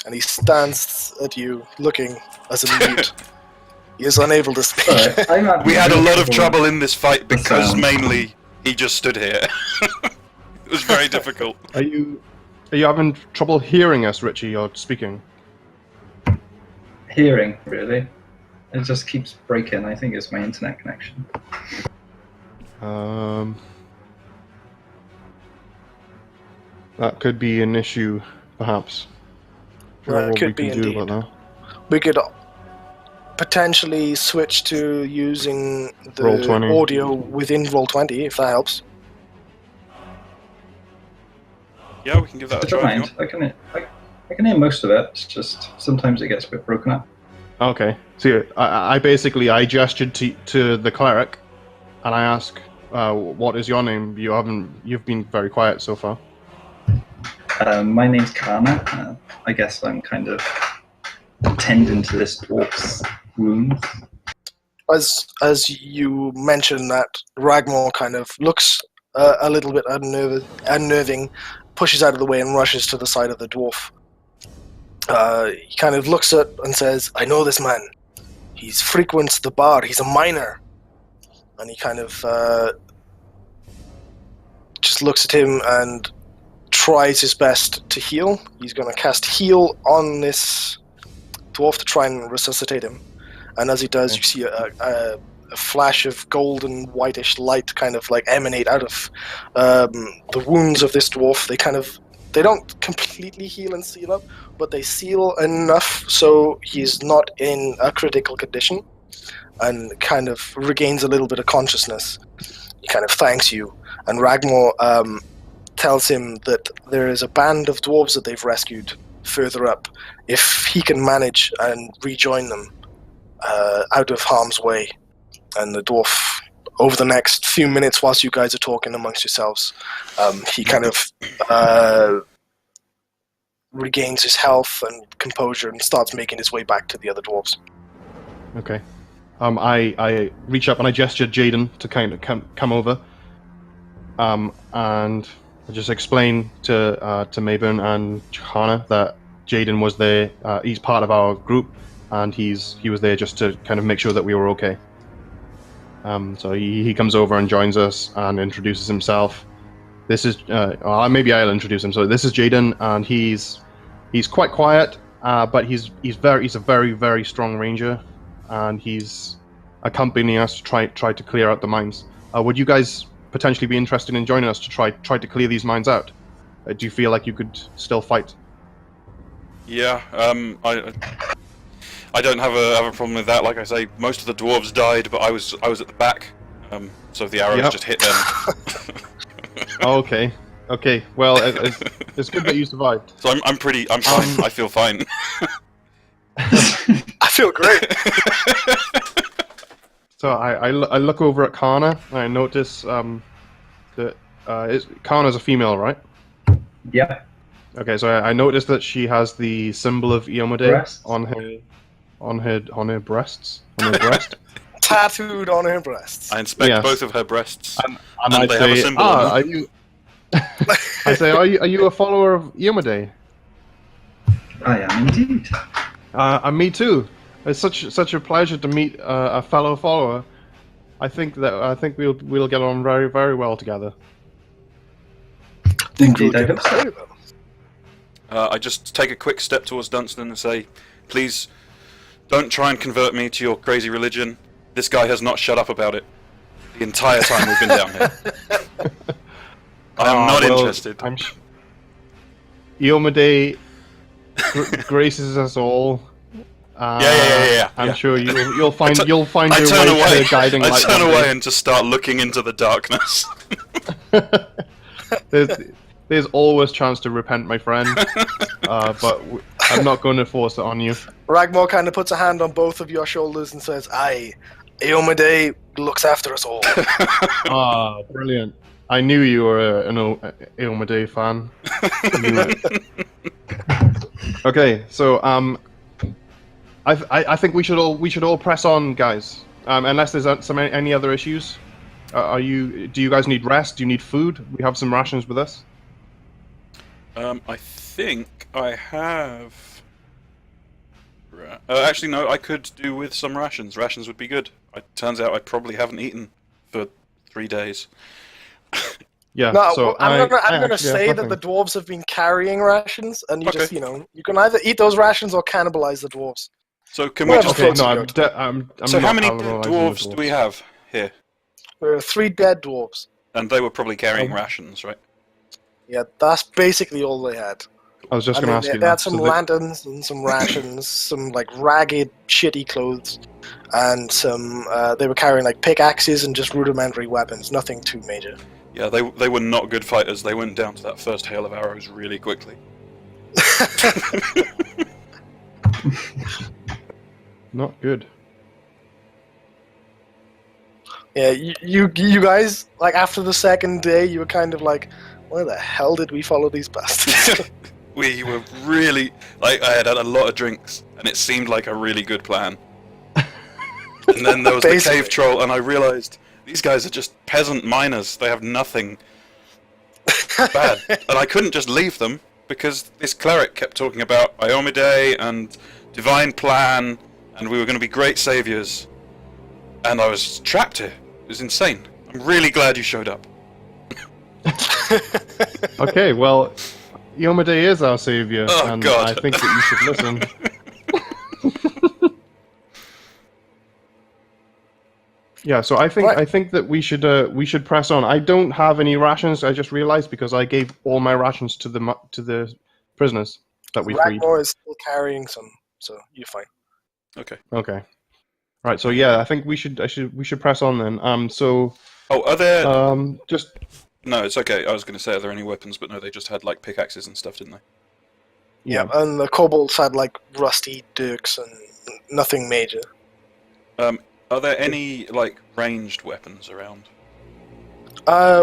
And he stands at you, looking as a mute. He is unable to speak. We had a lot of trouble in this fight because mainly he just stood here. It was very difficult. Are you having trouble hearing us, Richie, or speaking? Hearing, really. It just keeps breaking. I think it's my internet connection. That could be an issue, perhaps. It could be indeed. We could potentially switch to using the audio within Roll20, if that helps. Yeah, we can give that a try. I can hear most of it. It's just sometimes it gets a bit broken up. Okay. So I gestured to the cleric, and I ask, "What is your name? You've been very quiet so far." My name's Kana. I guess I'm kind of tending to this dwarf's wounds. As you mentioned that, Ragmore kind of looks a little bit unnerving, pushes out of the way and rushes to the side of the dwarf. He kind of looks at and says, "I know this man. He frequents the bar. He's a miner." And he kind of just looks at him and tries his best to heal. He's going to cast heal on this dwarf to try and resuscitate him. And as he does, you see a flash of golden whitish light kind of like emanate out of the wounds of this dwarf. They don't completely heal and seal up, but they seal enough so he's not in a critical condition and kind of regains a little bit of consciousness. He kind of thanks you, and Ragmore tells him that there is a band of dwarves that they've rescued further up. If he can manage and rejoin them out of harm's way, and the dwarf, over the next few minutes whilst you guys are talking amongst yourselves, he kind of regains his health and composure and starts making his way back to the other dwarves. Okay. I reach up and I gesture Jaden to kind of come over. And I just explain to Mabon and Hannah that Jaden was there. He's part of our group, and he was there just to kind of make sure that we were okay. So he comes over and joins us and introduces himself. This is maybe I'll introduce him. So this is Jaden, and he's quite quiet, but he's a very, very strong ranger, and he's accompanying us to try to clear out the mines. Would you guys potentially be interested in joining us to try to clear these mines out? Do you feel like you could still fight? Yeah, I don't have a problem with that. Like I say, most of the dwarves died, but I was at the back, so the arrows just hit them. Okay. Well, it's good that you survived. So I'm fine. I feel fine. I feel great. So I look over at Kana, and I notice that Kana's a female, right? Yeah. Okay, so I noticed that she has the symbol of Iomade on her breasts. On her breast. Tattooed on her breasts. I inspect both of her breasts, and they have a symbol. Are you? I say, are you a follower of Iomade? I am indeed. And me too. It's such a pleasure to meet a fellow follower. I think we'll get on very, very well together. Indeed, I hope so. I just take a quick step towards Dunstun and say, please, don't try and convert me to your crazy religion. This guy has not shut up about it the entire time we've been down here. I am not interested. Iomade graces us all. Yeah. I'm sure you'll find your way to guiding light. I turn away and just start looking into the darkness. There's always chance to repent, my friend. But I'm not going to force it on you. Ragmore kind of puts a hand on both of your shoulders and says, "Aye, Iomade looks after us all." Brilliant. I knew you were an Iomade fan. Okay, so I think we should all press on, guys. Unless there's any other issues. Do you guys need rest? Do you need food? We have some rations with us. I think I have Right. Actually, no. I could do with some rations. Rations would be good. It turns out I probably haven't eaten for 3 days. Yeah. No, So I'm I gonna actually have say that the nothing. dwarves have been carrying rations, and you Okay. just you can either eat those rations or cannibalize the dwarves. So can we Whatever just? Okay. floats No, your I'm. boat. I'm So how not many dead cannibalizing the dwarves do we have here? There are 3 dead dwarves. And they were probably carrying Oh. rations, right? Yeah, that's basically all they had. I was just I going to mean, ask they, you they had that. some So lanterns and some rations, some like ragged, shitty clothes, and some. They were carrying like pickaxes and just rudimentary weapons. Nothing too major. Yeah, they were not good fighters. They went down to that first hail of arrows really quickly. not good. Yeah, you guys, like after the second day, you were kind of like, why the hell did we follow these bastards? We were really like I had a lot of drinks, and it seemed like a really good plan. And then there was the Basically. cave troll, and I realized these guys are just peasant miners. They have nothing bad, and I couldn't just leave them because this cleric kept talking about Iomide and divine plan, and we were going to be great saviors. And I was trapped here. It was insane. I'm really glad you showed up. Okay. Well, Yomade is our savior, Oh, and God. I think that you should listen. Yeah, so I think that we should press on. I don't have any rations. I just realized because I gave all my rations to the prisoners that we freed. Ragnar is still carrying some, so you're fine. Okay. Okay. Right. So yeah, I think we should press on then. So Oh, are there? just No, it's okay. I was going to say, are there any weapons? But no, they just had like pickaxes and stuff, didn't they? Yeah, and the kobolds had like rusty dirks and nothing major. Are there any like ranged weapons around? A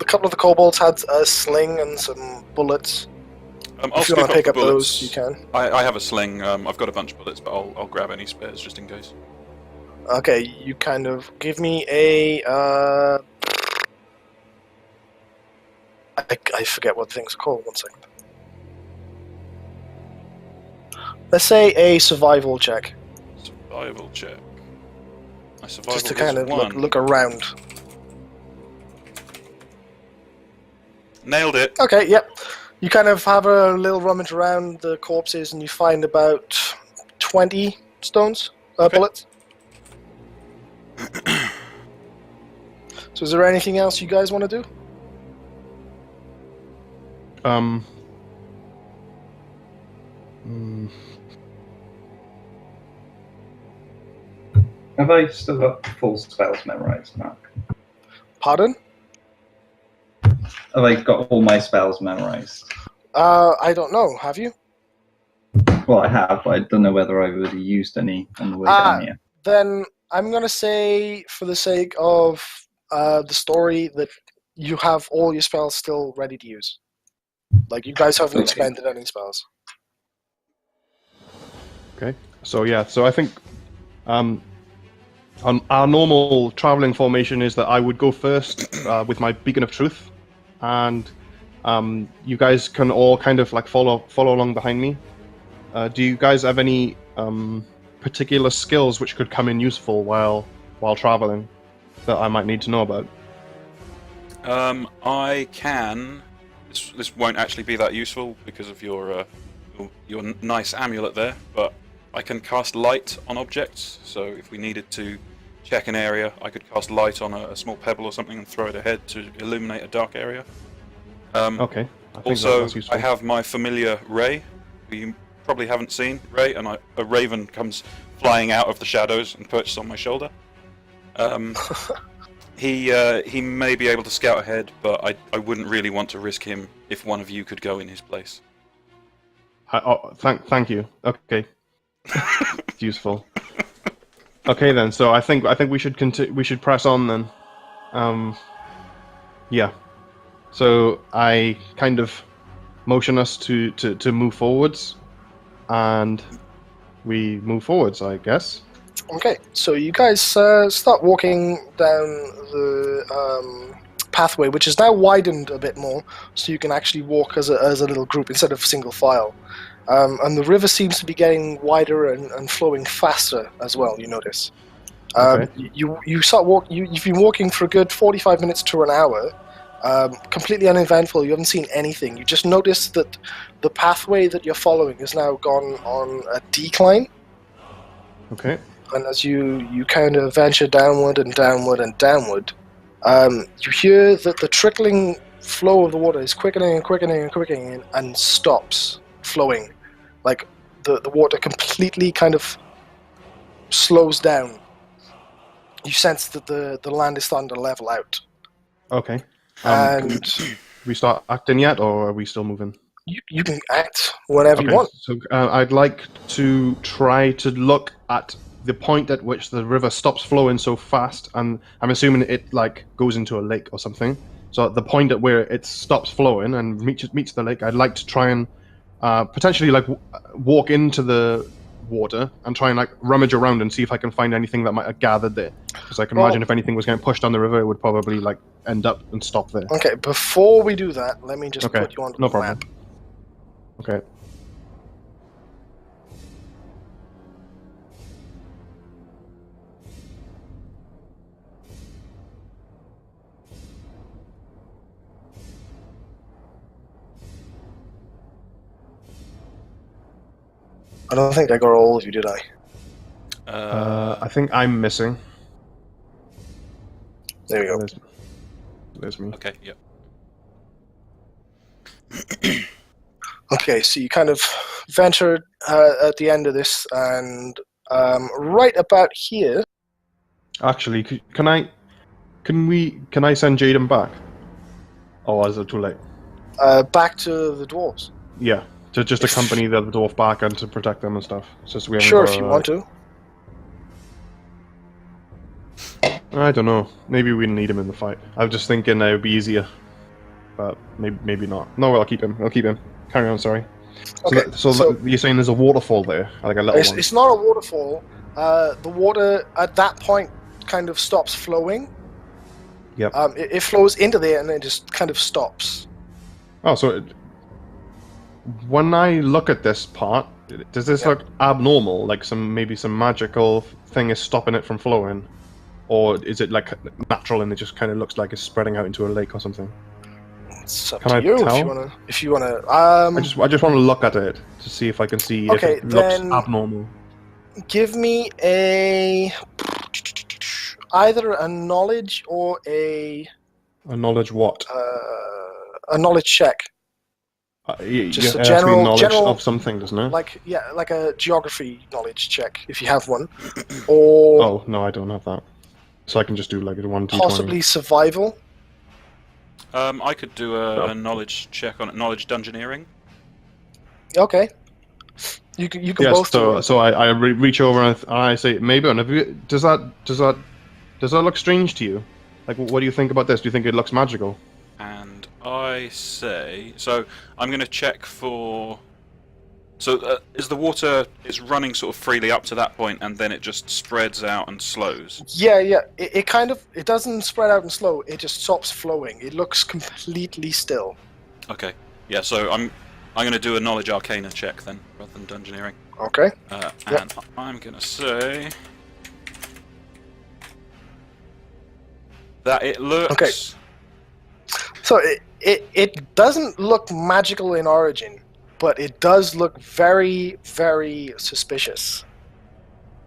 couple of the kobolds had a sling and some bullets. I'll If you scoop want to pick the up bullets. those, you can. I have a sling. I've got a bunch of bullets, but I'll grab any spares just in case. Okay, you kind of give me a. I forget what things are called. 1 second. Let's say a survival check, Survival check. My survival just to is kind of 1. look around. Nailed it. Okay, yep. You kind of have a little rummage around the corpses, and you find about 20 stones, Okay. bullets. So, is there anything else you guys want to do? Have I still got full spells memorized, Mark? Pardon? Have I got all my spells memorized? I don't know. Have you? Well, I have, but I don't know whether I would have used any on the way down here. Then I'm gonna say, for the sake of the story, that you have all your spells still ready to use. Like you guys haven't Okay. expended any spells. okay. So yeah. So I think on our normal traveling formation is that I would go first with my beacon of truth, and you guys can all kind of like follow along behind me. Do you guys have any particular skills which could come in useful while traveling that I might need to know about? I can. This won't actually be that useful because of your nice amulet there, but I can cast light on objects. So if we needed to check an area, I could cast light on a small pebble or something and throw it ahead to illuminate a dark area. Okay. I think Also, that's useful. I have my familiar Ray, who you probably haven't seen, Ray, and a raven comes flying out of the shadows and perches on my shoulder. He may be able to scout ahead, but I wouldn't really want to risk him if one of you could go in his place. Thank you. Okay. It's useful. Okay then. So I think we should we should press on then. Yeah. So I kind of motion us to move forwards, and we move forwards, I guess. Okay, so you guys start walking down the pathway, which is now widened a bit more, so you can actually walk as a little group instead of single file. And the river seems to be getting wider and flowing faster as well. You notice. Okay. You've been walking for a good 45 minutes to an hour, completely uneventful. You haven't seen anything. You just noticed that the pathway that you're following is now gone on a decline. Okay. And as you kind of venture downward and downward and downward, you hear that the trickling flow of the water is quickening and quickening and quickening and stops flowing. Like the water completely kind of slows down. You sense that the land is starting to level out. Okay. And Can we start acting yet, or are we still moving? you can act whenever you want. So I'd like to try to look at the point at which the river stops flowing so fast, and I'm assuming it like goes into a lake or something. So at the point at where it stops flowing and meets the lake, I'd like to try and potentially like walk into the water and try and like rummage around and see if I can find anything that might have gathered there. Because I can imagine if anything was getting pushed down the river, it would probably like end up and stop there. Okay, before we do that, let me just put you on the problem. map. Okay. I don't think I got all of you, did I? I think I'm missing. There you go. There's me. Okay, yep. Okay, so you kind of ventured at the end of this, and right about here. Actually, can I send Jaden back? Or is it too late? Back to the dwarves. Yeah, to just accompany the dwarf back and to protect them and stuff. So we Sure, if you want to. I don't know. Maybe we need him in the fight. I was just thinking it would be easier, but maybe not. No, I'll keep him. Carry on. Sorry. Okay, So you're saying there's a waterfall there, like a little one? It's not a waterfall. The water at that point kind of stops flowing. Yep. It flows into there and then just kind of stops. Oh, so when I look at this part, does this look abnormal? Like maybe some magical thing is stopping it from flowing? Or is it like natural and it just kind of looks like it's spreading out into a lake or something? It's up Can to I you tell? if you wanna. I just want to look at it to see if I can see if it looks abnormal. Give me either a knowledge or a knowledge what? A knowledge check. Just a general knowledge of something, doesn't it? Like a geography knowledge check if you have one. Or oh no, I don't have that. So I can just do like a 1d20. Possibly survival. I could do a knowledge check on it. Knowledge dungeoneering. Okay. You can both do it. So I reach over and I say, Mayburn, does that look strange to you? Like, what do you think about this? Do you think it looks magical? And I say, so I'm going to check for. So is the water? It's running sort of freely up to that point, and then it just spreads out and slows. Yeah. It doesn't spread out and slow. It just stops flowing. It looks completely still. Okay. Yeah. So I'm going to do a knowledge arcana check then, rather than dungeoneering. Okay. And I'm going to say that it looks. Okay. So it doesn't look magical in origin, but it does look very, very suspicious.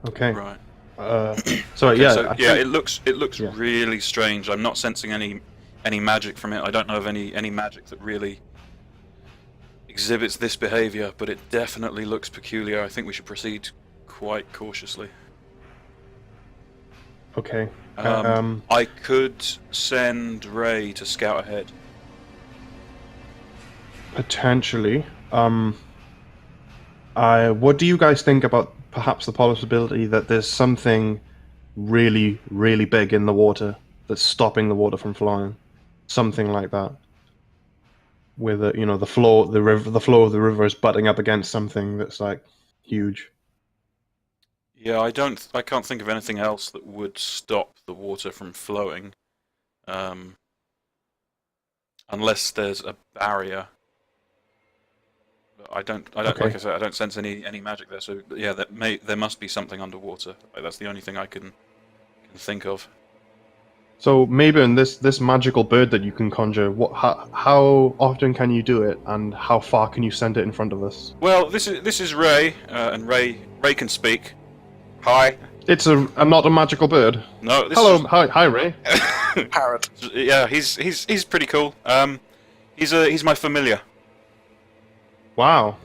Okay. Right. It looks really strange. I'm not sensing any magic from it. I don't know of any magic that really exhibits this behavior, but it definitely looks peculiar. I think we should proceed quite cautiously. Okay. I could send Ray to scout ahead. Potentially. What do you guys think about perhaps the possibility that there's something really, really big in the water that's stopping the water from flowing? Something like that. Where the flow of the river is butting up against something that's like huge. Yeah, I can't think of anything else that would stop the water from flowing. Unless there's a barrier. I don't. Okay. Like I said, I don't sense any magic there. So yeah, there must be something underwater. Like, that's the only thing I can think of. So Mabon, this magical bird that you can conjure, how often can you do it, and how far can you send it in front of us? Well, this is Ray, and Ray can speak. Hi. It's not a magical bird. No. Hello, hi Ray. Parrot. Yeah, he's pretty cool. He's my familiar. Wow,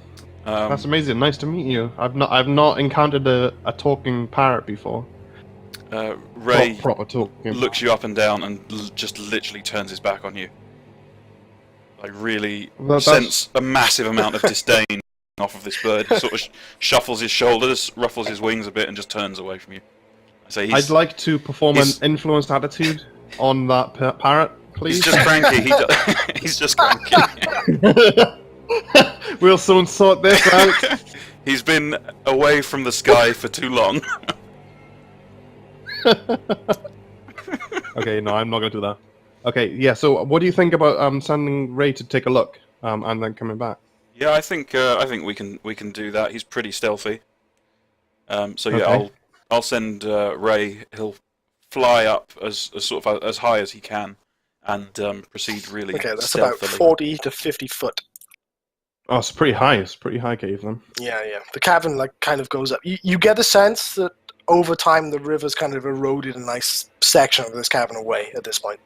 that's amazing. Nice to meet you. I've not encountered a talking parrot before. Ray proper talking. looks you up and down and just literally turns his back on you. I really sense a massive amount of disdain off of this bird. He sort of shuffles his shoulders, ruffles his wings a bit, and just turns away from you. I say, I'd like to perform an influenced attitude on that parrot, please. He's just cranky. He's just cranky. We'll soon sort this out. He's been away from the sky for too long. Okay, no, I'm not gonna do that. Okay, yeah. So, what do you think about sending Ray to take a look, and then coming back? Yeah, I think we can do that. He's pretty stealthy. So yeah, Okay. I'll send Ray. He'll fly up as high as he can, and proceed really Okay, that's stealthily. about 40 to 50 foot. Oh, it's pretty high. It's pretty high cave then. Yeah. The cavern kind of goes up. You get a sense that over time the river's kind of eroded a nice section of this cavern away at this point.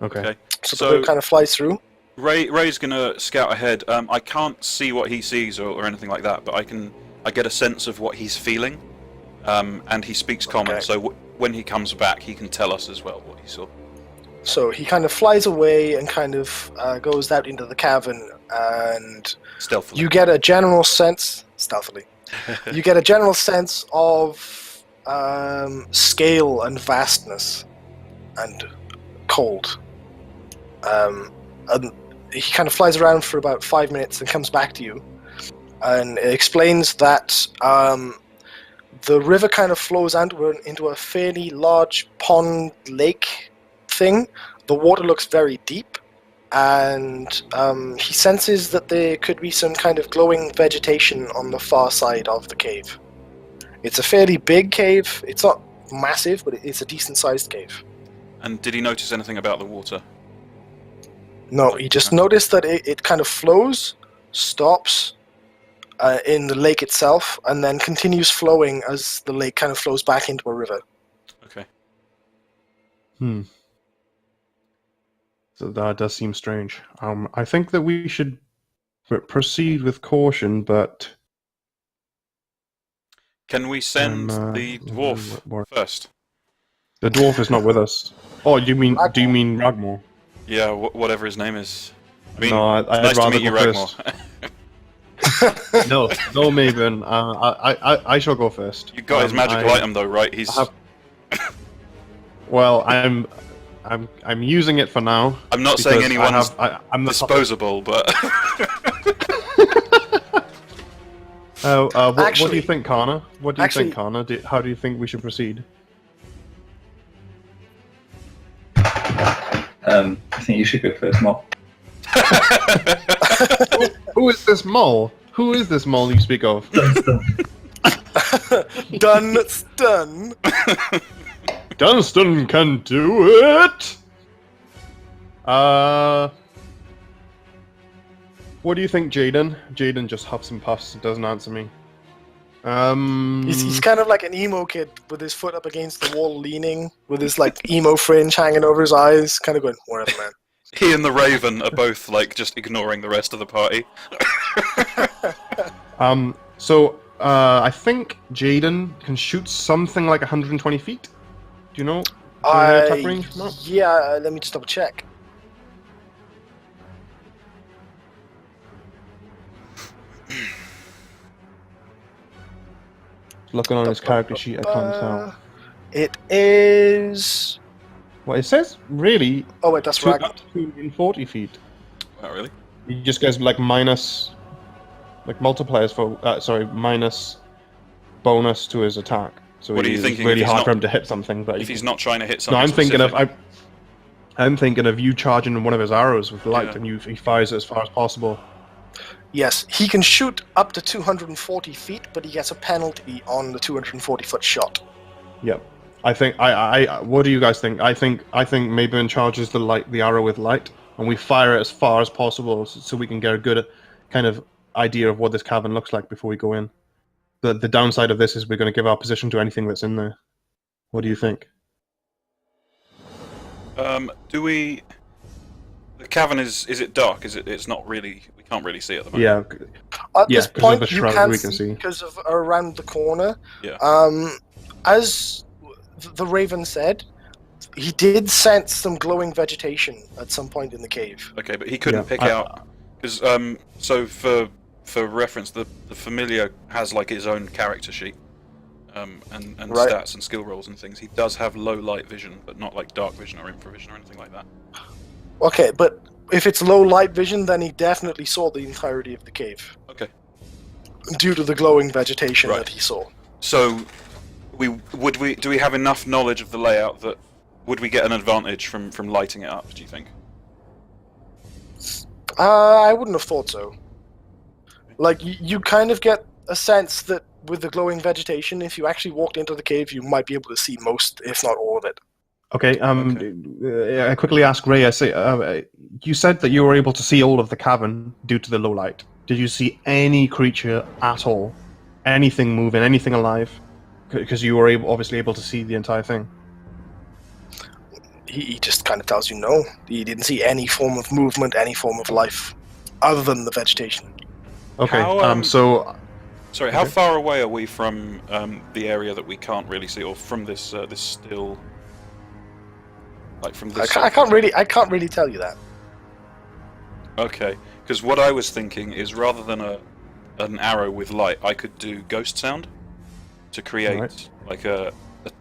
Okay. So the boat kind of flies through. Ray's gonna scout ahead. I can't see what he sees or anything like that, but I get a sense of what he's feeling, and he speaks common. Okay. So when he comes back, he can tell us as well what he saw. So he kind of flies away and kind of goes out into the cavern, and Stealthily. you get a general sense, stealthily, you get a general sense of scale and vastness and cold. And he kind of flies around for about 5 minutes and comes back to you, and it explains that the river kind of flows into a fairly large pond lake thing. The water looks very deep, and he senses that there could be some kind of glowing vegetation on the far side of the cave. It's a fairly big cave. It's not massive, but it's a decent-sized cave. And did he notice anything about the water? No, he just noticed that it kind of flows, stops in the lake itself, and then continues flowing as the lake kind of flows back into a river. Okay. So that does seem strange. I think that we should proceed with caution, but Can we send the dwarf first? The dwarf is not with us. Oh, do you mean Ragmore? Yeah, whatever his name is. I mean, No, it's I'd nice to rather meet you, go Ragmore. first. No, Maven. I shall go first. You got his magical item though, right? He's. Well, I'm using it for now. I'm not saying anyone's I'm disposable, but. What do you think, Kana? What do you think, Kana? How do you think we should proceed? I think you should go first, Mop. Who is this mole? Who is this mole you speak of? Dunstun. Dunstun can do it! What do you think, Jaden? Jaden just huffs and puffs and doesn't answer me. He's kind of like an emo kid with his foot up against the wall leaning, with his like emo fringe hanging over his eyes, kind of going, whatever, man. He and the Raven are both like just ignoring the rest of the party. I think Jaden can shoot something like 120 feet. Do you know? Attack range? No? Yeah, let me just double check. Looking on his character sheet, I can't tell. It is. Well, it says really. Oh wait, that's right. Up to 240 feet. Oh, really? He just gets like minus, like multipliers for. Minus bonus to his attack. So What are you it's thinking really if he's hard not- for him to hit something. But If he's not trying to hit something. no, specific. I'm thinking of you charging one of his arrows with light, Yeah. and he fires it as far as possible. Yes, he can shoot up to 240 feet, but he gets a penalty on the 240-foot shot. Yep. I think I what do you guys think? I think Mayburn charges the arrow with light, and we fire it as far as possible so we can get a good kind of idea of what this cavern looks like before we go in. The downside of this is we're going to give our position to anything that's in there. What do you think? Do we? The cavern is it dark? It's not really. We can't really see at the moment. Yeah. At this point, of the you shroud can't we can see. because of around the corner. Yeah. As the Raven said, he did sense some glowing vegetation at some point in the cave. Okay, but he couldn't pick out because so for reference, the familiar has like his own character sheet, and Right. stats and skill rolls and things. He does have low light vision, but not like dark vision or infravision or anything like that. Okay, but if it's low light vision, then he definitely saw the entirety of the cave Okay. due to the glowing vegetation Right. that he saw. So, do we have enough knowledge of the layout that would we get an advantage from lighting it up? Do you think? I wouldn't have thought so. Like, you kind of get a sense that with the glowing vegetation, if you actually walked into the cave, you might be able to see most, if not all of it. Okay. I quickly ask Ray. I say, you said that you were able to see all of the cavern due to the low light. Did you see any creature at all? Anything moving? Anything alive? Because you were obviously able to see the entire thing. He just kind of tells you no. He didn't see any form of movement, any form of life, other than the vegetation. Okay. How, So. Sorry, how far away are we from the area that we can't really see, or from this this still? Like from this. I can't really tell you that. Okay, because what I was thinking is rather than an arrow with light, I could do ghost sound to create like a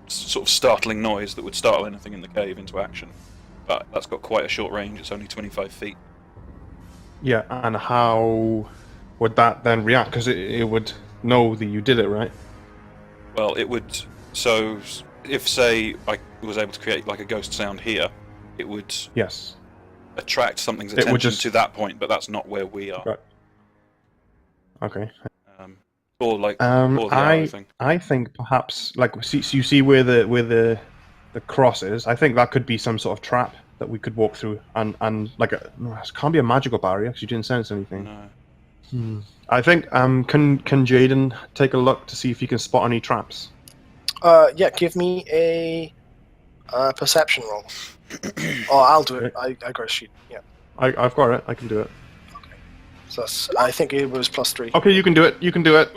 sort of startling noise that would startle anything in the cave into action. But that's got quite a short range. It's only 25 feet. Yeah, and how would that then react? Because it would know that you did it, right? Well, it would. So if say I was able to create like a ghost sound here, it would Yes. attract something's It would attention just- to that point, but that's not where we are. Right. Okay. Or like or the arrow thing. I think perhaps like you see where the cross is. I think that could be some sort of trap that we could walk through, and like it can't be a magical barrier because you didn't sense anything. No. I think can Jaden take a look to see if he can spot any traps? Yeah, give me a perception roll. Oh, I'll do it. I got a sheet. Yeah. I've got it. I can do it. So I think it was +3. Okay, you can do it. You can do it.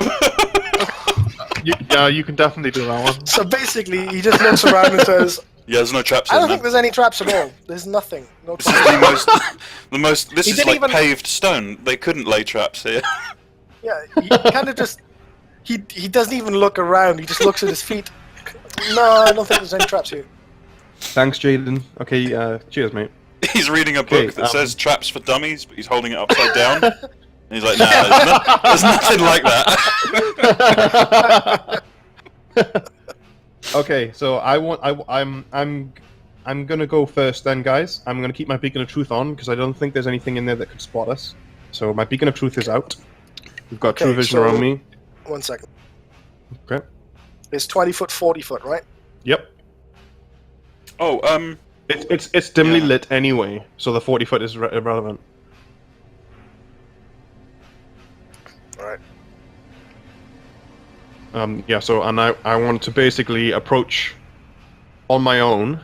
You can definitely do that one. So basically, he just looks around and says, Yeah, there's no traps "I in don't there. think there's any traps at all. There's nothing. No This is traps." the most. This He is didn't like even- paved stone. They couldn't lay traps here. Yeah, he kind of just he doesn't even look around. He just looks at his feet. No, I don't think there's any traps here. Thanks, Jaden. Okay, cheers, mate. He's reading a book Okay, that says traps for dummies, but he's holding it upside down. And he's like, nah, there's nothing like that. Okay, so I'm gonna go first then, guys. I'm gonna keep my beacon of truth on because I don't think there's anything in there that could spot us. So my beacon of truth is out. We've got true Okay, vision so- around me. 1 second. Okay. It's 20 foot, 40 foot, right? Yep. Oh, It's dimly Yeah. lit anyway, so the 40 foot is irrelevant. All right. Yeah. So and I want to basically approach on my own.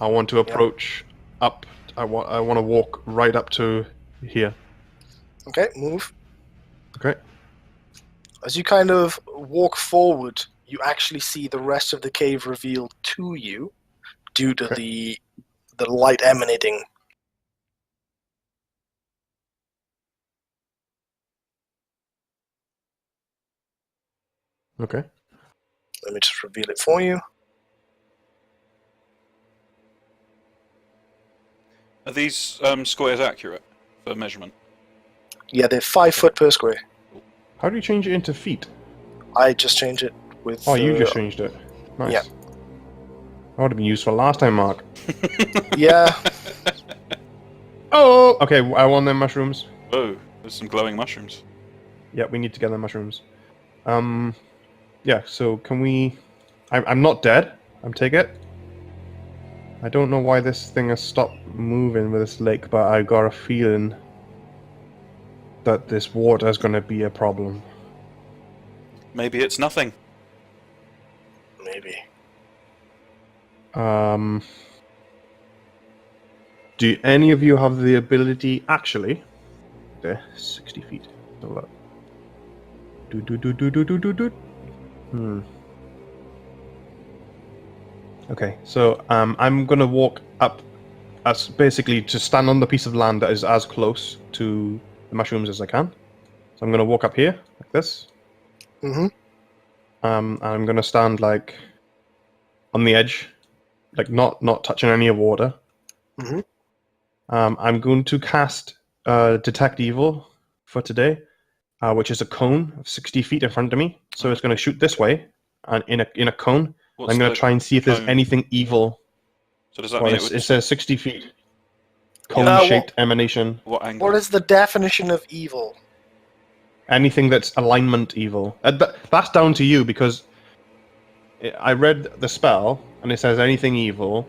I want to approach up. I want to walk right up to here. Okay, move. Okay. As you kind of walk forward, you actually see the rest of the cave revealed to you due to the light emanating. Okay. Let me just reveal it for you. are these squares accurate for measurement? Yeah, they're 5 foot per square. How do you change it into feet? I just changed it with. Oh, you just changed it. Nice. Yeah. That would have been useful last time, Mark. Yeah. Oh. Okay, I want them mushrooms. Whoa, there's some glowing mushrooms. Yeah, we need to get the mushrooms. Yeah, so can we... I'm not dead, I'm take it. I don't know why this thing has stopped moving with this lake, but I got a feeling that this water is going to be a problem. Maybe it's nothing. Maybe. Do any of you have the ability... Actually... There, 60 feet. So Okay, so I'm gonna walk up as basically to stand on the piece of land that is as close to the mushrooms as I can. So I'm gonna walk up here like this. Mm-hmm. And I'm gonna stand like on the edge, like not touching any of water. Mm-hmm. I'm going to cast Detect Evil for today, which is a cone of 60 feet in front of me. So it's going to shoot this way, and in a cone. What's I'm going the to try and see if there's cone? anything evil. So does that Well, mean it says 60 feet. Yeah. Cone-shaped emanation. what angle? What is the definition of evil? Anything that's alignment evil. That's down to you, because I read the spell, and it says anything evil.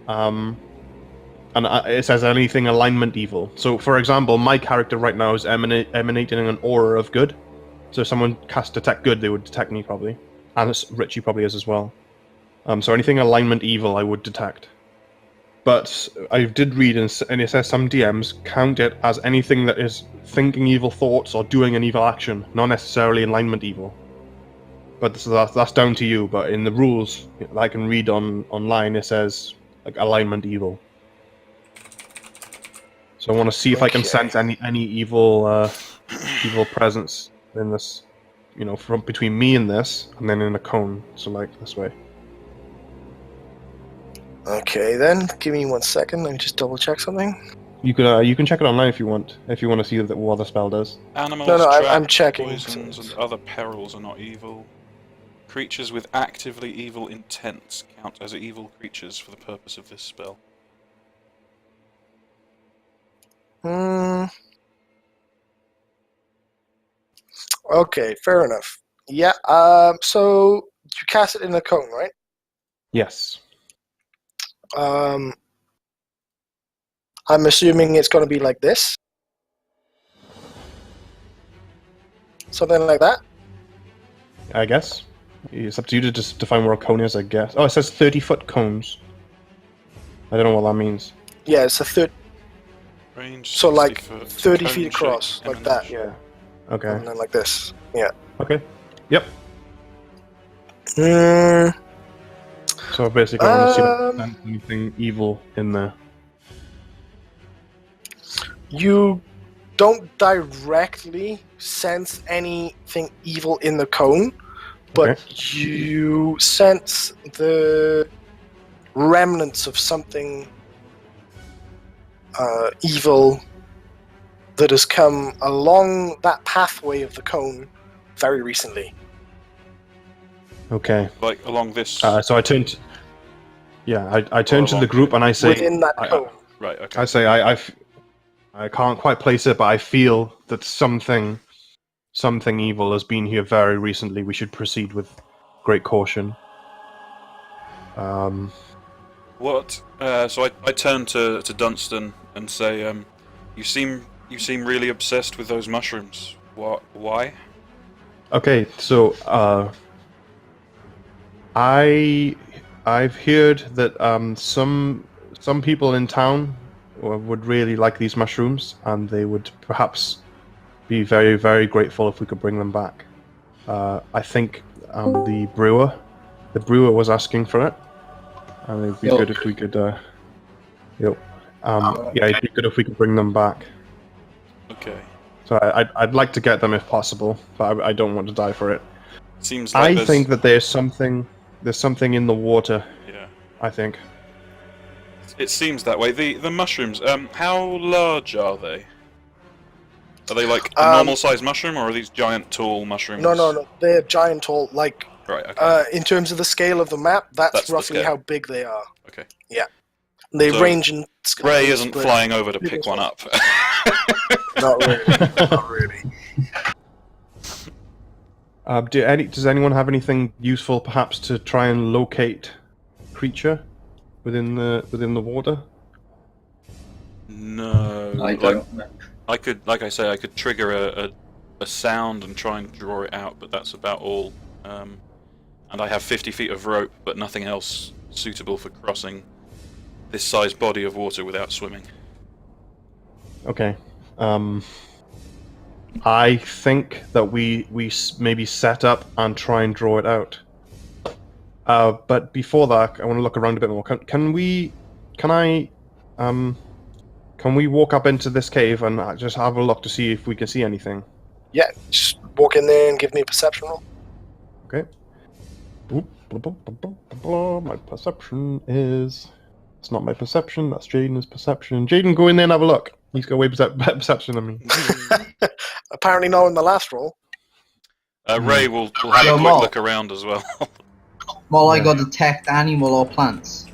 And it says anything alignment evil. So, for example, my character right now is emanating an aura of good. So if someone cast Detect Good, they would detect me, probably. And Richie probably is as well. So anything alignment evil, I would detect. But I did read, and it says some DMs count it as anything that is thinking evil thoughts or doing an evil action, not necessarily alignment evil. But so that's down to you. But in the rules that I can read online, it says like alignment evil. So I want to see if I can sense any evil evil presence in this, from between me and this, and then in a cone. So like this way. Okay, then. Give me 1 second. Let me just double check something. You can check it online if you want to see what the spell does. Animals, No, traps, I'm checking. poisons, and other perils are not evil. Creatures with actively evil intents count as evil creatures for the purpose of this spell. Okay, fair enough. Yeah, so you cast it in a cone, right? Yes. I'm assuming it's going to be like this. Something like that? I guess. It's up to you to just define where a cone is, I guess. Oh, it says 30-foot cones. I don't know what that means. Yeah, it's a third. Range. So like 60 foot, 30 feet cone-shaped across, like that. emanation. Yeah. Okay. And then like this. Yeah. Okay. Yep. Mm, So basically, I want to see if there's anything evil in there. you don't directly sense anything evil in the cone, but Okay. you sense the remnants of something evil that has come along that pathway of the cone very recently. Okay. Like along this. So I turned. I turn to along the group and I say. Within that cone. Right. Okay. I say I can't quite place it, but I feel that something evil has been here very recently. We should proceed with great caution. What? So I turn to Dunstun and say, you seem really obsessed with those mushrooms. What? Why? Okay, so I've heard that some people in town would really like these mushrooms, and they would perhaps be very, very grateful if we could bring them back. I think the brewer was asking for it, and it'd be good if we could. Yeah, it'd be good if we could bring them back. Okay. So I'd like to get them if possible, but I don't want to die for it. Seems like I think that there's something in the water. Yeah. I think. It seems that way. The mushrooms. How large are they? Are they like a normal-sized mushroom, or are these giant, tall mushrooms? No. They're giant, tall. Like, Right. Okay. in terms of the scale of the map, that's the roughly scale. how big they are. Okay. Yeah. They So, range in scale. Ray isn't flying over to pick one up. Not really. Not really. Does anyone have anything useful, perhaps, to try and locate creature within the water? No. I don't know. I could, like I say, I could trigger a sound and try and draw it out, but that's about all. And I have 50 feet of rope, but nothing else suitable for crossing this size body of water without swimming. Okay. I think that we maybe set up and try and draw it out. But before that, I want to look around a bit more. Can we walk up into this cave and just have a look to see if we can see anything? Yeah, just walk in there and give me a perception roll. Okay. Oop, blah, blah, blah, blah, blah, blah. My perception is... It's not my perception, that's Jaden's perception. Jaden, go in there and have a look. He's got way better perception than me. Apparently not in the last roll. Ray will have a quick look around as well. Well, I got detect animal or plants.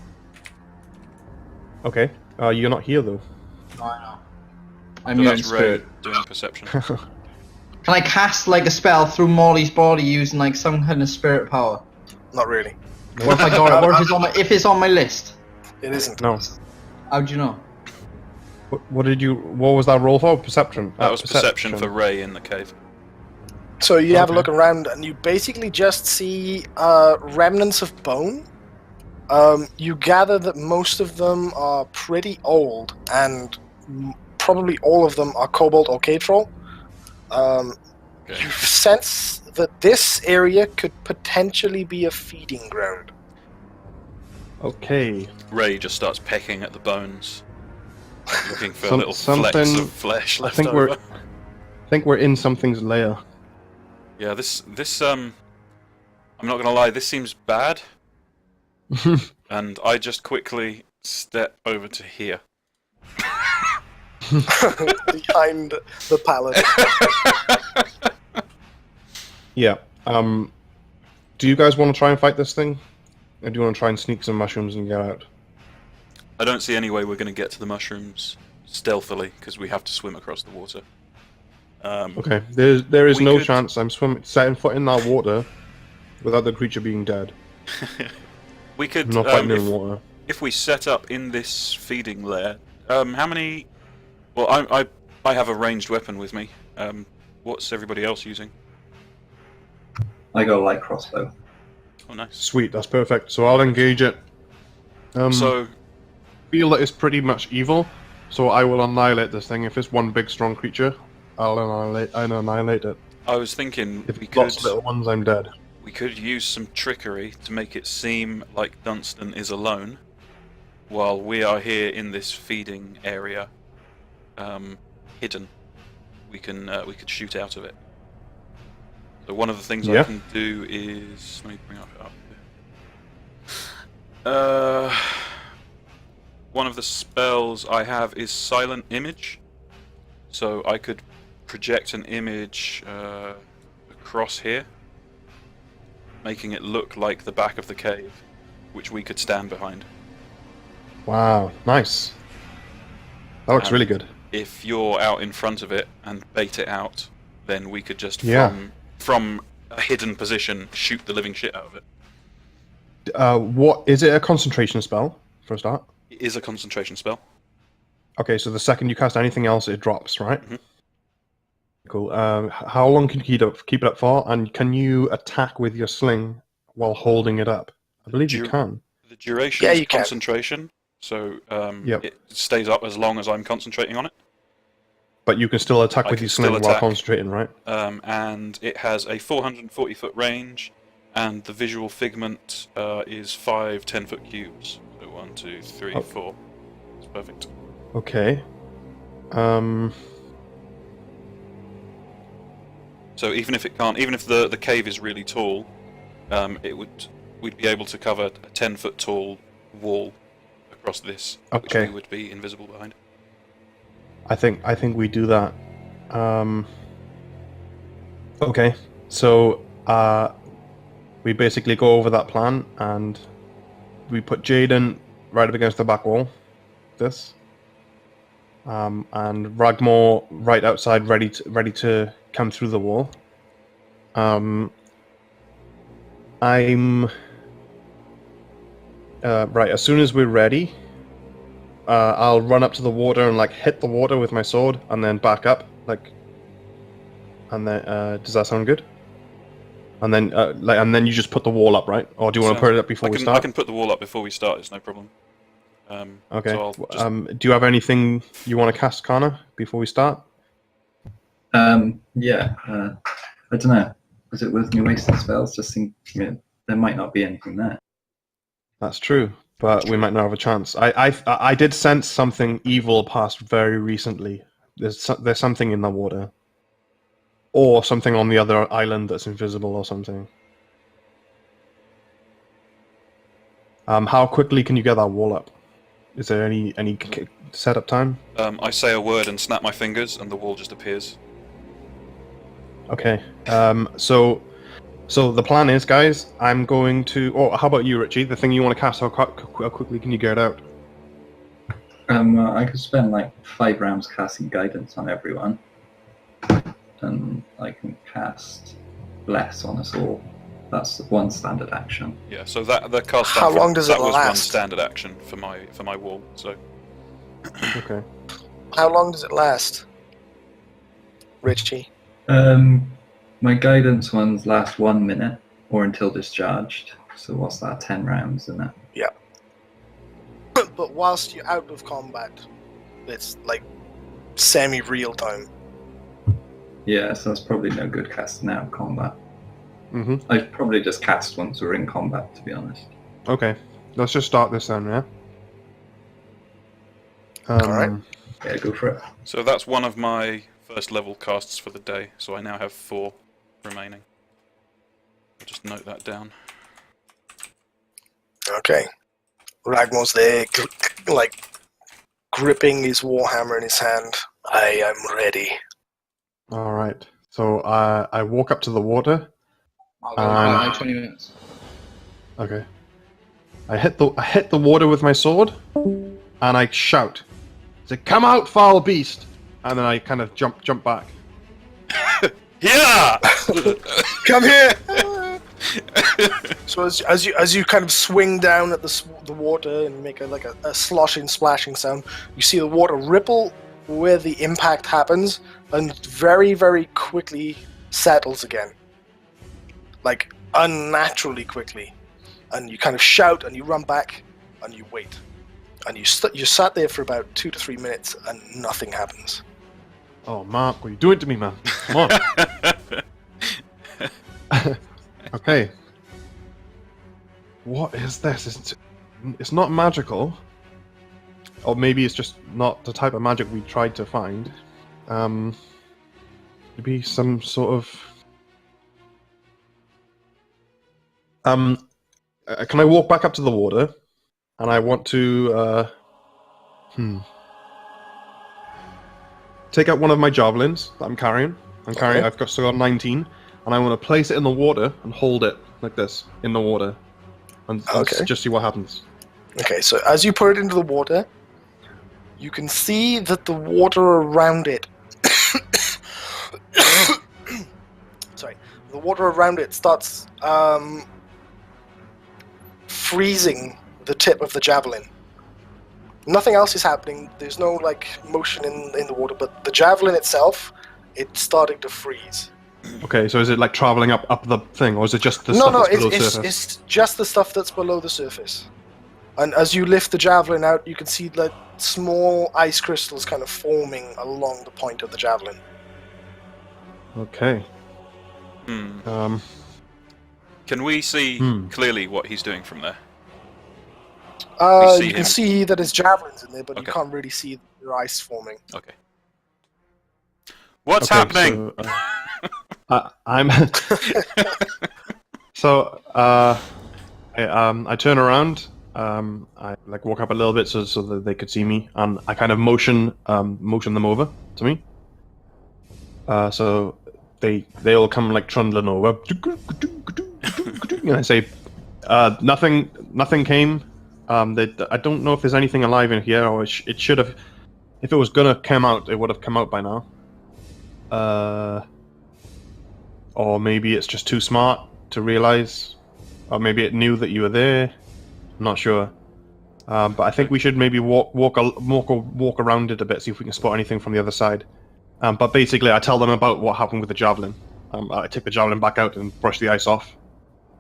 Okay. You're not here, though. No, I know. I'm So here in that's Ray spirit. doing perception. Can I cast like a spell through Molly's body using like some kind of spirit power? Not really. What if I got it? What if it's on my list? It isn't. No. How'd you know? What was that roll for? Perception? That was perception for Ray in the cave. So you have a Okay. look around and you basically just see remnants of bone. You gather that most of them are pretty old, and probably all of them are kobold or K-troll. Okay. You sense that this area could potentially be a feeding ground. Okay. Ray just starts pecking at the bones, looking for Some- little flecks something- of flesh I left think over. I think we're in something's lair. Yeah, this I'm not gonna lie, this seems bad, and I just quickly step over to here. Behind the pallet. Yeah. Do you guys want to try and fight this thing? Or do you want to try and sneak some mushrooms and get out? I don't see any way we're gonna get to the mushrooms stealthily because we have to swim across the water. Okay. There is We no could- chance I'm setting foot in that water without the creature being dead. We could, I'm not fighting in water. if we set up in this feeding lair. How many? Well, I have a ranged weapon with me. What's everybody else using? I got a light crossbow. Oh, nice. Sweet, that's perfect. So I'll engage it. So Feel that it's pretty much evil, so I will annihilate this thing. If it's one big strong creature, I'll annihilate it. I was thinking If we it's lots could of little ones, I'm dead. we could use some trickery to make it seem like Dunstun is alone, while we are here in this feeding area, hidden. We could shoot out of it. So one of the things I Yeah. can do is let me bring it up here. One of the spells I have is Silent Image, so I could project an image across here, making it look like the back of the cave, which we could stand behind. Wow, nice. That looks And really good. If you're out in front of it and bait it out, then we could just Yeah. from a hidden position shoot the living shit out of it. What is it? A concentration spell for a start? It is a concentration spell. Okay, so the second you cast anything else, it drops, right? Mhm. Cool. How long can you keep it up for? And can you attack with your sling while holding it up? I believe you Dur- can. The duration Yeah, is you can. concentration, so Yep. it stays up as long as I'm concentrating on it. But you can still attack I with can your still sling while attack. concentrating, right? And it has a 440-foot range, and the visual figment is 5 10-foot cubes. So 1, 2, 3, Oh. 4. It's perfect. Okay. So even if it can't, even if the cave is really tall, we'd be able to cover a 10-foot tall wall across this, Okay. which we would be invisible behind. I think we do that. Okay. So we basically go over that plan and we put Jaden right up against the back wall. This. And Ragmore right outside, ready to come through the wall. I'm right. As soon as we're ready, I'll run up to the water and like hit the water with my sword, and then back up, like. And then, does that sound good? And then, and then you just put the wall up, right? Or do you want to put it up before we start? I can put the wall up before we start. It's no problem. Okay. So do you have anything you want to cast, Kana, before we start? Yeah. I don't know. Was it worth me wasting spells? Just think, there might not be anything there. That's true, but we might not have a chance. I did sense something evil past very recently. There's something in the water, or something on the other island that's invisible, or something. How quickly can you get that wall up? Is there any setup time? I say a word and snap my fingers, and the wall just appears. Okay. So the plan is, guys, I'm going to. Oh, how about you, Richie? The thing you want to cast, how quickly can you get it out? I could spend like 5 rounds casting guidance on everyone, and I can cast bless on us all. That's one standard action. Yeah. So that the cast. How long does it That was one last? standard action for my wall. So. Okay. How long does it last, Richie? My guidance ones last 1 minute or until discharged. So what's that? 10 rounds, isn't it? Yeah. But whilst you're out of combat, it's like semi-real time. Yeah, so that's probably no good casting out of combat. Mm-hmm. I'd probably just cast once we're in combat, to be honest. Okay. Let's just start this then, yeah? Alright. Yeah, go for it. So that's one of my first level casts for the day. So I now have 4 remaining. I'll just note that down. Okay. Ragnar's there, like, gripping his warhammer in his hand. I am ready. Alright. So I walk up to the water. I'll go by like 20 minutes. Okay. I hit the water with my sword, and I shout, "Say, come out, foul beast!" And then I kind of jump back. Yeah! Come here! So as you kind of swing down at the water and make a sloshing, splashing sound, you see the water ripple where the impact happens and very, very quickly settles again. Like, unnaturally quickly. And you kind of shout and you run back and you wait. And you sat there for about 2 to 3 minutes and nothing happens. Oh, Mark, what are you doing to me, man? Come on. Okay. What is this? It's not magical. Or maybe it's just not the type of magic we tried to find. Maybe some sort of... can I walk back up to the water? And I want to... take out one of my javelins that I'm carrying. Okay. I've still got 19. And I want to place it in the water and hold it like this, in the water. And just see what happens. Okay, so as you put it into the water, you can see that the water around it... Sorry. The water around it starts freezing the tip of the javelin. Nothing else is happening. There's no motion in the water, but the javelin itself, it's starting to freeze. Okay, so is it traveling up the thing, or is it just the stuff that's below the surface? It's just the stuff that's below the surface. And as you lift the javelin out, you can see small ice crystals kind of forming along the point of the javelin. Okay. Can we see clearly what he's doing from there? You can see that his javelin's in there, but you can't really see the ice forming. Okay. What's happening? So, I'm. So I turn around. I walk up a little bit so that they could see me, and I kind of motion them over to me. So they all come trundling over, and I say, nothing came. I don't know if there's anything alive in here, or it should have. If it was gonna come out, it would have come out by now. Or maybe it's just too smart to realize or maybe it knew that you were there. I'm not sure. But I think we should maybe walk around it a bit, see if we can spot anything from the other side. But basically, I tell them about what happened with the javelin. I take the javelin back out and brush the ice off.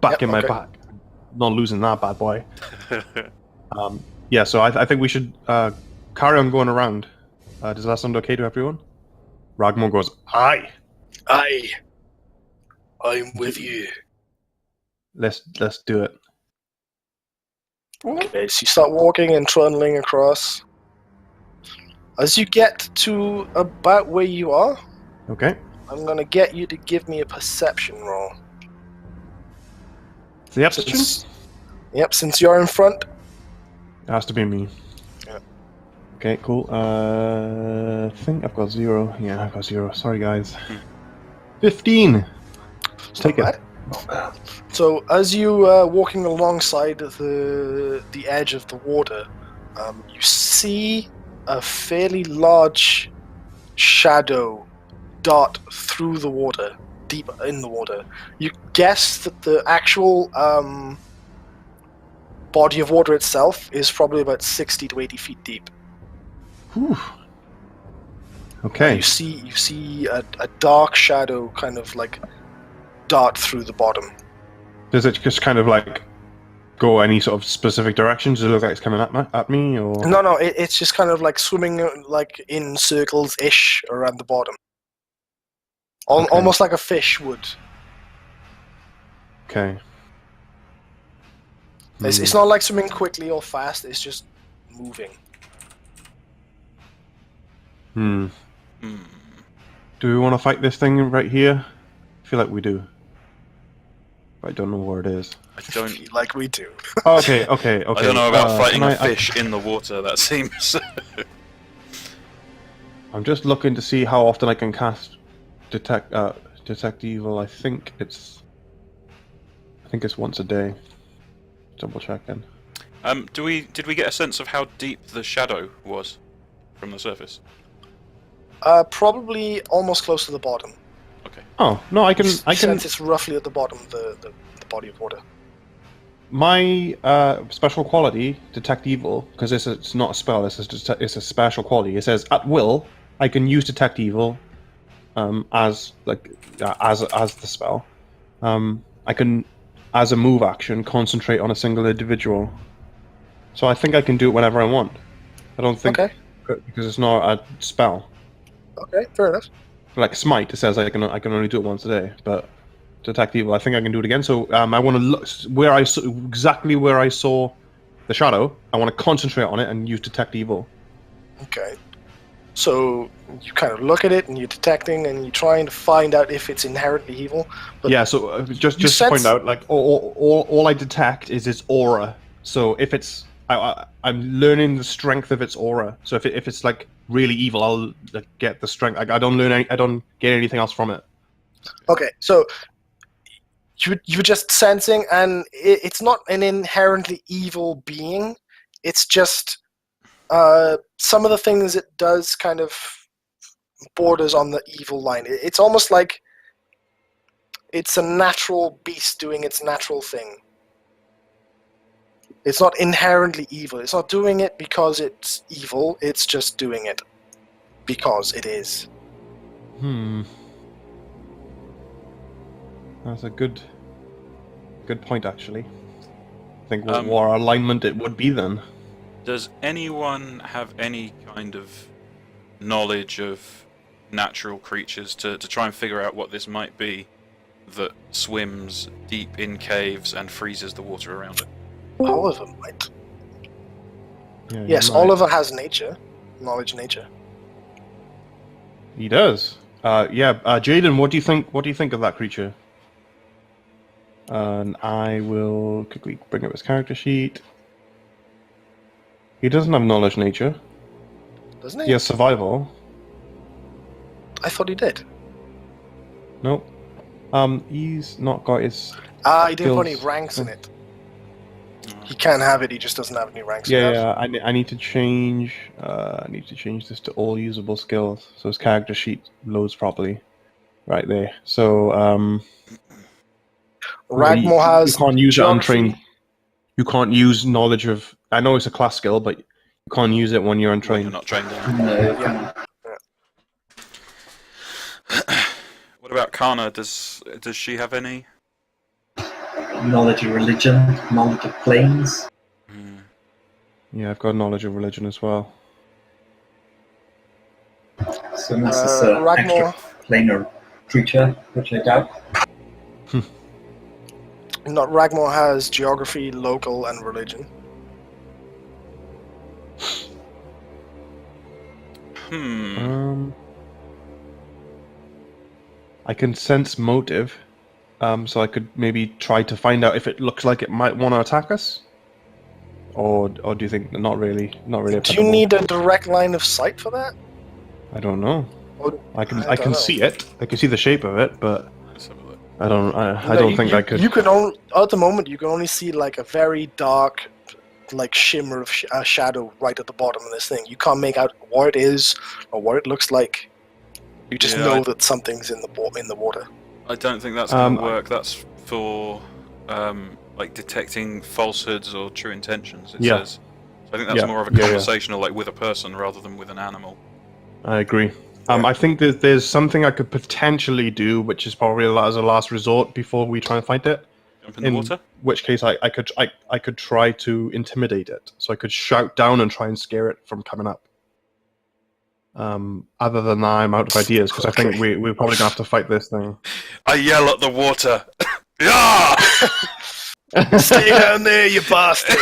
Back in my back. Not losing that bad boy. Yeah, so I think we should carry on going around. Does that sound okay to everyone? Ragmore goes, aye. Aye. I'm with you. Let's do it. Okay, so you start walking and trundling across. As you get to about where you are, Okay. I'm gonna get you to give me a perception roll. Perception? Since you're in front. It has to be me. Yeah. Okay, cool. I think I've got 0. Yeah, I've got 0. Sorry, guys. 15. Let's take it. Not bad. So as you walking alongside the edge of the water, you see a fairly large shadow dart through the water, deep in the water. You guess that the actual body of water itself is probably about 60 to 80 feet deep. Whew. Okay. You see a dark shadow kind of like dart through the bottom. Does it just kind of like go any sort of specific direction? Does it look like it's coming at me or? No, it's just kind of like swimming like in circles-ish around the bottom. Okay. Almost like a fish would. Okay. It's not like swimming quickly or fast, it's just moving. Do we want to fight this thing right here? I feel like we do. But I don't know where it is. I don't. Like we do. Okay. I don't know about fighting can a fish in the water. That seems. I'm just looking to see how often I can cast detect evil. I think it's once a day. Double checking. Did we get a sense of how deep the shadow was from the surface? Probably almost close to the bottom. Okay. Oh no, I can. Sense it's roughly at the bottom of the body of water. My special quality, detect evil, because it's not a spell. It's a special quality. It says at will I can use detect evil, as the spell. I can, as a move action, concentrate on a single individual. So I think I can do it whenever I want. I don't think because it's not a spell. Okay, fair enough. Like smite, it says I can only do it once a day, but detect evil, I think I can do it again. So I want to look exactly where I saw the shadow. I want to concentrate on it and use detect evil. Okay. So you kind of look at it and you're detecting and you're trying to find out if it's inherently evil. But yeah. So just to point out, like all I detect is its aura. So if it's I'm learning the strength of its aura. So if it's like really evil, I'll get the strength. I don't get anything else from it. Okay, so you're just sensing, and it's not an inherently evil being. It's just some of the things it does kind of borders on the evil line. It's almost like it's a natural beast doing its natural thing. It's not inherently evil. It's not doing it because it's evil. It's just doing it because it is. That's a good point, actually. I think what war alignment it would be then. Does anyone have any kind of knowledge of natural creatures to try and figure out what this might be that swims deep in caves and freezes the water around it? Oliver might. Yeah, Yes, Oliver has knowledge of nature. He does. Jaden, what do you think of that creature? And I will quickly bring up his character sheet. He doesn't have knowledge nature. Doesn't he? He has survival. I thought he did. Nope. He's not got his. He didn't put any ranks in it. He can have it. He just doesn't have any ranks. I need to change. This to all usable skills, so his character sheet loads properly. Right there. So Ragmore has You can't use it geography. untrained. You can't use knowledge of. I know it's a class skill, but you can't use it when you're When untrained. you're not trained in it. No, Yeah. What about Kana? Does she have any? knowledge of religion, knowledge of planes. Yeah, I've got knowledge of religion as well. So unless it's an Ragmore. extra planar creature, which I doubt. Not Ragmore has geography, local, and religion. I can sense motive, so I could maybe try to find out if it looks like it might want to attack us. Or do you think not really? Not really. Do you need a direct line of sight for that? I don't know. Or- I can don't know. see it. I can see the shape of it, but Let's have a look. I don't. I No, don't think I could. You can only at the moment you can only see like a very dark, like shimmer of shadow right at the bottom of this thing. You can't make out what it is or what it looks like. You just Yeah, know I- that something's in the water. I don't think that's going to work. That's for like detecting falsehoods or true intentions. It Yeah. says. So I think that's Yeah, more of a yeah, yeah. conversational, like with a person rather than with an animal. I agree. I think that there's something I could potentially do, which is probably as a last resort before we try and fight it. Jump in the water. Which case, I could try to intimidate it. So I could shout down and try and scare it from coming up. Other than that, I'm out of ideas because I think we're probably gonna have to fight this thing. I yell at the water. Yeah! Stay down there, you bastard!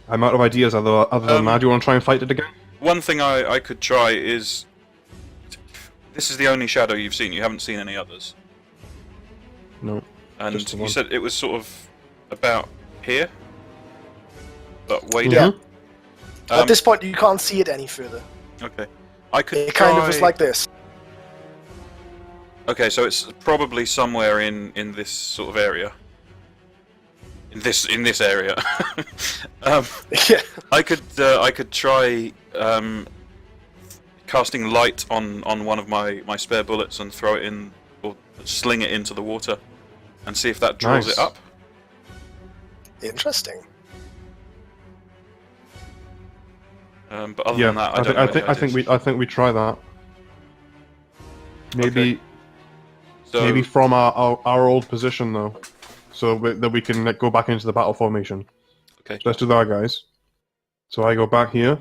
I'm out of ideas. Other than that, do you want to try and fight it again? One thing I could try is... This is the only shadow you've seen. You haven't seen any others. No. And Just the you one. said it was sort of about here? But way Yeah. down? At this point, you can't see it any further. Okay. I could It kind of was try- like this. Okay, so it's probably somewhere in this sort of area. In this area. Yeah. I could try casting light on one of my spare bullets and throw it in, or sling it into the water, and see if that draws Nice. it up. Interesting. But other Yeah, than that, I don't know. I think we try that. Maybe So, maybe from our old position though, so that we can go back into the battle formation. okay. So let's do that, guys. So I go back here.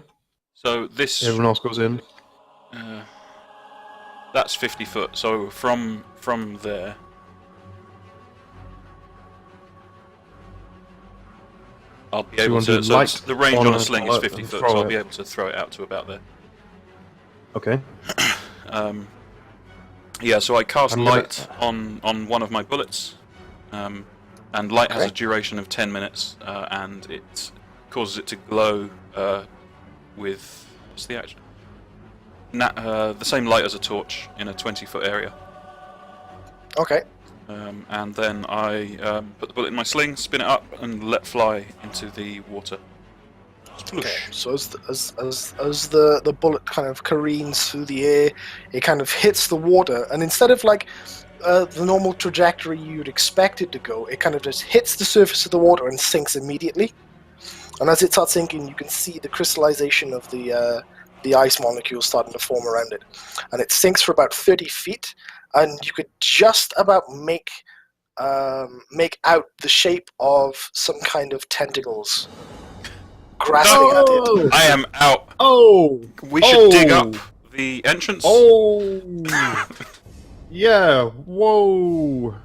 So this Everyone else goes in. that's 50 foot. So from there. I'll be you able want to. to So light it's- the range on on a a sling is bullet 50 and foot, throw so I'll it. be able to throw it out to about there. Okay. Yeah, so I cast I'm gonna- light on one of my bullets, and light has a duration of 10 minutes, and it causes it to glow with what's the action? The same light as a torch in a 20-foot area. Okay. And then I put the bullet in my sling, spin it up, and let fly into the water. Okay. So as the bullet kind of careens through the air, it kind of hits the water, and instead of like the normal trajectory you'd expect it to go, it kind of just hits the surface of the water and sinks immediately. And as it starts sinking, you can see the crystallization of the ice molecules starting to form around it, and it sinks for about 30 feet, and you could just about make out the shape of some kind of tentacles grasping at it. I am out. Oh! We should dig up the entrance. Oh! Yeah, whoa!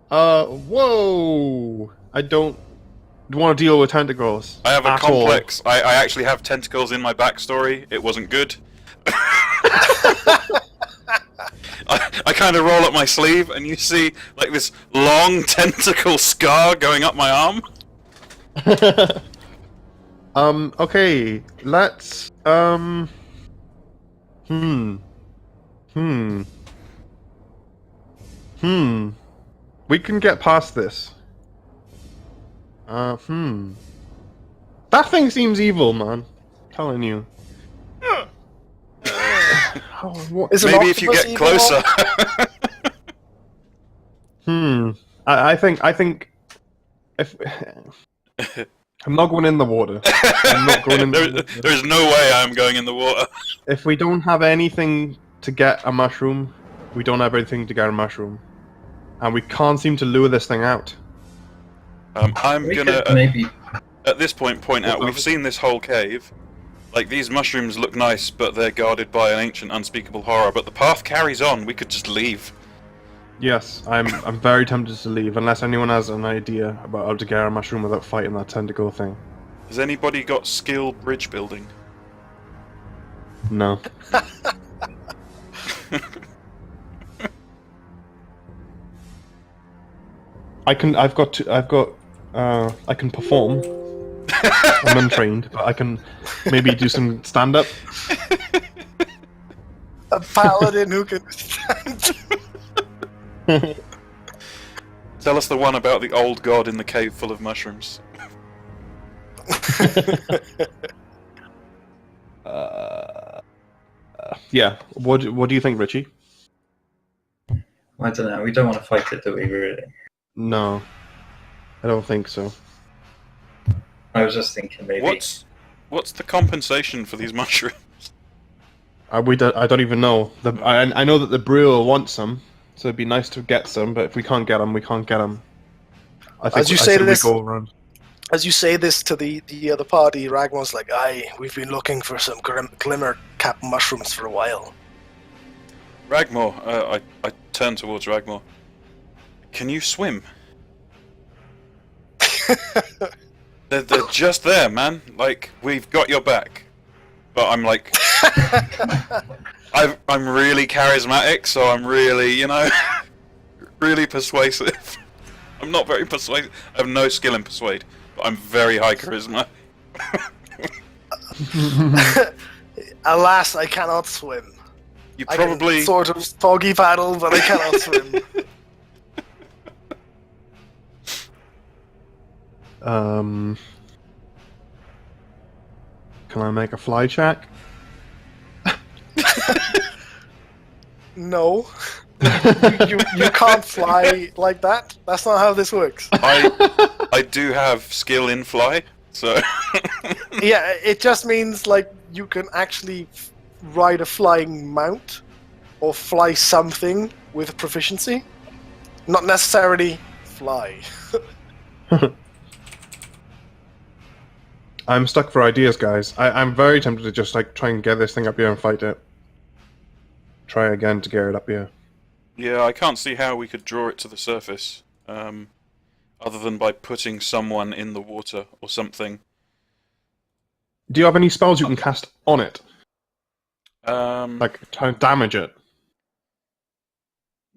Whoa! I don't want to deal with tentacles. I have a at all. complex. I actually have tentacles in my backstory. It wasn't good. I kind of roll up my sleeve, and you see like this long tentacle scar going up my arm. Okay, let's, we can get past this. That thing seems evil, man. telling you. Is an Maybe if you octopus get evil? closer. I think if I'm not going in the water. I'm not going in. There's no way I'm going in the water. If we don't have anything to get a mushroom, we don't have anything to get a mushroom, and we can't seem to lure this thing out. I'm We gonna could maybe. at this point out. We've seen this whole cave. Like, these mushrooms look nice, but they're guarded by an ancient, unspeakable horror. But the path carries on. We could just leave. Yes, I'm very tempted to leave unless anyone has an idea about how to get a mushroom without fighting that tentacle thing. Has anybody got skill bridge building? No. I can perform. I'm untrained, but I can maybe do some stand-up. A paladin who can stand. Tell us the one about the old god in the cave full of mushrooms. Yeah. What do you think, Richie? I don't know. We don't want to fight it, do we? Really? No, I don't think so. I was just thinking maybe. What's the compensation for these mushrooms? I don't even know. I know that the brewer wants some, so it'd be nice to get some. But if we can't get them, we can't get them. As you say this, we go around. As you say this to the other party, Ragmon's like, "Aye, we've been looking for some glimmer cap mushrooms for a while." Ragmore, I turn towards Ragmore. Can you swim? they're just there, man. Like, we've got your back. But I'm like, I'm really charismatic, so I'm really, really persuasive. I'm not very persuasive. I have no skill in persuade, but I'm very high charisma. Alas, I cannot swim. You I probably can sort of foggy paddle, but I cannot swim. Can I make a fly check? No. You can't fly like that. That's not how this works. I do have skill in fly, so Yeah, it just means like you can actually ride a flying mount or fly something with proficiency. Not necessarily fly. I'm stuck for ideas, guys. I'm very tempted to just like try and get this thing up here and fight it. Try again to get it up here. yeah, I can't see how we could draw it to the surface, other than by putting someone in the water or something. Do you have any spells you can cast on it? Like, to damage it?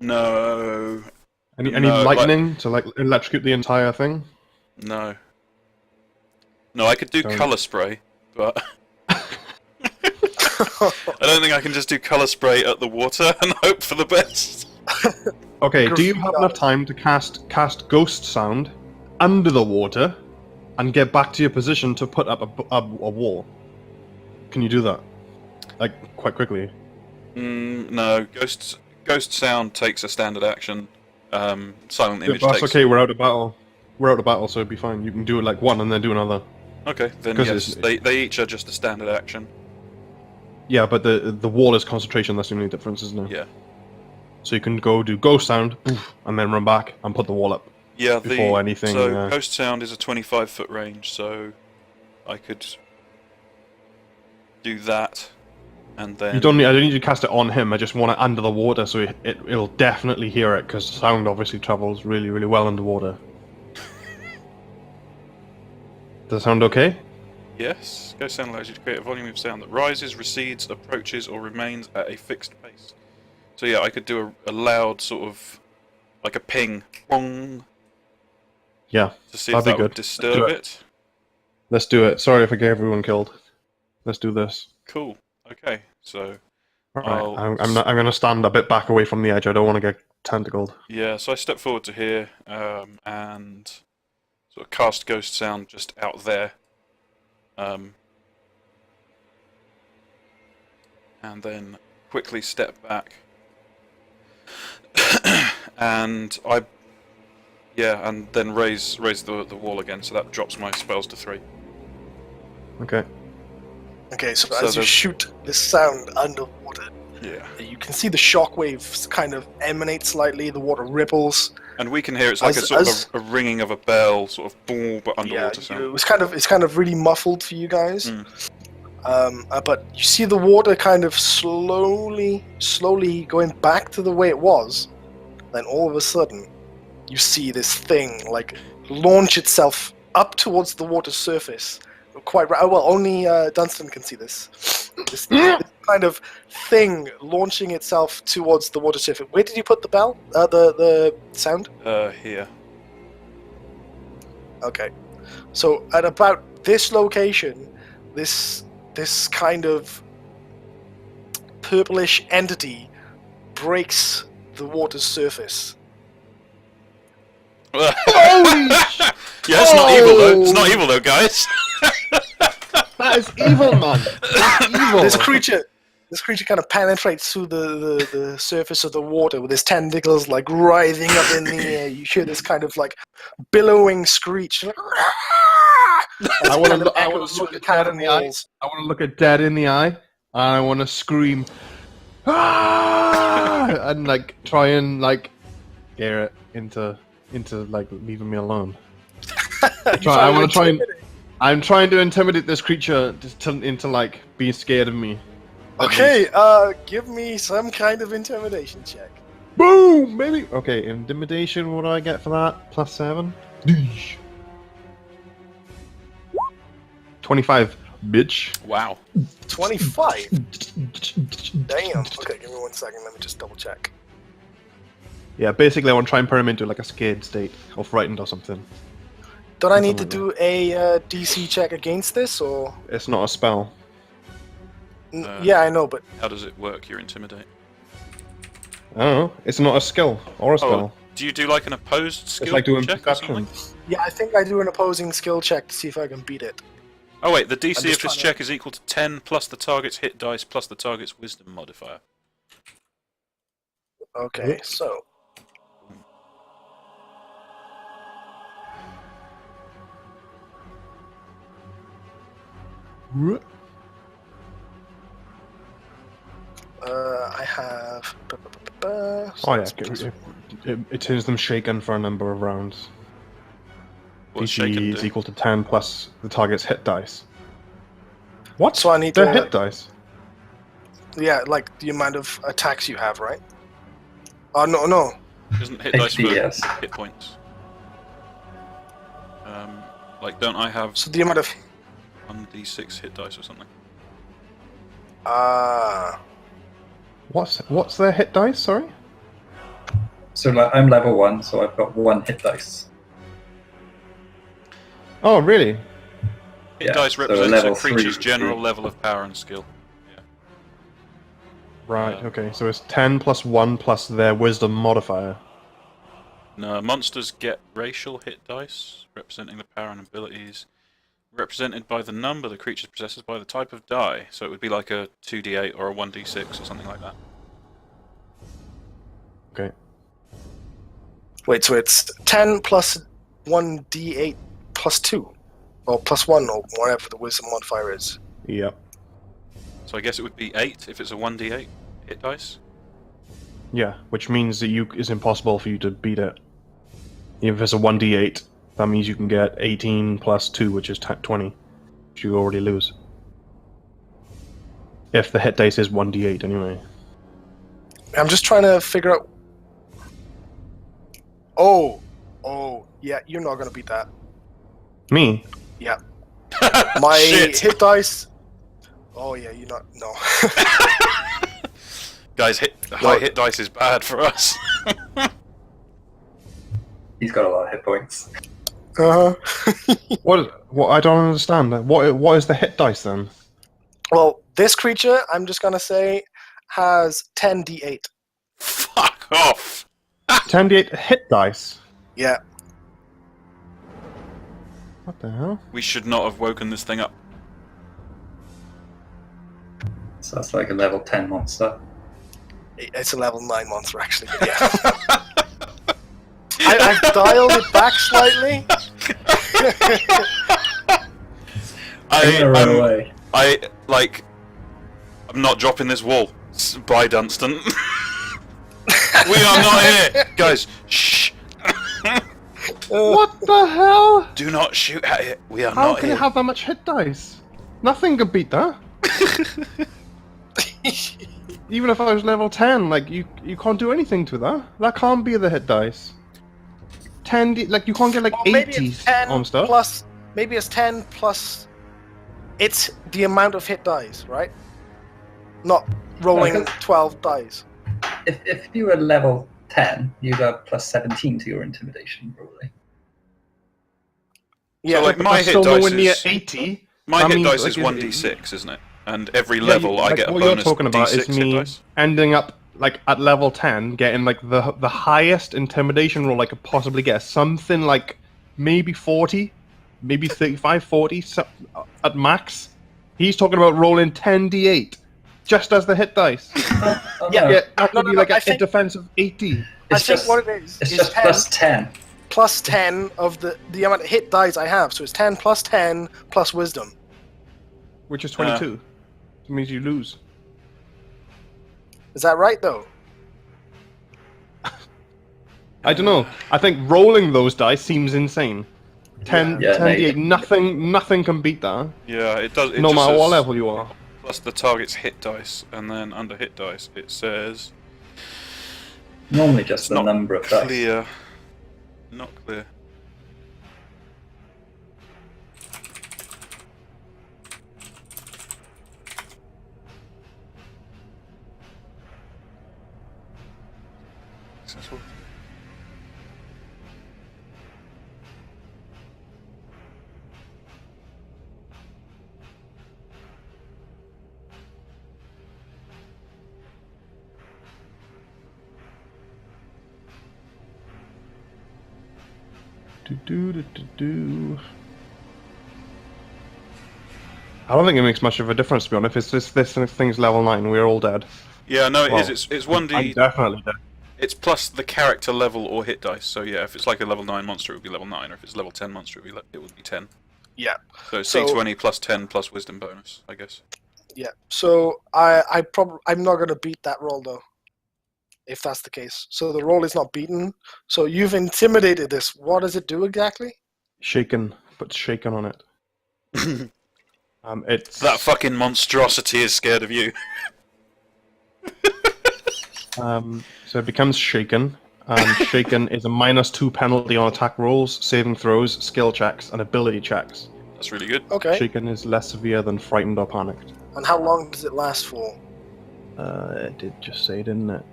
no, Any No, lightning to like electrocute the entire thing? no, I could do Don't. color spray, but I don't think I can just do color spray at the water and hope for the best. Okay, do you have enough time to cast Ghost Sound under the water and get back to your position to put up a wall? Can you do that? Like, quite quickly? No, ghost sound takes a standard action. Silent image That's takes. okay, we're out of battle. We're out of battle, so it'd be fine. You can do it like one and then do another. Okay, then 'Cause yes, it's- they each are just a standard action. Yeah, but the wall is concentration, that's the only difference, isn't it? Yeah. So you can go do Ghost Sound, and then run back and put the wall up. Yeah, Before anything, So ghost sound is a 25-foot range, so I could do that, and then I don't need you to cast it on him, I just want it under the water so it'll definitely hear it, because sound obviously travels really, really well underwater. Does that sound okay? Yes, ghost sound allows you to create a volume of sound that rises, recedes, approaches, or remains at a fixed pace. So yeah, I could do a loud sort of, like a ping, bong, Yeah, to see if that'd be that would good. disturb Do it. let's do it. Sorry if I get everyone killed. Let's do this. Cool. Okay, so Alright, I'm going to stand a bit back away from the edge, I don't want to get tentacled. yeah, so I step forward to here, and sort of cast ghost sound just out there. And then quickly step back. And Yeah, and then raise the wall again, so that drops my spells to 3. Okay. Okay, so So as you there's- shoot this sound underwater, Yeah. you can see the shockwaves kind of emanate slightly. The water ripples. And we can hear it's like As- a sort as- of a ringing of a bell, sort of boom, but underwater sound. it's kind of really muffled for you guys. Mm. But you see the water kind of slowly going back to the way it was. Then all of a sudden, you see this thing like launch itself up towards the water surface. Well, only Dunstun can see this. This kind of thing launching itself towards the water surface. Where did you put the bell? The sound? Here. Okay. So at about this location, this kind of purplish entity breaks the water's surface. Holy Yeah, it's not evil though. It's not evil though, guys. That is evil, man. That's evil. This creature kind of penetrates through the surface of the water with his tentacles like writhing up in the air. You hear this kind of like billowing screech. I want to look at Dad in the eye. I want to look at Dad in the eye, and I want to scream, "Ah!" and like try and like scare it into like leaving me alone. I'm trying to intimidate this creature into like being scared of me. Okay, give me some kind of intimidation check. Boom, baby. Okay, intimidation. What do I get for that? +7. 25, bitch. Wow. 25. Damn. Okay, give me 1 second. Let me just double check. Yeah, basically I want to try and put him into like a scared state or frightened or something. Don't I need to do a DC check against this, or? It's not a spell. Yeah, I know, but How does it work, your intimidate? I don't know. It's not a skill or a spell. Oh, do you do like an opposed skill It's like doing check or something? perception. yeah, I think I do an opposing skill check to see if I can beat it. Oh wait, the DC just of this trying to- check is equal to 10 plus the target's hit dice plus the target's wisdom modifier. Okay, so I have. Oh yeah, it turns them shaken for a number of rounds. What's DC shaken is do? equal to 10 plus the target's hit dice. What? So I need They're to. hit dice. Yeah, like the amount of attacks you have, right? Oh no. Isn't hit dice for yes. hit points? Like, don't I have So the amount of. 1d6 hit dice or something? What's their hit dice? Sorry. So like I'm level 1, so I've got 1 hit dice. Oh really? Hit Yeah, dice so represents level a creature's 3. general level of power and skill. Right. Okay. So it's 10 plus 1 plus their wisdom modifier. No, monsters get racial hit dice, representing the power and abilities, represented by the number the creature possesses by the type of die. So it would be like a 2d8 or a 1d6 or something like that. Okay. Wait, so it's 10 plus 1d8 plus 2, or plus 1, or whatever the wisdom modifier is. Yep. So I guess it would be 8 if it's a 1d8 hit dice. Yeah, which means that it's impossible for you to beat it. If it's a 1d8, that means you can get 18 plus 2, which is 20, which you already lose. If the hit dice is 1d8, anyway. I'm just trying to figure out. Oh, yeah, you're not gonna beat that. Me? Yeah. My Shit. hit dice. Oh yeah, you're not. No. Guys, high hit dice is bad for us. He's got a lot of hit points. What? I don't understand. What is the hit dice then? Well, this creature, I'm just gonna say, has 10d8. Fuck off! 10d8 hit dice? Yeah. What the hell? We should not have woken this thing up. So that's like a level 10 monster. It's a level 9 monster, actually. But yeah. I've dialed it back slightly. I'm gonna run away. I'm not dropping this wall. Bye, Dunstun. We are not here, guys. Shh. What the hell? Do not shoot at it. We are How not can here. it have that much hit dice? Nothing could beat that. Even if I was level 10, like, you can't do anything to that. That can't be the hit dice. 10, like, you can't get, like, Well, maybe it's 80s 10 on stuff. plus. Maybe it's 10 plus. It's the amount of hit dice, right? Not rolling Because- 12 dice. If you were level 10, you'd have plus 17 to your intimidation, probably. Yeah, like, But my that's hit still dice nowhere near is- 80. My That hit means, dice like, is it- 1d6, isn't it? And every Yeah, level I like, get a what bonus you're talking about d6 is me hit dice. ending up, like, at level 10, getting, like, the highest intimidation roll I could possibly get. Something like maybe 40, maybe 35, 40 at max. He's talking about rolling 10d8 just as the hit dice. Oh, Yeah, no. Yeah, that would no, be no, like I a think- defense of 80. I It's think just, what it is it's is just 10 plus 10. plus 10 of the amount of hit dice I have. So it's 10 plus 10 plus wisdom. Which is 22. It means you lose. Is that right, though? I don't know. I think rolling those dice seems insane. 10, Yeah, 10d8, nothing can beat that. Yeah, it does. It No just matter what says level you are. plus the target's hit dice, and then under hit dice it says Normally just it's the not number of dice. clear. Not clear. Successful. Do. I don't think it makes much of a difference, to be honest. If this thing's level 9, we're all dead. Yeah, no, it Well, is. It's 1d. I'm definitely dead. It's plus the character level or hit dice. So yeah, if it's like a level 9 monster, it would be level 9, or if it's level 10 monster, it would be 10. Yeah. So So- C20 plus 10 plus wisdom bonus, I guess. Yeah. So I'm not gonna beat that roll though. If that's the case. So the roll is not beaten. So you've intimidated this. What does it do exactly? Shaken. Put shaken on it. It's... That fucking monstrosity is scared of you. So it becomes shaken. Shaken is a -2 penalty on attack rolls, saving throws, skill checks, and ability checks. That's really good. Okay. Shaken is less severe than frightened or panicked. And how long does it last for? It did just say, didn't it?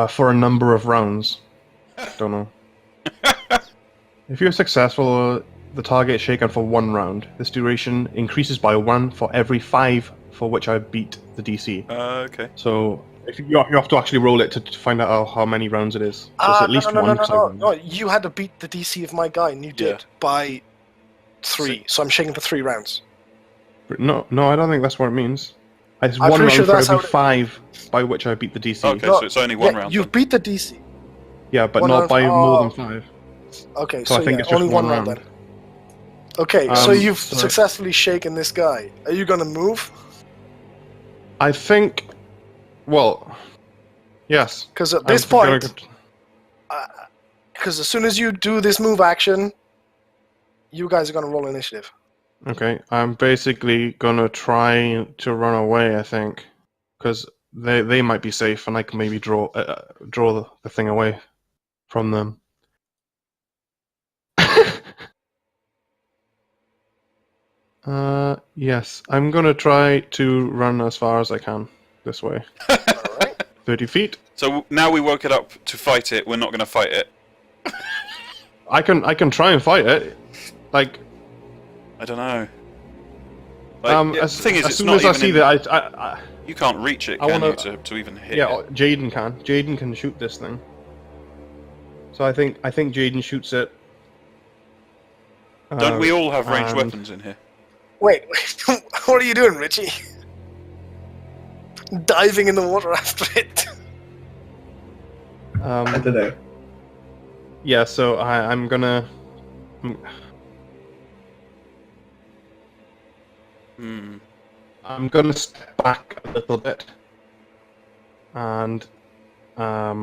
For a number of rounds. Don't know. If you're successful, the target is shaken for 1 round. This duration increases by 1 for every 5 for which I beat the DC. Okay. So if you have to actually roll it to find out how many rounds it is. So it's at least no, one. no. You had to beat the DC of my guy, and you did by 3. So I'm shaking for 3 rounds. No, I don't think that's what it means. It's I'm 1 pretty round sure for that's every how it- 5 by which I beat the DC. Okay, No, so it's only 1 Yeah, round. you've beat the DC. Yeah, but 1 not round- by more oh. than 5. Okay, So so, I think yeah, it's just only one 1 round round. then. Okay, so you've so- successfully shaken this guy. Are you gonna move? I think. Well, yes. Because at I'm this gonna- point, because as soon as you do this move action, you guys are gonna roll initiative. Okay, I'm basically gonna try to run away. I think, because they might be safe, and I can maybe draw the thing away from them. Yes, I'm gonna try to run as far as I can this way. All right. 30 feet. So now we woke it up to fight it. We're not going to fight it. I can try and fight it. Like, I don't know. Like, as, the thing is, as it's soon not as I even see in- that, You can't reach it, I can wanna- you, to even hit yeah, it? Jaden can. Jaden can shoot this thing. So I think Jaden shoots it. Don't we all have ranged and- weapons in here? Wait, what are you doing, Richie? diving in the water after it. I don't know. Yeah, so I'm gonna. I'm gonna step back a little bit, and I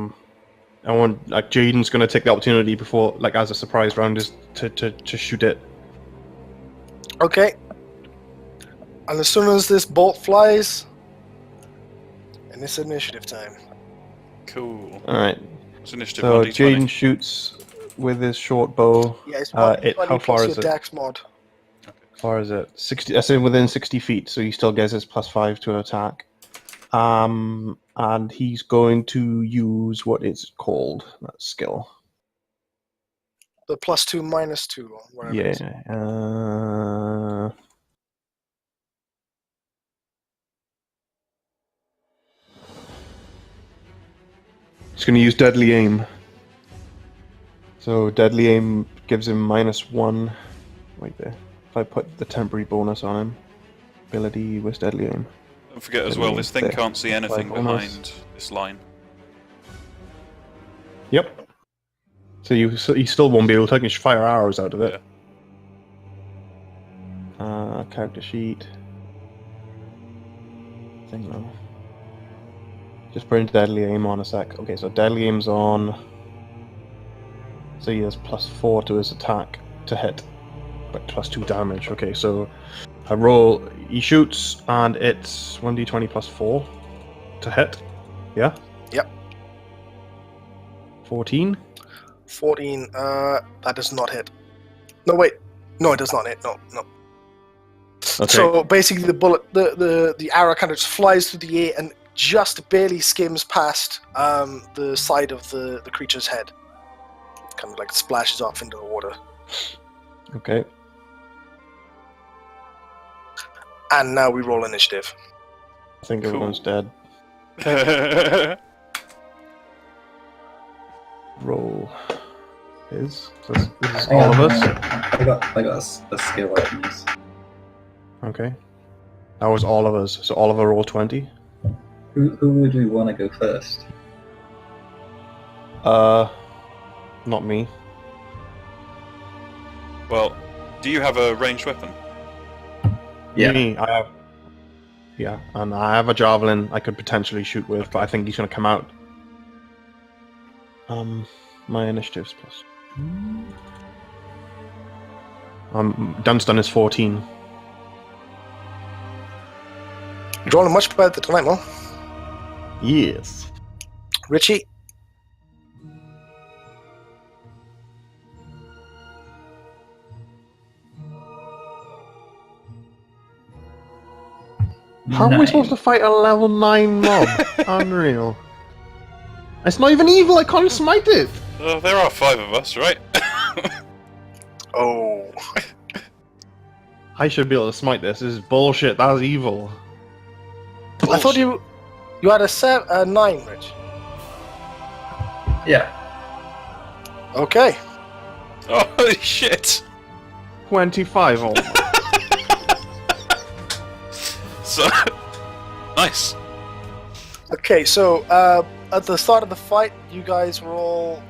want Jaden's gonna take the opportunity before, as a surprise round, is to shoot it. Okay. And as soon as this bolt flies, and it's initiative time. Cool. All right. It's initiative So 1d20. Jaden shoots with his short bow. Yeah, it's 1d20 how far plus is your it? Dex mod. How far is it? 60. I say within 60 feet, so he still gets his +5 to attack. And he's going to use what is called that skill. The +2, -2, or whatever it is. Yeah. He's going to use Deadly Aim. So Deadly Aim gives him -1. Right there. If I put the temporary bonus on him. Ability with Deadly Aim. Don't forget as well, this thing There. can't see anything Five bonus. behind this line. Yep. So you still won't be able to fire arrows out of it. Character sheet. Thing now. Just putting Deadly Aim on a sec. Okay, so Deadly Aim's on. So he has +4 to his attack to hit, but +2 damage. Okay, so I roll. He shoots, and it's 1d20 +4 to hit. Yeah. Yep. 14. 14. That does not hit. No, wait. No, it does not hit. No. Okay. So basically, the bullet, the arrow kind of just flies through the air and just barely skims past the side of the creature's head. Kind of splashes off into the water. Okay. And now we roll initiative. I think Cool. everyone's dead. Roll is. So this is Hang all on. of us. I got a skill I can use. Okay. That was all of us. So Oliver roll 20. Who would we want to go first? Not me. Well, do you have a ranged weapon? Yeah. Me, I have. Yeah, and I have a javelin I could potentially shoot with, but I think he's gonna come out. My initiative's +2. Dunstun is 14. You're rolling much better tonight, Mo. Yes. Richie? How am I supposed to fight a level 9 mob? Unreal. It's not even evil, I can't smite it! There are 5 of us, right? Oh. I should be able to smite this. This is bullshit, that is evil. I thought you had a 9, Rich. Yeah. Okay. Oh, holy shit! 25, oh my. So, nice. Okay, so at the start of the fight, you guys were all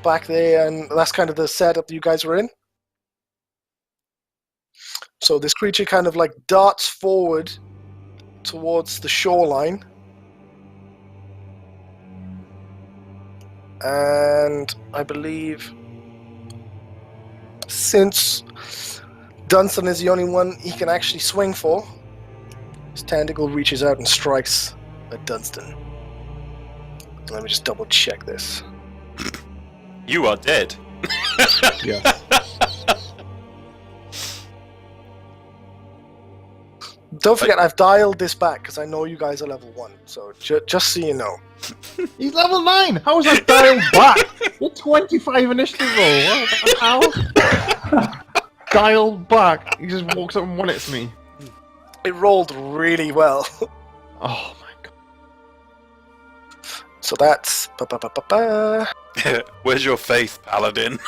back there, and that's kind of the setup you guys were in. So this creature kind of darts forward towards the shoreline. And I believe since Dunstun is the only one he can actually swing for, his tentacle reaches out and strikes at Dunstun. Let me just double check this. You are dead. Yeah. Don't forget, I've dialed this back because I know you guys are level 1, so just so you know. He's level 9! How is that dialed back? You're 25 initiative roll. What the hell? Dialed back. He just walks up and one-hits me. It rolled really well. Oh my god. So that's... Where's your faith, Paladin?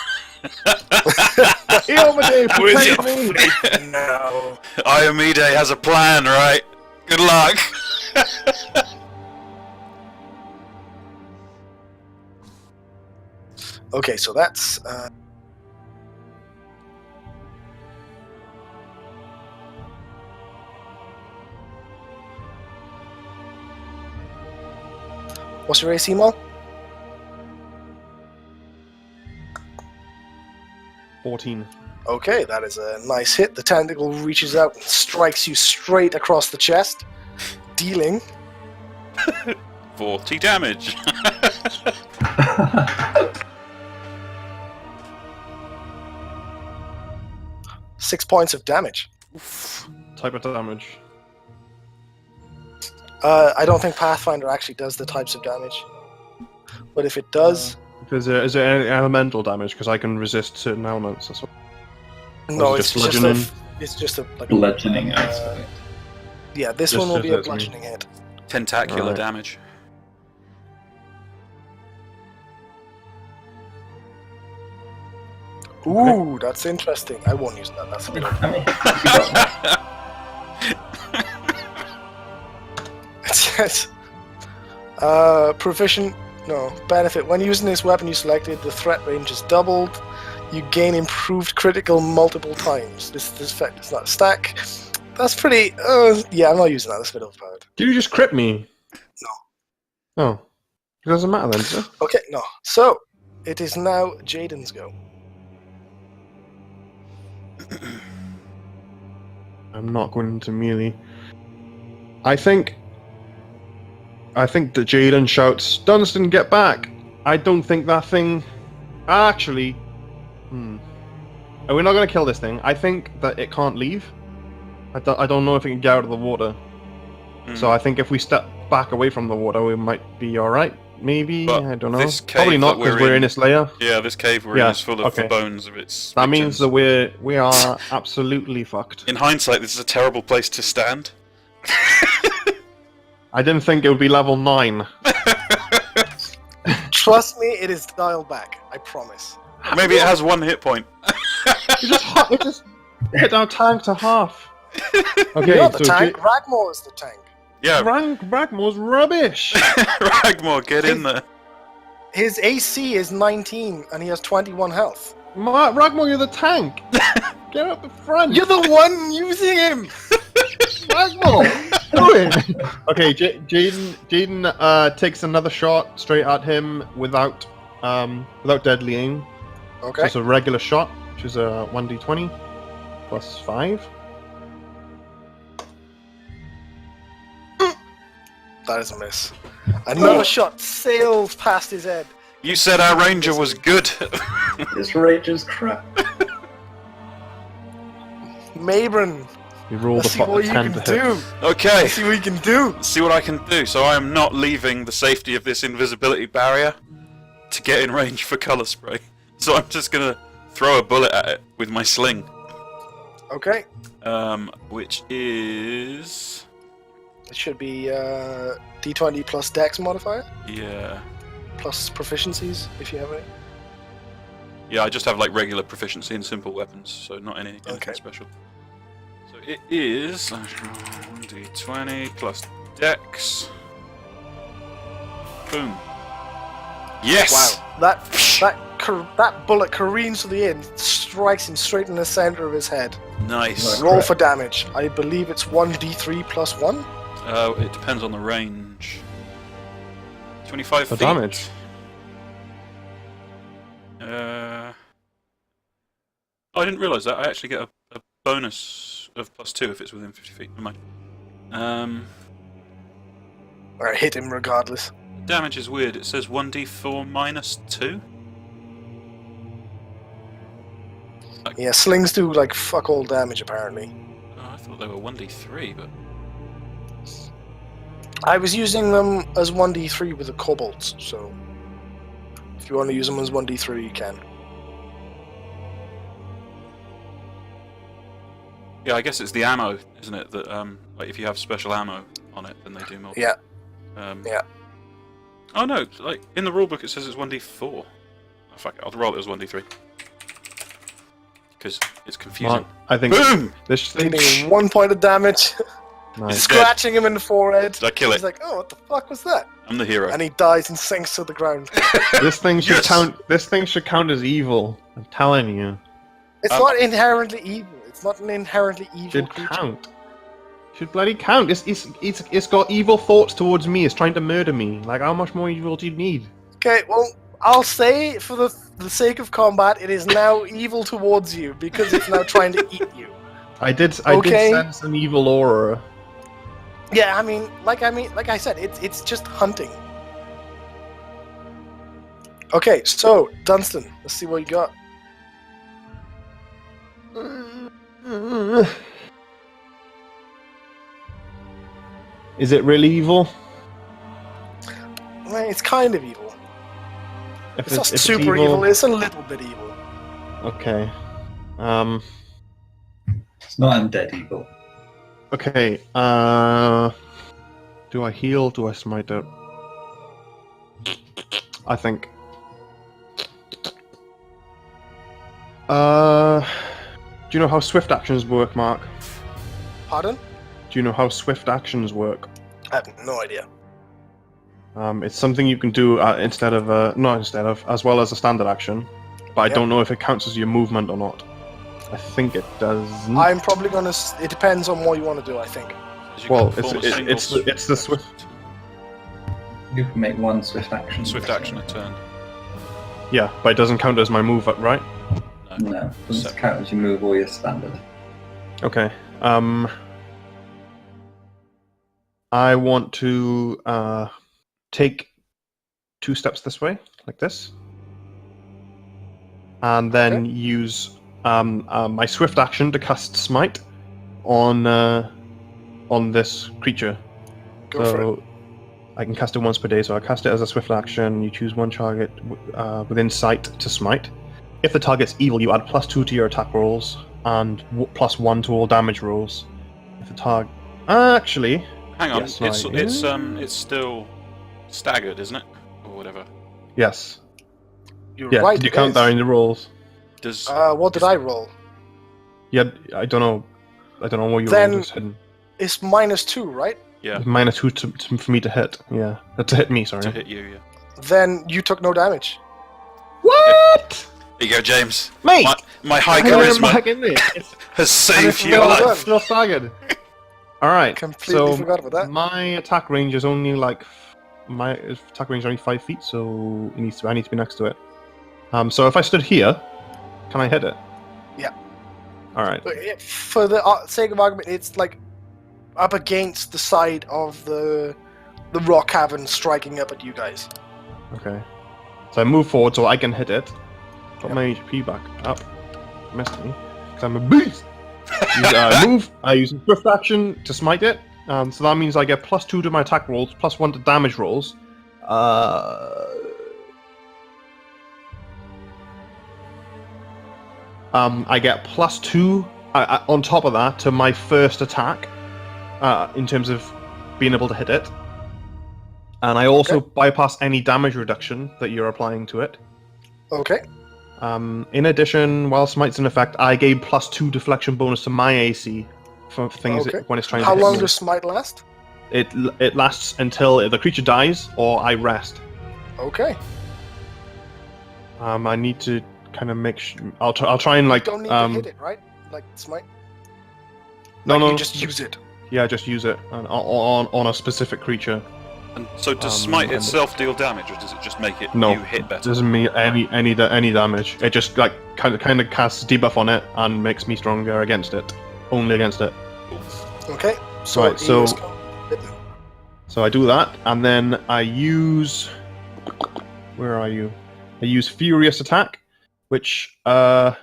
Iomade, Where's your protect me! faith? No. Iomade has a plan, right? Good luck. Okay, so that's what's your AC, Mal? 14. Okay, that is a nice hit. The tentacle reaches out and strikes you straight across the chest, dealing 40 damage. 6 points of damage. Type of damage. I don't think Pathfinder actually does the types of damage, but if it does, Is there any elemental damage? Because I can resist certain elements. That's what... no, it it's just just bludgeoning? it's just a like Bludgeoning aspect. yeah. This Just one will be a as me. bludgeoning hit. Tentacular Alright. damage. Ooh, that's interesting. I won't use that. That's a bit of How many hits have you got? it says proficient. No benefit when using this weapon you selected. The threat range is doubled. You gain improved critical multiple times. This effect does not stack. That's pretty. Yeah, I'm not using that. That's a bit overpowered. Did you just crit me? No. Oh. It doesn't matter then, does it? Okay, no. So it is now Jaden's go. I'm not going into melee. I think that Jaden shouts, "Dunstun, get back!" I don't think that thing... Actually... We're not going to kill this thing. I think that it can't leave. I don't know if it can get out of the water. So I think if we step back away from the water, we might be alright. Maybe? But I don't know. this cave Probably not, that because we're in this layer. Yeah, this cave we're Yeah, in is full of okay. the bones of its That means victims. that we are absolutely fucked. In hindsight, this is a terrible place to stand. I didn't think it would be level 9. Trust me, it is dialed back. I promise. Maybe it has 1 hit point. It just hit our tank to half. Okay, You're the so tank. Ragmore is the tank. Yeah, Ragmore's rubbish. Ragmore, get in there. His AC is 19 and he has 21 health. Ragmore, you're the tank. Get up the front. You're the one using him. Ragmore. Do it. Okay, Jaden takes another shot straight at him without deadly aim. Okay. So it's a regular shot, which is a 1d20 plus 5. That is a miss. Another shot sails past his head. You said our ranger was good. This rage is crap. Mabron, You roll the let's see what you 10 can to hit. do. Okay, Let's see what you can do. let's see what I can do. So I am not leaving the safety of this invisibility barrier to get in range for colour spray. So I'm just gonna throw a bullet at it with my sling. Okay. Which is... It should be D20 plus Dex modifier, yeah. plus proficiencies if you have any. Yeah, I just have like regular proficiency in simple weapons, so not anything Okay. special. So it is 1d20 plus Dex. Boom. Yes. Wow. That bullet careens to the end, strikes him straight in the center of his head. Nice. Roll for damage. I believe it's 1d3 plus 1. It depends on the range. 25 For feet. damage. I didn't realise that. I actually get a bonus of +2 if it's within 50 feet. Never mind. Or hit him regardless. Damage is weird. It says 1d4 minus 2. Yeah, slings do like fuck all damage apparently. Oh, I thought they were 1d3, but... I was using them as 1d3 with the kobolds, so if you want to use them as 1d3, you can. Yeah, I guess it's the ammo, isn't it? That like if you have special ammo on it, then they do more. Yeah. Yeah. Oh no! Like in the rulebook, it says it's 1d4. Oh, fuck it! I'll roll it as 1d3 because it's confusing. I think Boom! this thing, Dealing 1 point of damage. Nice. scratching him in the forehead. Did I kill it? He's like, oh, what the fuck was that? I'm the hero. And he dies and sinks to the ground. This thing should Yes! count. This thing should count as evil. I'm telling you. It's Um, not inherently evil. It's not an inherently evil Should creature. count. Should bloody count. It's got evil thoughts towards me. It's trying to murder me. Like, how much more evil do you need? Okay, well, I'll say, for the sake of combat, it is now evil towards you, because it's now trying to eat you. I did Okay. sense an evil aura. Yeah, I mean, like I said, it's just hunting. Okay, so Dunstun, let's see what you got. Is it really evil? Well, it's kind of evil. If It's not if super evil. It's a little bit evil. Okay. It's not undead evil. Okay. Do I heal? Do I smite it? I think. Do you know how swift actions work, Mark? Pardon? Do you know how swift actions work? I have no idea. It's something you can do as well as a standard action, but I Yep. don't know if it counts as your movement or not. I think it does. I'm probably gonna. It depends on what you want to do. I think. You Well, can perform a single it's the swift. You can make one swift action. Swift action a turn. Yeah, but it doesn't count as my move, right? No, doesn't Separate. count as you move or your standard. Okay. I want to take 2 steps this way, like this, and then use my swift action to cast Smite on this creature. Go for it. I can cast it once per day, so I cast it as a swift action. You choose one target within sight to smite. If the target's evil, you add +2 to your attack rolls and +1 to all damage rolls. If the target actually, Hang on, Yes, it's still staggered, isn't it, or whatever? yes, You're yeah. right. Did you it count is. that in the rolls? Does What did I roll? Yeah, I don't know. I don't know what you Then- rolled. It's hidden. It's -2, right? yeah -2 for me to hit. Yeah, to hit me. Sorry. to hit you? Yeah. Then you took no damage. What? There you go, James. Mate! My high I had it charisma back in there. has saved forgot your about life. Still staggered. All right. Completely so forgot about that. my attack range is only like my attack range is only 5 feet, so I need to be next to it. So if I stood here, can I hit it? Yeah. All right. But for the sake of argument, it's like up against the side of the rock cavern, striking up at you guys. Okay. So I move forward so I can hit it. Got my HP back up. Missed me. 'Cause I'm a beast. Move. I use a swift action to smite it. So that means I get +2 to my attack rolls, +1 to damage rolls. I get +2 on top of that to my first attack, in terms of being able to hit it. And I also bypass any damage reduction that you're applying to it. Okay. In addition, while Smite's in effect, I gain +2 deflection bonus to my AC for things Okay. when it's trying How to hit long me. does smite last? It lasts until the creature dies or I rest. Okay. I need to kind of make I'll try and like You don't need to hit it, right? Like smite. no Like, no You just use it. yeah, just use it on a specific creature. And so does smite and- itself deal damage, or does it just make it No, you hit it better? doesn't mean any damage. It just like kind of casts debuff on it and makes me stronger against it, only against it. Okay. So Right, so- is- So I do that, and then I use. Where are you? I use Furious Attack, which. No,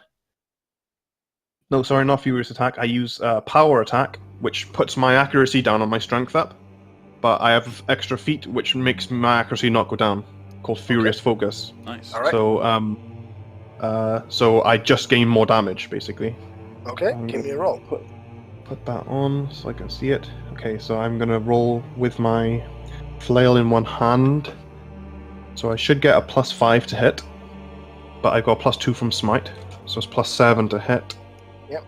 sorry, not Furious Attack. I use Power Attack, which puts my accuracy down and my strength up. But I have extra feet, which makes my accuracy not go down. Called Furious Focus. Nice. All right. So I just gain more damage, basically. Okay. Give me a roll. Put that on so I can see it. Okay, so I'm gonna roll with my flail in one hand. So I should get a +5 to hit, but I got +2 from smite, so it's +7 to hit. Yep.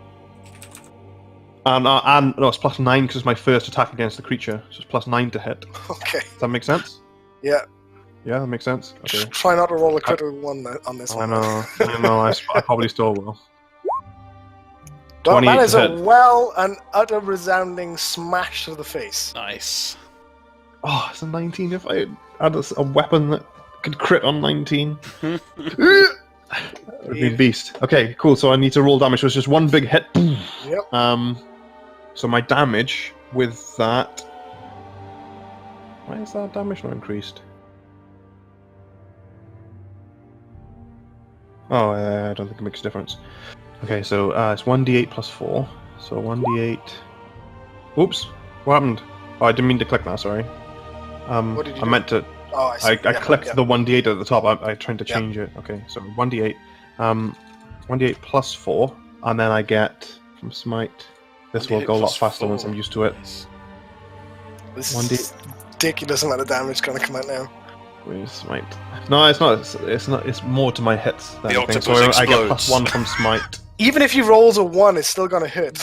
And no, it's +9 because it's my first attack against the creature, so it's +9 to hit. Okay. Does that make sense? Yeah. Yeah, that makes sense. Okay. Try not to roll a critical one on this I one. know. I probably still will. Well, 28 that is to a hit. well and utter resounding smash to the face. Nice. Oh, it's a 19. If I had a weapon that could crit on 19. It would be beast. Okay, cool. So I need to roll damage. So it's just one big hit. Yep. So my damage with that. Why is that damage not increased? Oh, I don't think it makes a difference. Okay, so it's 1d8 plus 4. So 1d8. Oops, what happened? Oh, I didn't mean to click that. Sorry. What did you I do? meant to. Oh, I see. I Yeah, clicked yeah. the 1d8 at the top. I tried to change it. Okay, so 1d8. 1d8 plus 4, and then I get from smite. This will 1d8 go a lot plus faster once 4. I'm used to it. Nice. This 1d8 is ridiculous amount of damage going to come out now. with smite. No, it's not. It's not. It's more to my hits than The anything. So octopus I get explodes. +1 from smite. Even if he rolls a 1, it's still going to hit.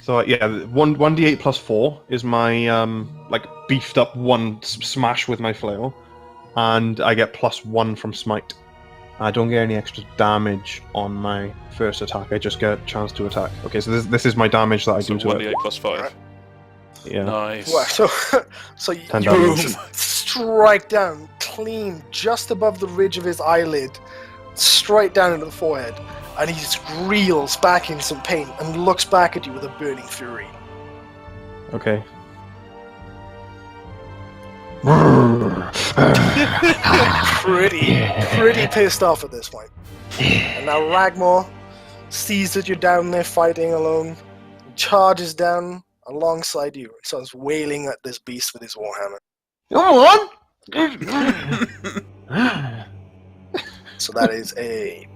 So yeah, 1d8 plus 4 is my like beefed up one smash with my flail, and I get +1 from smite. I don't get any extra damage on my first attack. I just get a chance to attack. Okay, so this is my damage that I So do to it. 1d8 plus 5. Yeah. Nice. Wow, so you 10 damage. strike down clean just above the ridge of his eyelid, straight down into the forehead, and he just reels back in some pain and looks back at you with a burning fury. Okay. Pretty pissed off at this point. And now Ragmore sees that you're down there fighting alone, charges down alongside you and starts wailing at this beast with his warhammer. Come on! So that is a...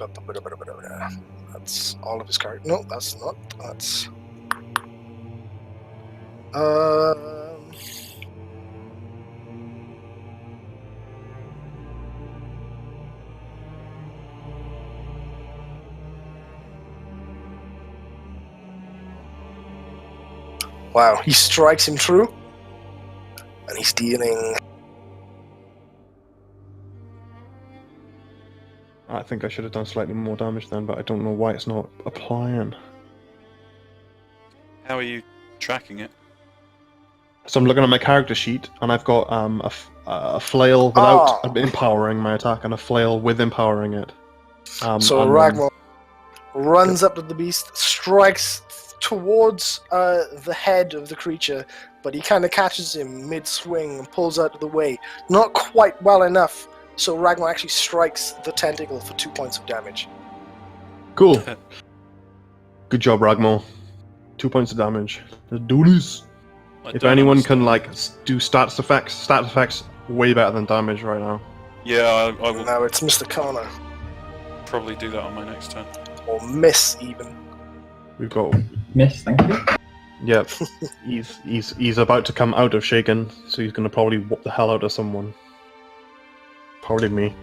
That's all of his cards. No, that's not. That's... Wow, he strikes him true. And he's dealing... I think I should have done slightly more damage then, but I don't know why it's not applying. How are you tracking it? So I'm looking at my character sheet, and I've got a flail without empowering my attack, and a flail with empowering it. So and Ragmore runs up to the beast, strikes towards the head of the creature, but he kind of catches him mid-swing and pulls out of the way. Not quite well enough, so Ragmore actually strikes the tentacle for 2 points of damage. Cool. Good job, Ragmore. 2 points of damage. Let's do this. If anyone can like do stats effects way better than damage right now. Yeah, I will Now it's Mr. Connor. probably do that on my next turn. Or miss, even. We've got. Miss, thank you. Yep. he's about to come out of shaken, so he's gonna probably whoop the hell out of someone. Probably me.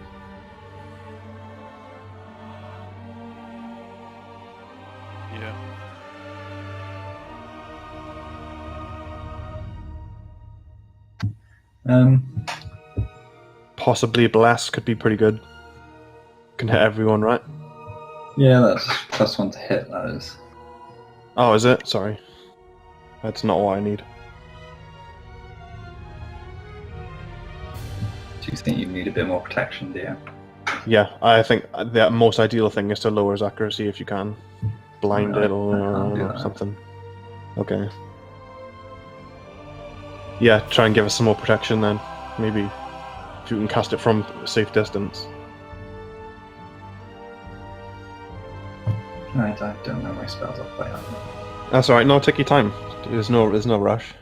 Yeah. Possibly bless could be pretty good. Can hit everyone, right? Yeah, that's +1 to hit, that is. Oh, is it? Sorry. That's not what I need. Do you think you need a bit more protection, do you? Yeah, I think the most ideal thing is to lower his accuracy if you can. Blind No, it I can't do or that. something. Okay. Yeah, try and give us some more protection then. Maybe if you can cast it from a safe distance. I don't know my spells off by heart. That's alright, no, take your time. There's no rush.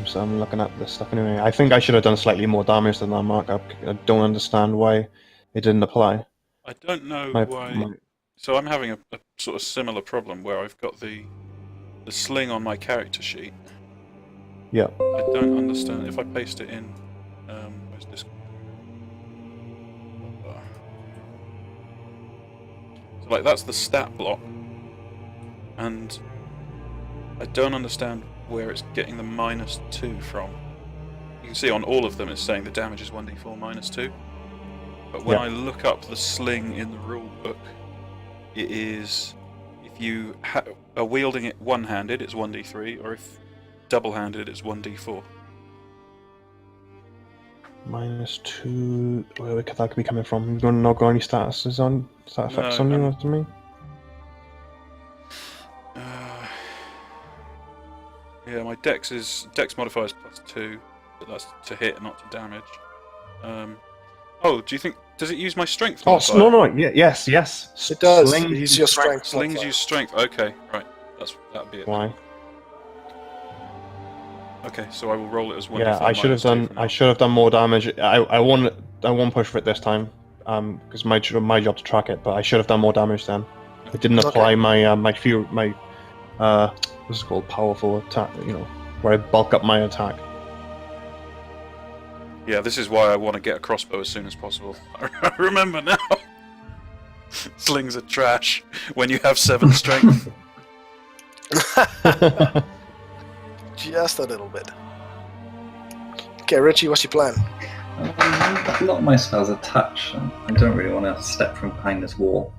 So I'm looking at this stuff anyway. I think I should have done slightly more damage than that markup. I don't understand why it didn't apply. I don't know My- why. my- So I'm having a sort of similar problem where I've got the sling on my character sheet. Yeah. I don't understand if I paste it in. Where's this? So like that's the stat block, and I don't understand where it's getting the -2 from. You can see on all of them it's saying the damage is 1d4 -2. But when I look up the sling in the rule book, it is if you are wielding it one-handed, it's 1d3, or if double-handed, it's 1d4. -2. Where could that be coming from? You don't know got any statuses on stat effects on you or something? Yeah, my dex modifier is +2, but that's to hit, not to damage. Oh, do you think does it use my strength modifier? No, yes. It does. Sling Use your strength. Slings modifier. use strength. Okay, right. That'd be it. Why? Okay, so I will roll it as 1d4 Yeah, I should have -2 done. for now. I should have done more damage. I won't push for it this time. Because my job to track it, but I should have done more damage then. I didn't apply my what's it called, powerful attack. You know, where I bulk up my attack. Yeah, this is why I want to get a crossbow as soon as possible. I remember now. Slings are trash when you have 7 strength. Just a little bit. Okay, Richie, what's your plan? A lot of my spells are touch, and I don't really want to step from behind this wall.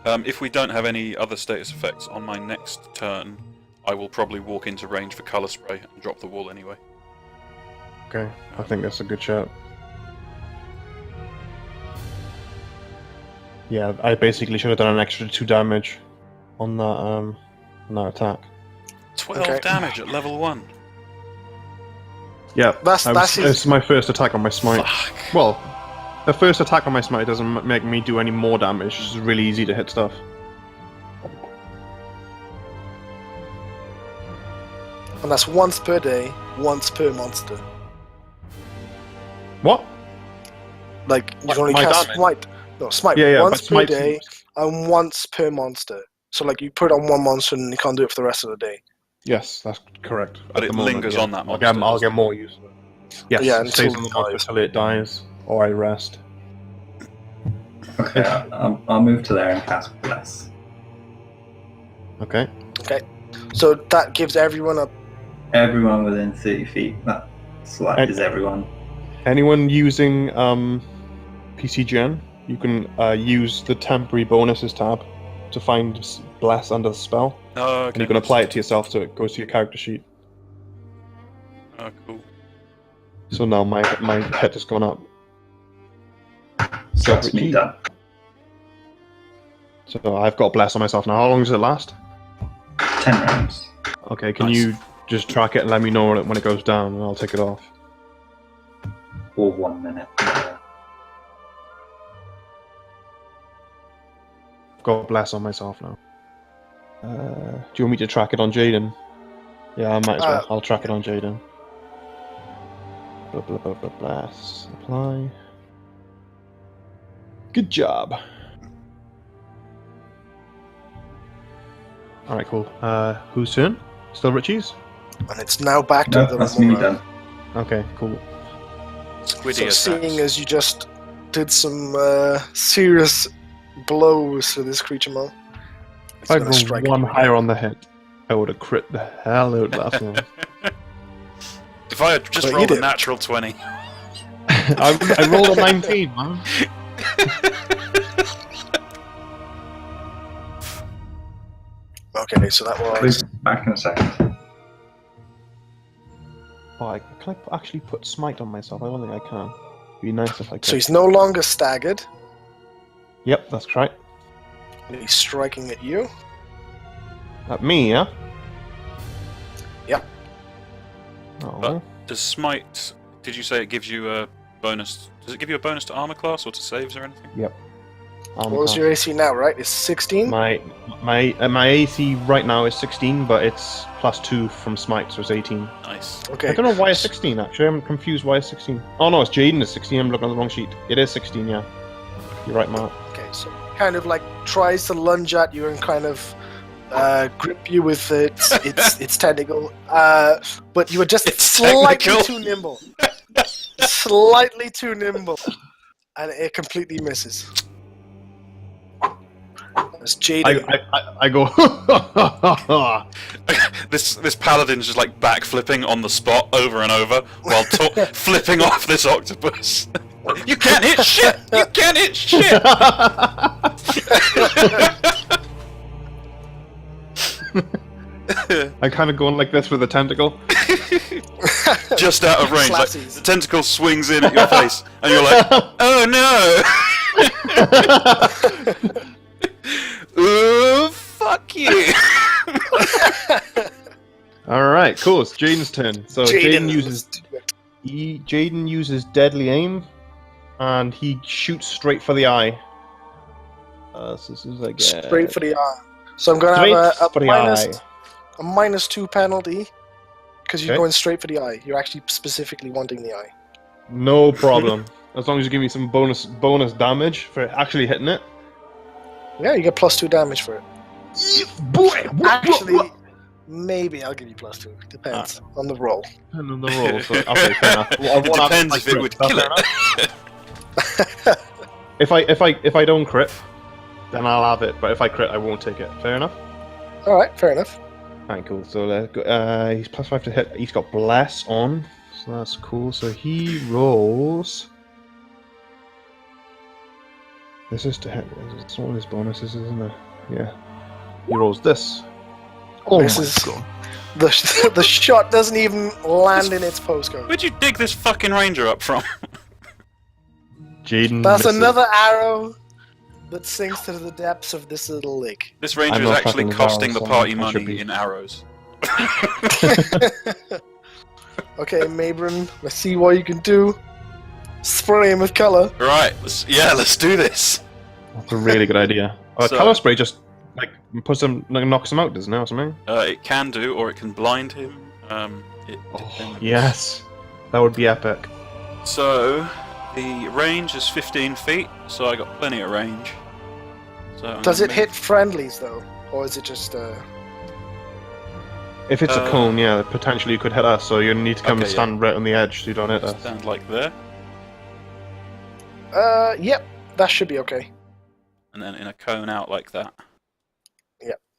If we don't have any other status effects on my next turn, I will probably walk into range for colour spray and drop the wall anyway. Okay, I think that's a good shout. Yeah, I basically should have done an extra 2 damage on that attack. 12 damage at level 1. Yeah, That's it's my first attack on my smite. Fuck. Well, the first attack on my smite doesn't make me do any more damage. It's just really easy to hit stuff. And that's once per day, once per monster. What? Like, you What, can only my cast damage? smite. No, smite Yeah, once but per smite day and once per monster. So, like, you put it on one monster and you can't do it for the rest of the day. Yes, that's correct. But At it the moment, lingers yeah. on that monster, I'll doesn't get it? more use of it. Yes, Yeah, it stays until on the it monster dies. until it dies, or I rest. Okay, I'll move to there and cast Bless. Okay. Okay. So that gives everyone a. Everyone within 30 feet. That's like, is everyone. Anyone using PC Gen, you can use the temporary bonuses tab to find Bless under the spell, Oh, okay. and you can apply it to yourself so it goes to your character sheet. Oh, cool. So now my hit has gone up. So that's me done. So I've got Bless on myself now. How long does it last? 10 rounds. Okay, can Nice. you just track it and let me know when it goes down, and I'll take it off. Or 1 minute. Yeah. I've got Bless on myself now. Do you want me to track it on Jaden? Yeah, I might as well. I'll track it on Jaden. Blah, blah, blah, blah, Bless. Apply. Good job. Alright, cool. Whose turn? Still Richie's? And it's now back to No, the that's me Ramona. done. Okay, cool. Squiddy So attacks. seeing as you just did some serious blows to this creature, Mo, If I rolled one higher on the hit, I would have crit the hell out of that one. If I had just But you rolled a did. natural 20. I rolled a 19, man. Okay, so that was. Please, back in a second. Oh, can I actually put smite on myself? I don't think I can. It'd be nice if I could. So he's no longer staggered. Yep, that's right. And he's striking at you. At me, yeah? Yep. Oh. But- Does smite? Did you say it gives you a bonus? Does it give you a bonus to armor class or to saves or anything? What was your AC now, right? It's 16? My AC right now is 16, but it's +2 from smite, so it's 18. Nice. Okay. I don't know why it's 16 actually. I'm confused why it's 16. Oh no, it's Jaden is 16. I'm looking at the wrong sheet. It is 16, yeah. You're right, Mark. Okay, so kind of like tries to lunge at you and kind of grip you with its tentacle, but you were just It's slightly technical. too nimble. Slightly too nimble. And it completely misses. As Jaden. I go. This paladin's just like backflipping on the spot over and over while flipping off this octopus. You can't hit shit! You can't hit shit! I kind of going like this with a tentacle. Just out of range. Like, Flatsies. the tentacle swings in at your face, and you're like, oh no! Ooh, fuck you! All right, cool. It's Jaden's turn. So Jaden uses. uses deadly aim, and he shoots straight for the eye. So this is like Straight for the eye. So I'm going to have a -2 penalty because you're going straight for the eye. You're actually specifically wanting the eye. No problem. As long as you give me some bonus damage for actually hitting it. Yeah, you get +2 damage for it. Boy, Actually, maybe I'll give you +2. Depends on the roll. And on the roll. So, okay, fair enough. It depends if it would kill it. If I don't crit, then I'll have it. But if I crit, I won't take it. Fair enough. All right, fair enough. Alright, cool. So he's +5 to hit. He's got bless on, so that's cool. So he rolls. This is to hit. It's one of his bonuses, isn't it? Yeah. He rolls this. Oh This my is- god! The shot doesn't even land in its postcode. Where'd you dig this fucking ranger up from? Jaden. That's misses. another arrow that sinks to the depths of this little lake. This ranger I'm is not actually fucking the costing the barrel, so party I should money be- in arrows. Okay, Mabron, let's see what you can do. Spray him with color. Right, let's do this. That's a really good idea. So- Color spray just like puts him, like, knocks him out, doesn't it, or something? It can do, or it can blind him. It Oh, depends. yes, that would be epic. So, the range is 15 feet, so I got plenty of range. So I'm Does gonna it hit friendlies though, or is it just? If it's a cone, yeah, potentially you could hit us. So you need to come Okay, and stand right on the edge so you don't hit us. stand like there, Yep, that should be okay. and then in a cone out like that.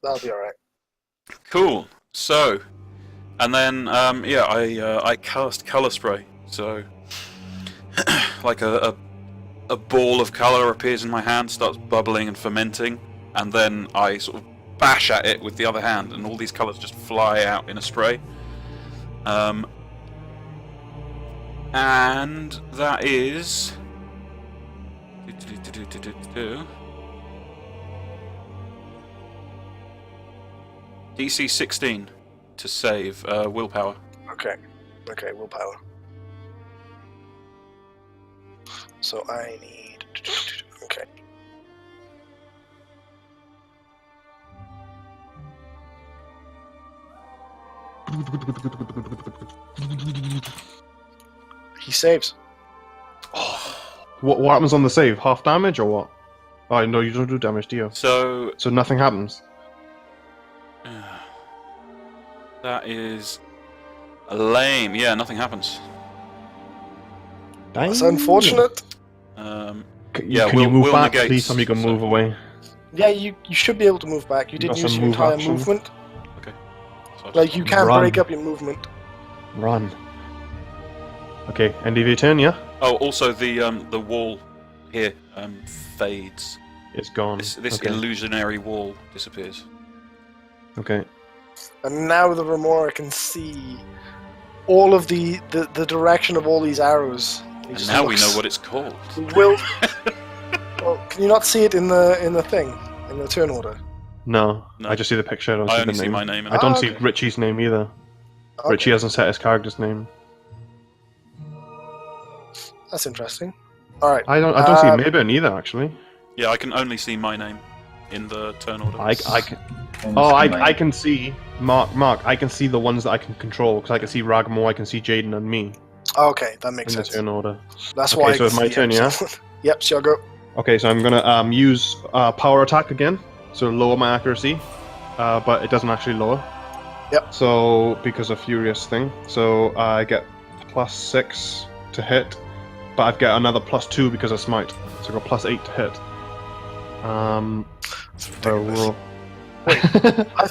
That'll be all right. Cool. So, and then I cast color spray. So, like a ball of color appears in my hand, starts bubbling and fermenting, and then I sort of bash at it with the other hand, and all these colors just fly out in a spray. And that is DC 16 to save willpower. Okay, willpower. So I need. Okay. He saves. What happens on the save? Half damage or what? Oh no, you don't do damage, do you? So So nothing happens. that is lame. Yeah, nothing happens. That's unfortunate. Yeah, can we'll- you move we'll back? negate, Please, somebody can so- move away. Yeah, you should be able to move back. You didn't That's use a your move entire action. movement. So Like, you can't Run. break up your movement. Run. Okay, end of your turn, yeah? oh, also the wall here fades. It's gone. This okay. illusionary wall disappears. Okay. And now the Remora can see all of the direction of all these arrows. He And just now we looks- know what it's called. Will. Well, can you not see it in the thing, in the turn order? No, No. I just see the picture. I don't I see only the see name. my name. I don't see okay. Richie's name either. Okay, Richie hasn't set his character's name. that's interesting. All right. I don't see Mabon either, actually. Yeah, I can only see my name in the turn order. I can. Almost Oh, I combined. can see Mark. I can see the ones that I can control because I can see Ragmo, I can see Jaden and me Okay, that makes in the sense. turn order. That's Okay, why. so it's my turn, yeah? Yep. So I'll go. Okay, so I'm gonna use power attack again, so lower my accuracy, but it doesn't actually lower. Yep. So because of Furious thing, so I get +6 to hit, but I've got another +2 because of Smite, so I got +8 to hit. It's I'll ridiculous.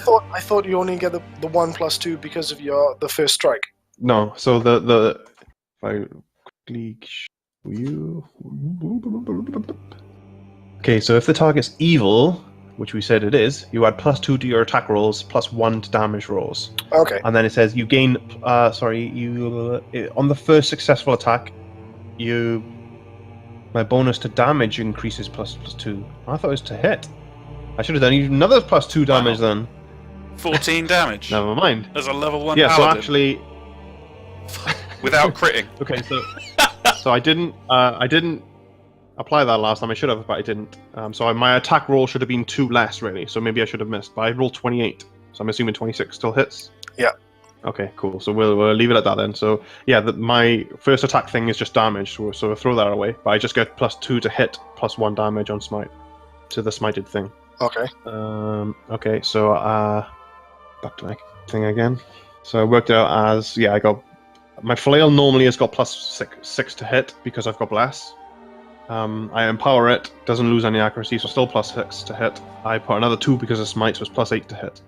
roll. I thought you only get the 1+2 because of the first strike. No, so the if I quickly show you. Okay, so if the target's evil, which we said it is, you add +2 to your attack rolls, +1 to damage rolls, Okay. and then it says you gain. On the first successful attack, my bonus to damage increases +2. I thought it was to hit. I should have done even another +2 damage then. 14 damage. Never mind. As a level 1 Yeah, so paladin. actually, Without critting. okay, so I didn't apply that last time. I should have, but I didn't. So my attack roll should have been 2 less, really. So maybe I should have missed. But I rolled 28, so I'm assuming 26 still hits. Yeah. Okay, cool. So we'll leave it at that then. So yeah, my first attack thing is just damage, so we'll throw that away. But I just get +2 to hit, +1 damage on smite to the smited thing. Okay. Okay, so back to my thing again. So I worked out as I got my flail normally has got +6 to hit because I've got bless. I empower it, doesn't lose any accuracy, so still +6 to hit. I put another 2 because of smite, so it's +8 to hit.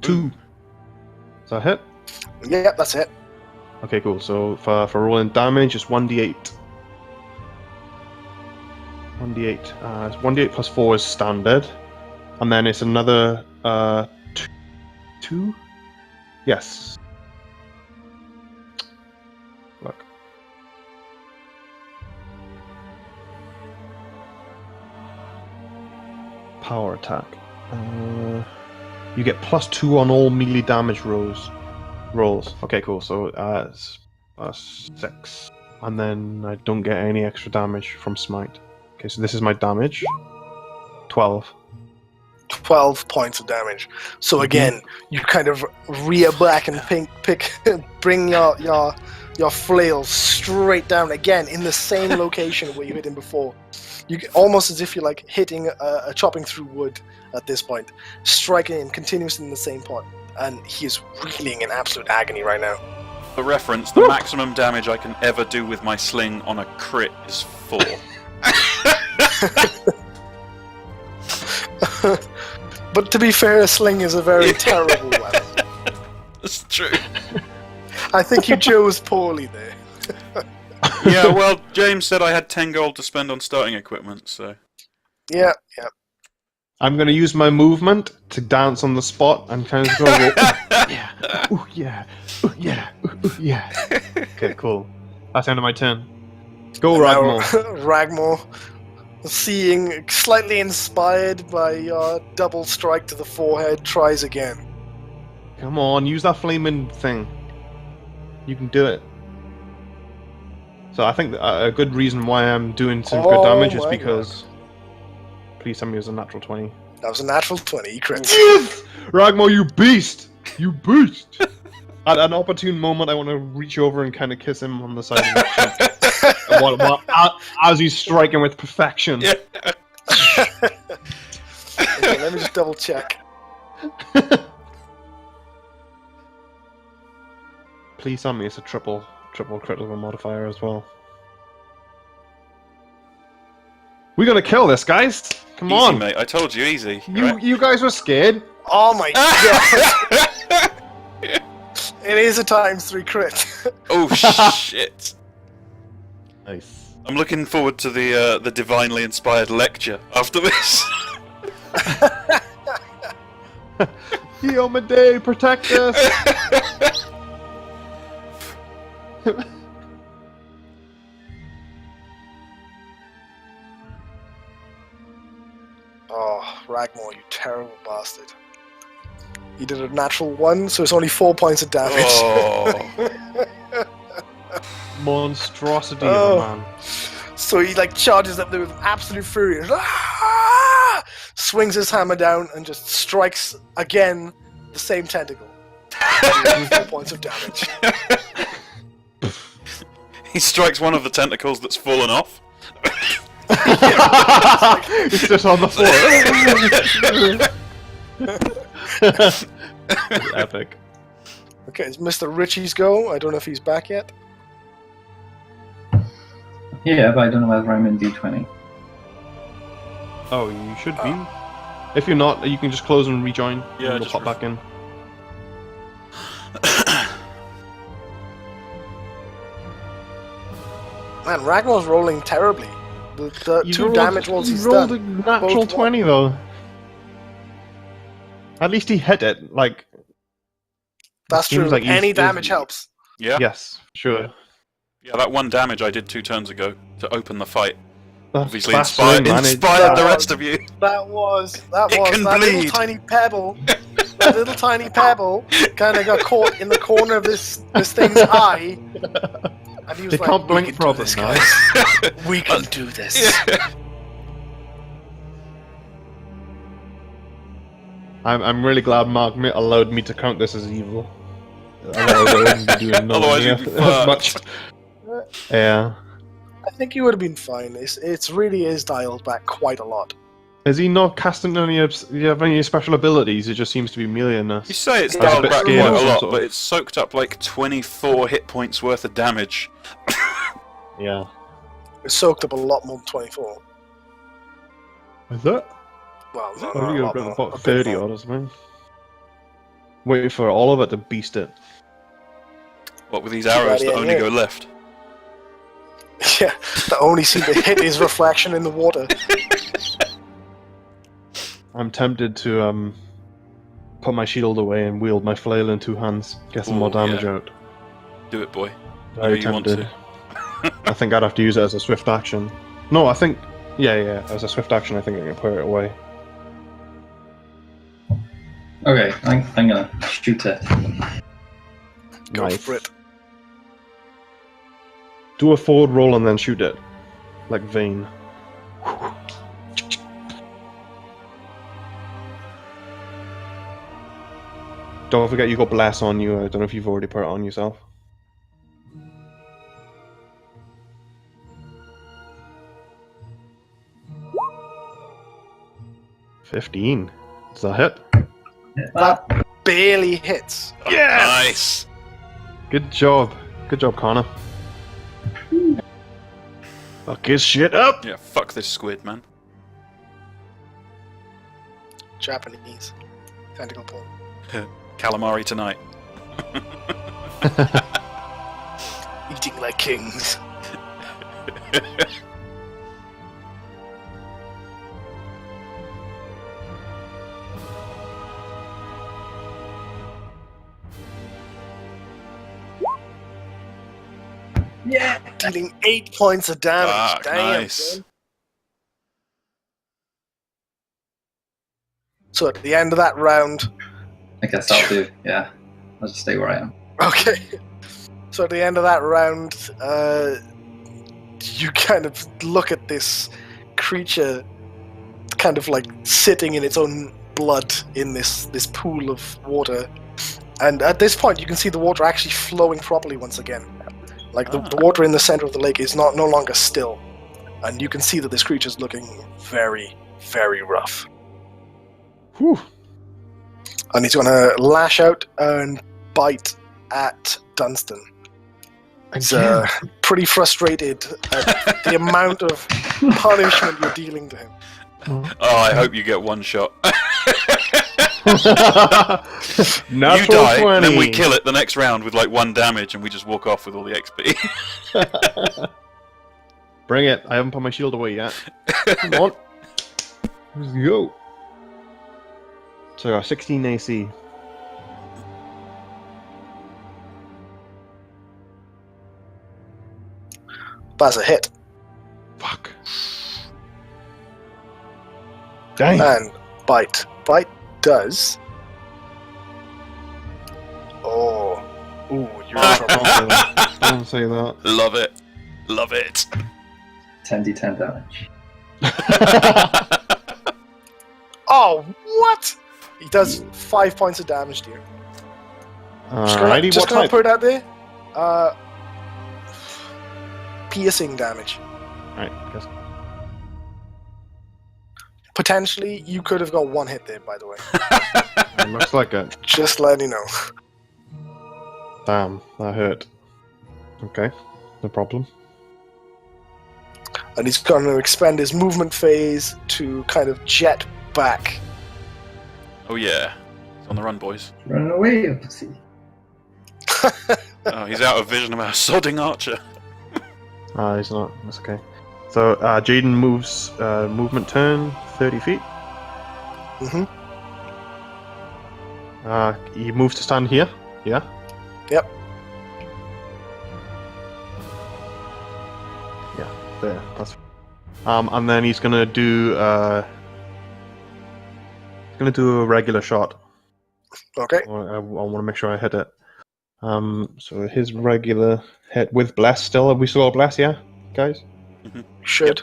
2. Does that hit? Yeah, that's it. Okay, cool. So for rolling damage, it's 1d8. 1d8. 1d8 +4 is standard, and then it's another 2. Yes. Look. Power attack. You get +2 on all melee damage rolls. Okay, cool. So it's 6, and then I don't get any extra damage from smite. Okay, so this is my damage. 12. 12 points of damage. So again, you kind of rear back and bring your flail straight down again in the same location where you hit him before. Almost as if you're like hitting a chopping through wood at this point, striking him continuously in the same point, and he is reeling in absolute agony right now. For reference, the maximum damage I can ever do with my sling on a crit is 4. But to be fair, a sling is a very terrible weapon. That's true. I think you chose poorly there. Yeah, well, James said I had 10 gold to spend on starting equipment, so... Yeah. I'm going to use my movement to dance on the spot and kind of go, ooh, yeah. Okay, cool. That's the end of my turn. Go, Ragmore. Ragmore, seeing slightly inspired by your double strike to the forehead, tries again. Come on, use that flaming thing. You can do it. So I think a good reason why I'm doing some good damage is because... God. Please tell me it was a natural 20. That was a natural 20, you crit. Yes! Ragmore, you beast! You beast! At an opportune moment, I want to reach over and kind of kiss him on the side of the cheek. As he's striking with perfection. Yeah. Okay, let me just double check. Please tell me it's a triple critical modifier as well. We're gonna kill this, guys! Come Easy, on! mate. I told you, easy. Right? You guys were scared? Oh my god! It is a ×3 crit. Oh shit! Nice. I'm looking forward to the divinely inspired lecture after this. Diomede, protect us! Oh, Ragmore, you terrible bastard. You did a natural 1, so it's only 4 points of damage. Oh. Monstrosity of a man. So he like charges up there with absolute fury. Ah! Swings his hammer down and just strikes again the same tentacle. 4 points of damage. He strikes one of the tentacles that's fallen off. It's just on the floor. It's epic. Okay, it's Mr. Richie's go. I don't know if he's back yet. Yeah, but I don't know whether I'm in D20. Oh, you should be. If you're not, you can just close and rejoin. Yeah, and we'll just pop back in. Man, Ragnar's rolling terribly. The You two rolled- damage rolls you he's rolled done. a natural both 20 though. At least he hit it. Like That's seems true. like Any he's- damage helps. Yeah. yes, sure. Yeah, that one damage I did 2 turns ago to open the fight. Obviously That's inspired man. the rest of you. That was that can little bleed. tiny pebble. That little tiny pebble kind of got caught in the corner of this thing's eye, and he was They like, can't blink "We can do properly this, now." guys. We can do this." Yeah. I'm really glad Mark allowed me to count this as evil. Otherwise, I wouldn't be doing nowhere Otherwise near you'd be as much. fucked. Yeah. I think you would have been fine. It's really is dialed back quite a lot. Is he not casting any? Do you have any special abilities? It just seems to be melee in You this. say it's Yeah, dialed but back scale quite or a some lot, sort but of- it's soaked up like 24 hit points worth of damage. Yeah. It soaked up a lot more than 24. Is that? Well, no, Oh, not a you lot got more, about a bit 30 more. odd or something. Waiting for all of it to beast it. What with these arrows that Yeah, only yeah. go left? Yeah, that only seem to hit his reflection in the water. I'm tempted to put my shield away and wield my flail in 2 hands, get some more Ooh, damage yeah. out. Do it, boy. Very you want tempted. I think I'd have to use it as a swift action. No, I think yeah, as a swift action I think I can put it away. Okay, I'm gonna shoot it. Go Nice. for it. Do a forward roll and then shoot it. Like Vayne. Don't forget you got Bless on you. I don't know if you've already put it on yourself. $15. Does that hit? That barely hits. Nice! Good job. Good job, Connor. Fuck his shit up! Yeah, fuck this squid, man. Japanese. Tentacle porn. Calamari tonight. Eating like kings. Yeah. Dealing 8 points of damage. Fuck, Damn. nice. man. So at the end of that round, I guess I'll do. Yeah, I'll just stay where I am. okay. So at the end of that round, you kind of look at this creature, kind of like sitting in its own blood in this pool of water, and at this point you can see the water actually flowing properly once again. Like the water in the center of the lake is no longer still, and you can see that this creature is looking very, very rough. Whew. And he's going to lash out and bite at Dunstun. He's pretty frustrated at the amount of punishment you're dealing to him. Oh, I hope you get one shot. Natural You die, 20. and then we kill it the next round with like 1 damage, and we just walk off with all the XP. Bring it. I haven't put my shield away yet. Come on. Let's go. So 16 AC. That's a hit. Fuck. Dang. And bite. Bite does. Oh. Ooh, you're in trouble. Don't say that. Love it. Love it. 10d10 damage. Oh, what? He does 5 points of damage to you. Alrighty, Just what gonna type? put it out there. Piercing damage. Alright, guess. Potentially, you could have got 1 hit there, by the way. It looks like it. Just letting you know. Damn, that hurt. Okay, no problem. And he's going to expend his movement phase to kind of jet back. Oh yeah, he's on the run, boys. Run away, pussy. Oh, he's out of vision of our sodding archer. He's not. That's okay. So Jaden moves movement turn 30 feet. Mm-hmm. He moves to stand here. Yeah. Yep. Yeah. There. That's. And then he's gonna do. He's gonna do a regular shot. Okay. I want to make sure I hit it. So his regular hit with bless still. Have we still got bless? Yeah, guys. Should.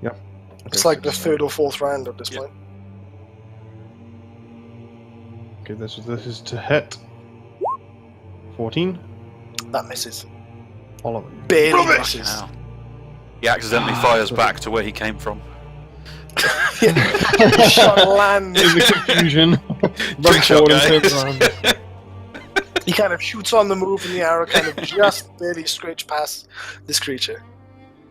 Yep. It's Okay, like the third or fourth round at this point. Okay, this is to hit. 14. That misses. All of them. Barely Rubbish! misses. Ow. He accidentally fires back to where he came from. Shot lands. In the confusion. Trick shot, and guys. turn around. He kind of shoots on the move, and the arrow kind of just barely scrapes past this creature.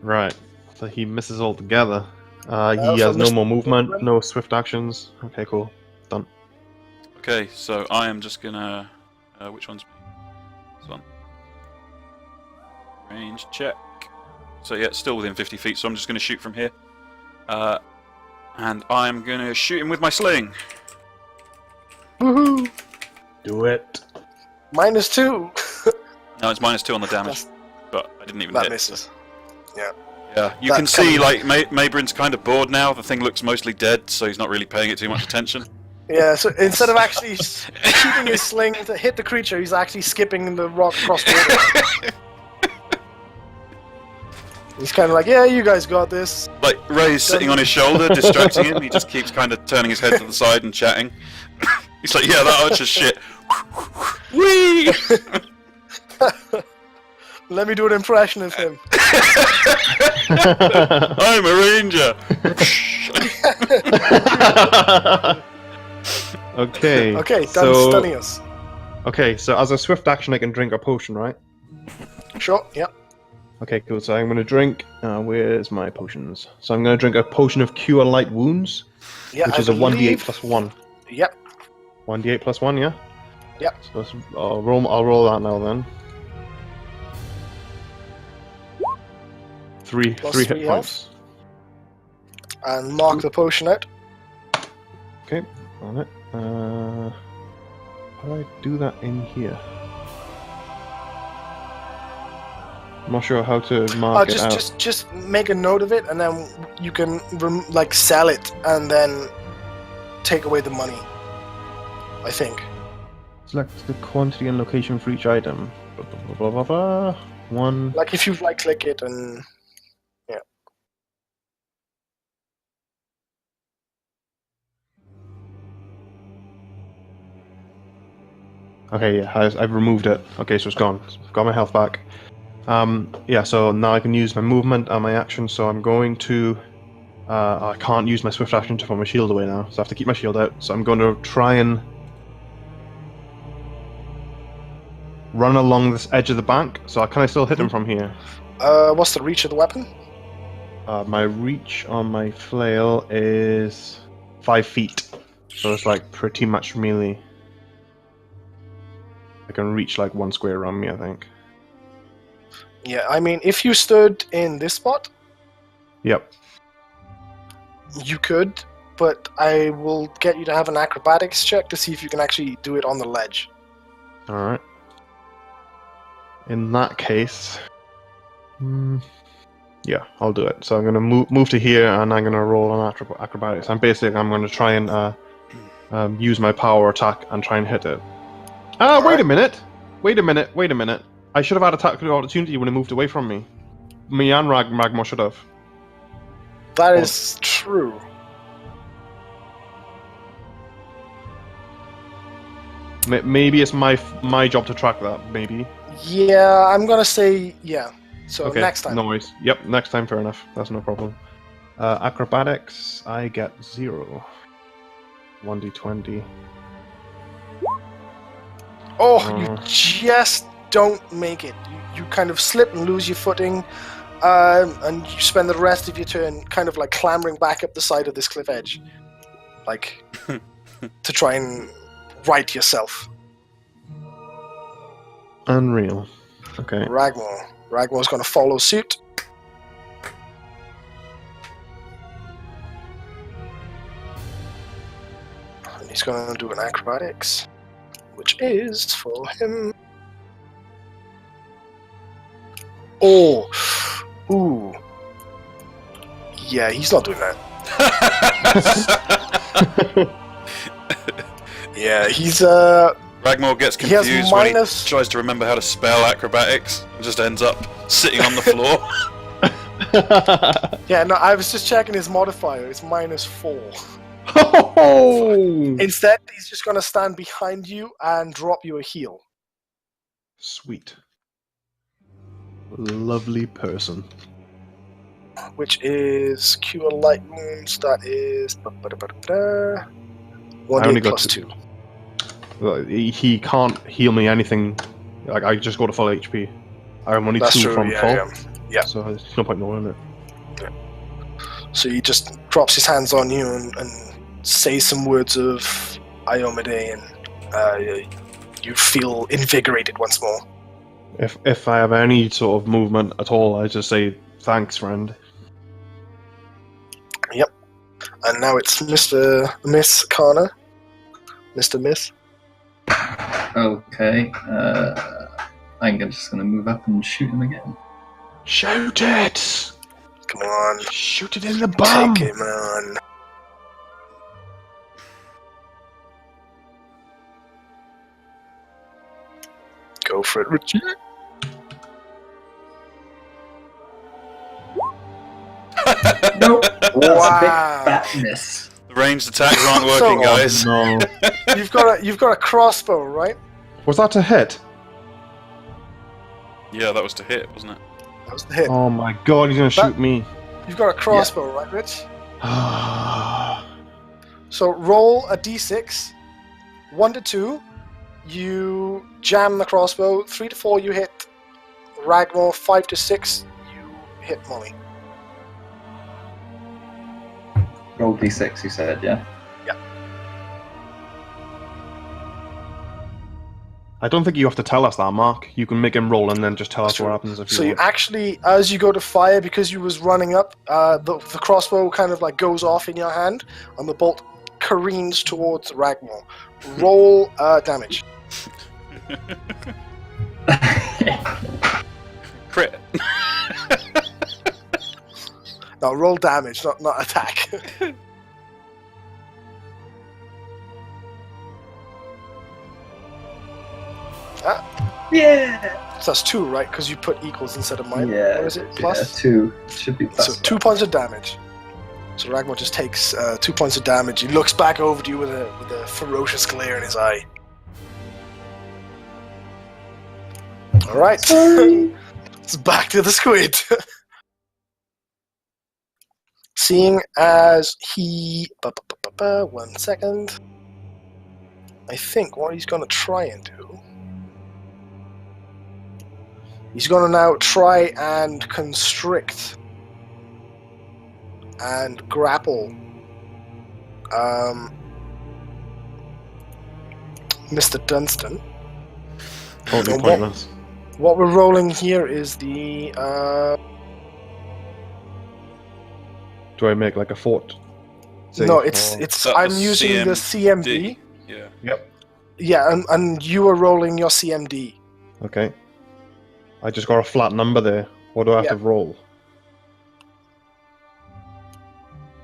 Right. So he misses altogether. He so has no missed more movement, movement. no swift actions. Okay, cool. Done. Okay, so I am just gonna. Which one's me? This one. Range check. So yeah, it's still within 50 feet, so I'm just gonna shoot from here. And I'm gonna shoot him with my sling. Woohoo! Do it. -2. No, it's -2 on the damage, but I didn't even That hit. misses. Yeah. Yeah, you That can see kind like Mabrin's kind of bored now. The thing looks mostly dead, so he's not really paying it too much attention. Yeah, so instead of actually shooting his sling to hit the creature, he's actually skipping the rock across the water. He's kind of like, yeah, you guys got this. Like Ray's sitting on his shoulder, distracting him. He just keeps kind of turning his head to the side and chatting. He's like, yeah, that archer's shit. Whee! Let me do an impression of him. I'm a ranger. Okay. Okay, done so, stunning us. Okay, so as a swift action, I can drink a potion, right? Sure, yeah. Okay, cool. So I'm going to drink. Where's my potions? So I'm going to drink a potion of Cure Light Wounds, Yeah, which is a 1d8 plus 1. Yep. 1d8 plus 1, yeah? Yep. So I'll roll that now then. Three Plus hit 3 points. And mark the potion out. Okay, on it. How do I do that in here? I'm not sure how to mark it out. Just make a note of it, and then you can like sell it, and then take away the money. I think. Select the quantity and location for each item. Blah, blah, blah, blah, blah. One. Like if you right click it and yeah. Okay, yeah, I've removed it. Okay, so it's gone. I've got my health back. Yeah, so now I can use my movement and my action, so I'm going to... I can't use my swift action to put my shield away now, so I have to keep my shield out. So I'm going to try and run along this edge of the bank. So can I still hit him from here? What's the reach of the weapon? My reach on my flail is 5 feet, so it's like pretty much melee. I can reach like 1 square around me, I think. Yeah, I mean, if you stood in this spot, Yep. you could, but I will get you to have an acrobatics check to see if you can actually do it on the ledge. Alright. In that case... yeah, I'll do it. So I'm going to move to here, and I'm going to roll on acrobatics. I'm going to try and use my power attack and try and hit it. Wait a minute! Wait a minute. I should have had attack of opportunity when it moved away from me. Me and Magma should have. That is true. Maybe it's my job to track that, maybe. Yeah, I'm gonna say yeah. So Okay, next time. no worries. Yep, next time, fair enough. That's no problem. Acrobatics, I get 0. 1d20. Oh, you just don't make it. You kind of slip and lose your footing, and you spend the rest of your turn kind of like clambering back up the side of this cliff edge, like to try and right yourself. Unreal. Okay. Ragmor's going to follow suit. And he's going to do an acrobatics, which is for him. Oh, ooh, yeah, he's not doing that. Yeah, he's Ragmore gets He has confused when he minus- tries to remember how to spell acrobatics and just ends up sitting on the floor. Yeah, no, I was just checking his modifier. It's -4. Oh! Instead, he's just gonna stand behind you and drop you a heal. Sweet. Lovely person. Which is Cure Light Wounds. That is 1d8 got plus to- 2. He can't heal me anything. Like, I just go to full HP. I'm only That's 2 true, from yeah, full. yeah. So there's no point in rolling it. So he just drops his hands on you and says some words of Iomade, and you feel invigorated once more. If I have any sort of movement at all, I just say, thanks, friend. Yep. And now it's Miss Kana. Mr. Miss. Okay. I'm just going to move up and shoot him again. Shoot it! Come on. Shoot it in the bum! Take him on. Go for it, Richie. Nope. That's a big Wow. fat miss. The ranged attacks aren't working, guys. No. You've got a crossbow, right? Was that a hit? Yeah, that was to hit, wasn't it? That was the hit. Oh my god, he's gonna shoot me. You've got a crossbow, right, Rich? Oh. So roll a d6. 1 to 2, you jam the crossbow. 3 to 4, you hit Ragmore. 5 to 6, you hit Molly. Roll d6, you said, yeah? I don't think you have to tell us that, Mark. You can make him roll and then just tell us what happens if you So you want. actually, as you go to fire, because you was running up, the crossbow kind of like goes off in your hand, and the bolt careens towards Ragmore. Roll damage. Crit. No, roll damage, not attack. Yeah! So that's 2, right? Because you put equals instead of mine. Yeah. What is it? Plus? Yeah, 2. Should be plus. So 2 points of damage. So Ragmore just takes 2 points of damage. He looks back over to you with a ferocious glare in his eye. Alright. It's back to the squid. Seeing as he... 1 second. I think what he's going to try and do... He's going to now try and constrict and grapple Mr. Dunstun. Totally And pointless. what we're rolling here is the... Do I make like a fort? no, Save it's or- it's. That I'm was using the CMD. Yeah. Yep. Yeah, and you are rolling your CMD. Okay. I just got a flat number there. What do I have Yeah. to roll?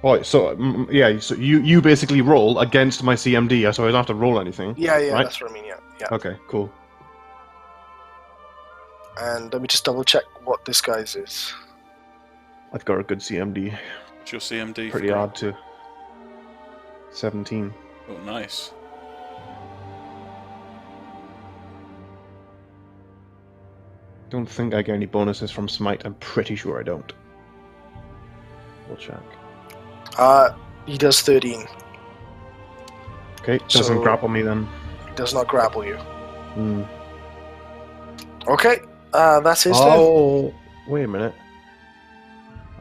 Oh, so yeah, so you basically roll against my CMD, so I don't have to roll anything. Yeah, yeah, Right. that's what I mean. Yeah. Okay, cool. And let me just double check what this guy's is. I've got a good CMD. What's your CMD? Pretty for hard to. 17. Oh, nice. Don't think I get any bonuses from Smite. I'm pretty sure I don't. We'll check. He does 13. Okay, doesn't So- grapple me then. He does not grapple you. Hmm. Okay, that's his turn. Oh, wait a minute.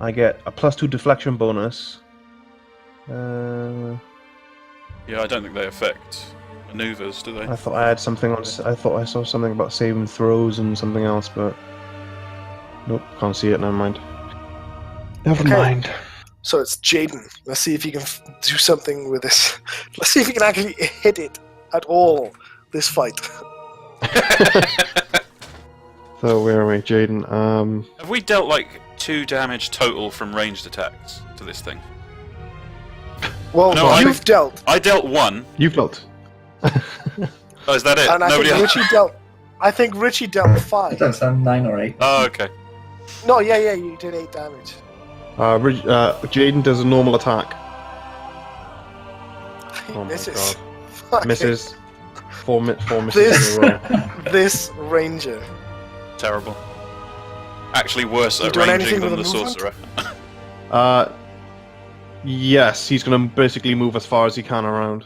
I get a +2 deflection bonus. Uh, Yeah, I don't think they affect maneuvers, do they? I thought I had something on. I thought I saw something about saving throws and something else, but nope, can't see it. Never mind. Never mind. So it's Jaden. Let's see if he can do something with this. Let's see if he can actually hit it at all this fight. So where are we, Jaden? Have we dealt like 2 damage total from ranged attacks to this thing? Well, No, you've dealt. I dealt 1. You've dealt. Oh, is that it? And I Nobody think else? Richie dealt. I think Richie dealt I 5. don't sound 9 or 8. Oh, okay. No, yeah, you did 8 damage. Jaden does a normal attack. He Oh my misses. god. Fuck Misses. Four misses This- in a row. it. This ranger. Terrible. Actually worse You at doing ranging anything than the with a movement? sorcerer. Yes, he's gonna basically move as far as he can around.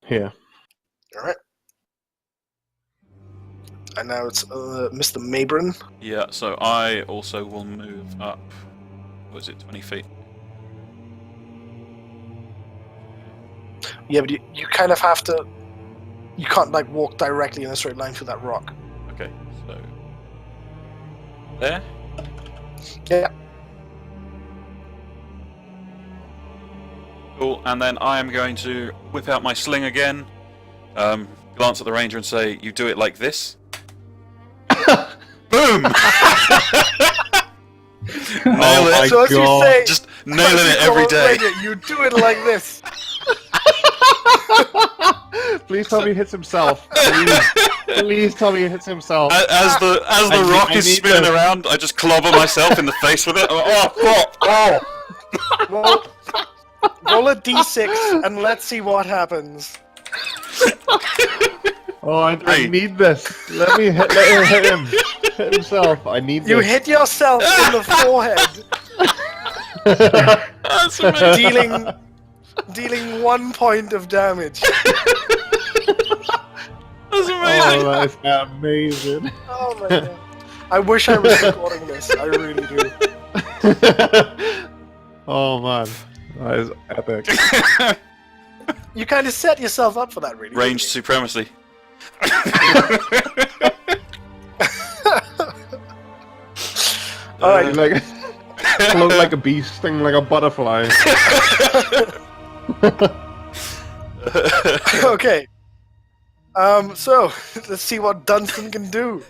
Here. Alright. And now it's Mr. Mabron. Yeah, so I also will move up. What is it, 20 feet? Yeah, but you kind of have to. You can't like walk directly in a straight line through that rock. Okay, so. There? Yeah. Cool, and then I am going to whip out my sling again, glance at the ranger and say, "You do it like this." Boom! Nail it. So as you God. say, Just nailing it every day. Ranger, you do it like this. Please tell me he hits himself. Please tell me he hits himself. As the rock is need spinning this. around, I just clobber myself in the face with it. Oh, Roll, roll a d6 and let's see what happens. Oh, I Three. need this. Let me hit him. Hit himself. I need You this. hit yourself in the forehead, that's amazing. dealing 1 point of damage. That's Oh, amazing. that is amazing. Oh my god. I wish I was recording this. I really do. Oh man, that is epic. You kind of set yourself up for that, really. Ranged supremacy. Alright, Like, float like a bee, sting like a butterfly. okay. So, let's see what Dunstun can do.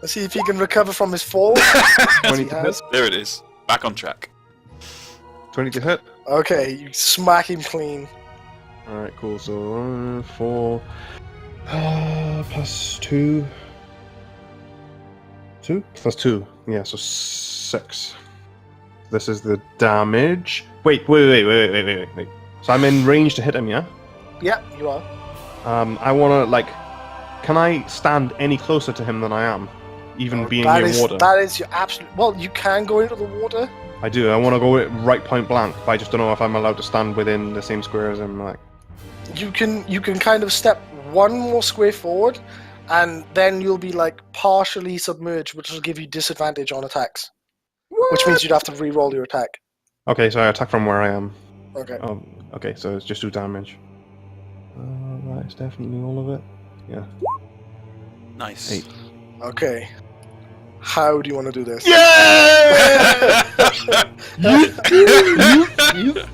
Let's see if he can recover from his fall. 20 He to has. hit. There it is. Back on track. 20 to hit. Okay, you smack him clean. Alright, cool. So, 4. Plus 2. 2? Plus 2. Yeah, so 6. This is the damage. Wait. So I'm in range to hit him, yeah? Yeah, you are. I wanna, like... Can I stand any closer to him than I am? Even being That near is- water? That is your absolute. Well, you can go into the water. I do. I want to go right point blank, but I just don't know if I'm allowed to stand within the same square as him. Like, You can kind of step 1 more square forward, and then you'll be like partially submerged, which will give you disadvantage on attacks. Which means you'd have to re-roll your attack. okay, so I attack from where I am. Okay. Oh, okay, so it's just 2 damage. That's definitely all of it. Yeah. Nice. 8. Okay. How do you want to do this? Yeah!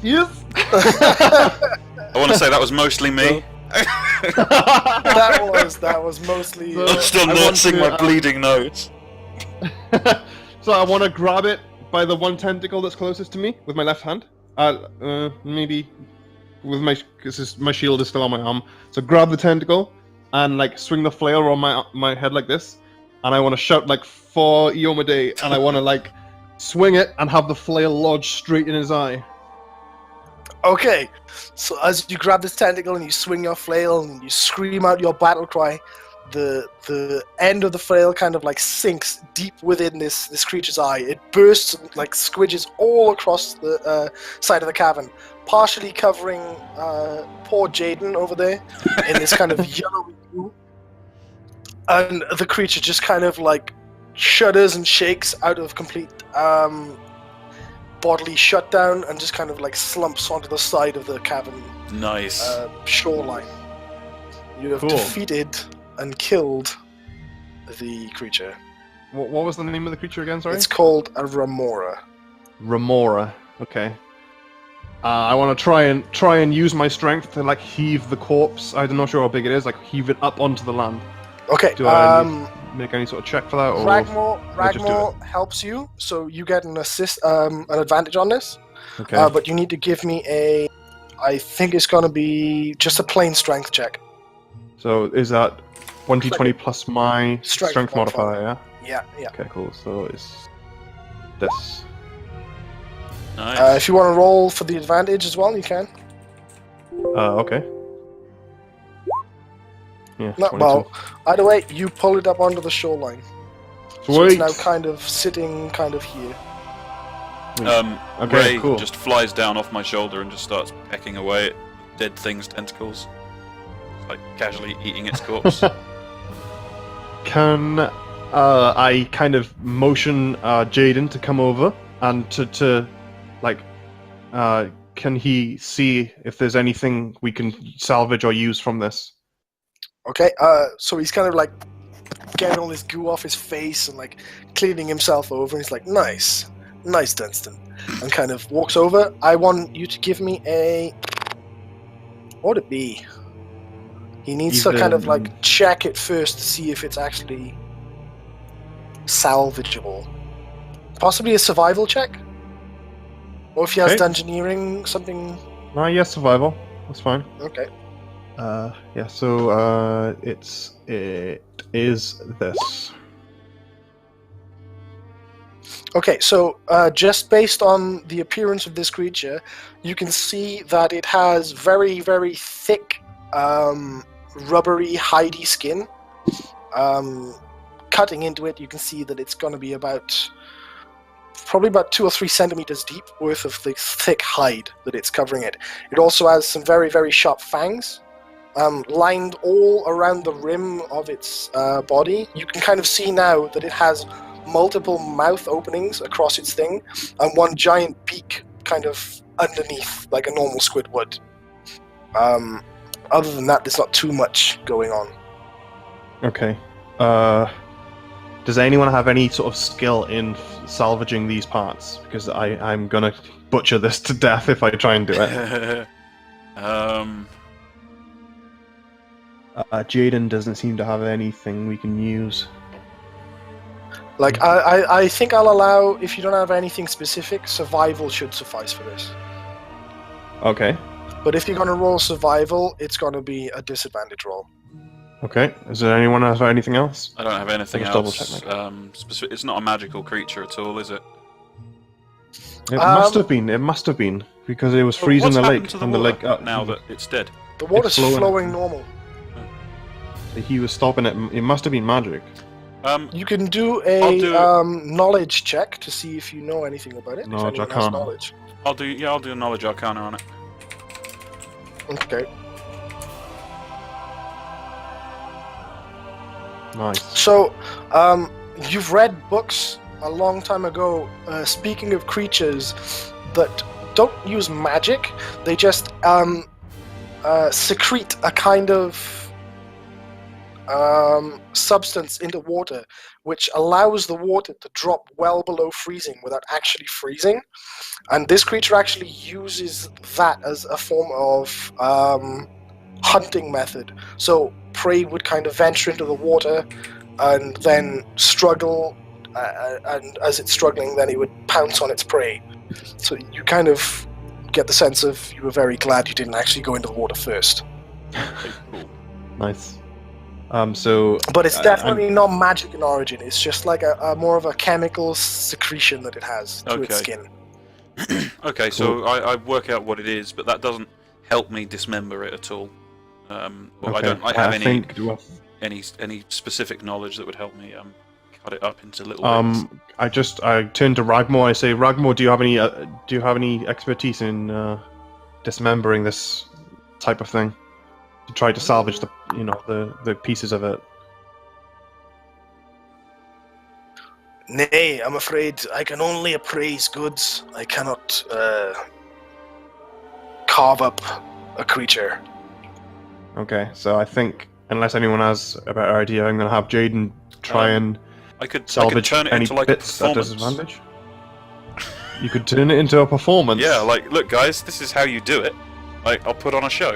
Yes. I want to say that was mostly me. that was mostly. So- I'm still I want nursing to, my bleeding nose. So I want to grab it by the one tentacle that's closest to me with my left hand. Maybe with my shield is still on my arm. So grab the tentacle and like swing the flail on my head like this, and I want to shout like for Iomade, and I want to like swing it and have the flail lodge straight in his eye. Okay, so as you grab this tentacle and you swing your flail and you scream out your battle cry, the end of the flail kind of like sinks deep within this creature's eye. It bursts and like squidges all across the side of the cavern, partially covering poor Jaden over there in this kind of yellowy goo. And the creature just kind of like shudders and shakes out of complete bodily shutdown and just kind of like slumps onto the side of the cavern Nice. shoreline. You have Cool. defeated and killed the creature. What was the name of the creature again? Sorry. It's called a remora. Remora. Okay. I want to try and use my strength to like heave the corpse. I'm not sure how big it is. Like heave it up onto the land. Okay. Do I make any sort of check for that? Or I just do Ragmore helps you, so you get an advantage on this. Okay. But you need to give me I think it's going to be just a plain strength check. So is that 1d20 plus my strength modifier? Yeah, yeah. Okay, cool. So it's this. Nice. If you want to roll for the advantage as well, you can. Okay. Yeah. No, 22. well, either way, you pull it up onto the shoreline. So Sweet. it's now kind of sitting kind of here. Okay, Ray cool. just flies down off my shoulder and just starts pecking away at dead thing's tentacles. Like casually eating its corpse. Can I kind of motion Jaden to come over and to like can he see if there's anything we can salvage or use from this? Okay, so he's kind of like getting all this goo off his face and like cleaning himself over, and he's like, nice, Dunstun, and kind of walks over. I want you to give me what would it be? He needs to kind of like check it first to see if it's actually salvageable. Possibly a survival check? Or if he has Okay. dungeoneering, something... Yes, survival. That's fine. Okay. Yeah, so it is this. Okay, so just based on the appearance of this creature, you can see that it has very, very thick, rubbery, hidey skin. Cutting into it, you can see that it's going to be probably about 2 or 3 centimeters deep worth of the thick hide that it's covering it. It also has some very, very sharp fangs, lined all around the rim of its body. You can kind of see now that it has multiple mouth openings across its thing, and one giant beak kind of underneath, like a normal squid would. Other than that, there's not too much going on. Okay. Does anyone have any sort of skill in salvaging these parts? Because I'm gonna butcher this to death if I try and do it. Jaden doesn't seem to have anything we can use. Like, I think I'll allow, if you don't have anything specific, survival should suffice for this. Okay. But if you're going to roll survival, it's going to be a disadvantage roll. Okay. Is there anyone have anything else? I don't have anything I'll just else. double-check It's not a magical creature at all, is it? It must have been. It must have been because it was freezing What's the happened lake to the and the water lake. now that it's dead? The water's flowing. flowing normal. He was stopping it. It must have been magic. You can do I'll do a knowledge check to see if you know anything about it. Knowledge if anyone has arcana. knowledge. I'll do a knowledge arcana on it. Okay. Nice. So, you've read books a long time ago, speaking of creatures that don't use magic, they just secrete a kind of substance into water, which allows the water to drop well below freezing without actually freezing. And this creature actually uses that as a form of hunting method. So prey would kind of venture into the water and then struggle, and as it's struggling, then it would pounce on its prey. So you kind of get the sense of you were very glad you didn't actually go into the water first. Okay, cool. Nice. So. But it's definitely not magic in origin. It's just like a more of a chemical secretion that it has to its Okay. skin. Okay, so I work out what it is, but that doesn't help me dismember it at all. Well, I don't. I have any specific knowledge that would help me cut it up into little bits. I turn to Ragmore. I say, Ragmore, do you have any expertise in dismembering this type of thing? To try to salvage the pieces of it. Nay, I'm afraid I can only appraise goods. I cannot carve up a creature. Okay, so I think unless anyone has a better idea, I'm going to have Jaden try and I could salvage turn it any into like a bits at performance. disadvantage. You could turn it into a performance. Yeah, like, look, guys, this is how you do it. Like, I'll put on a show.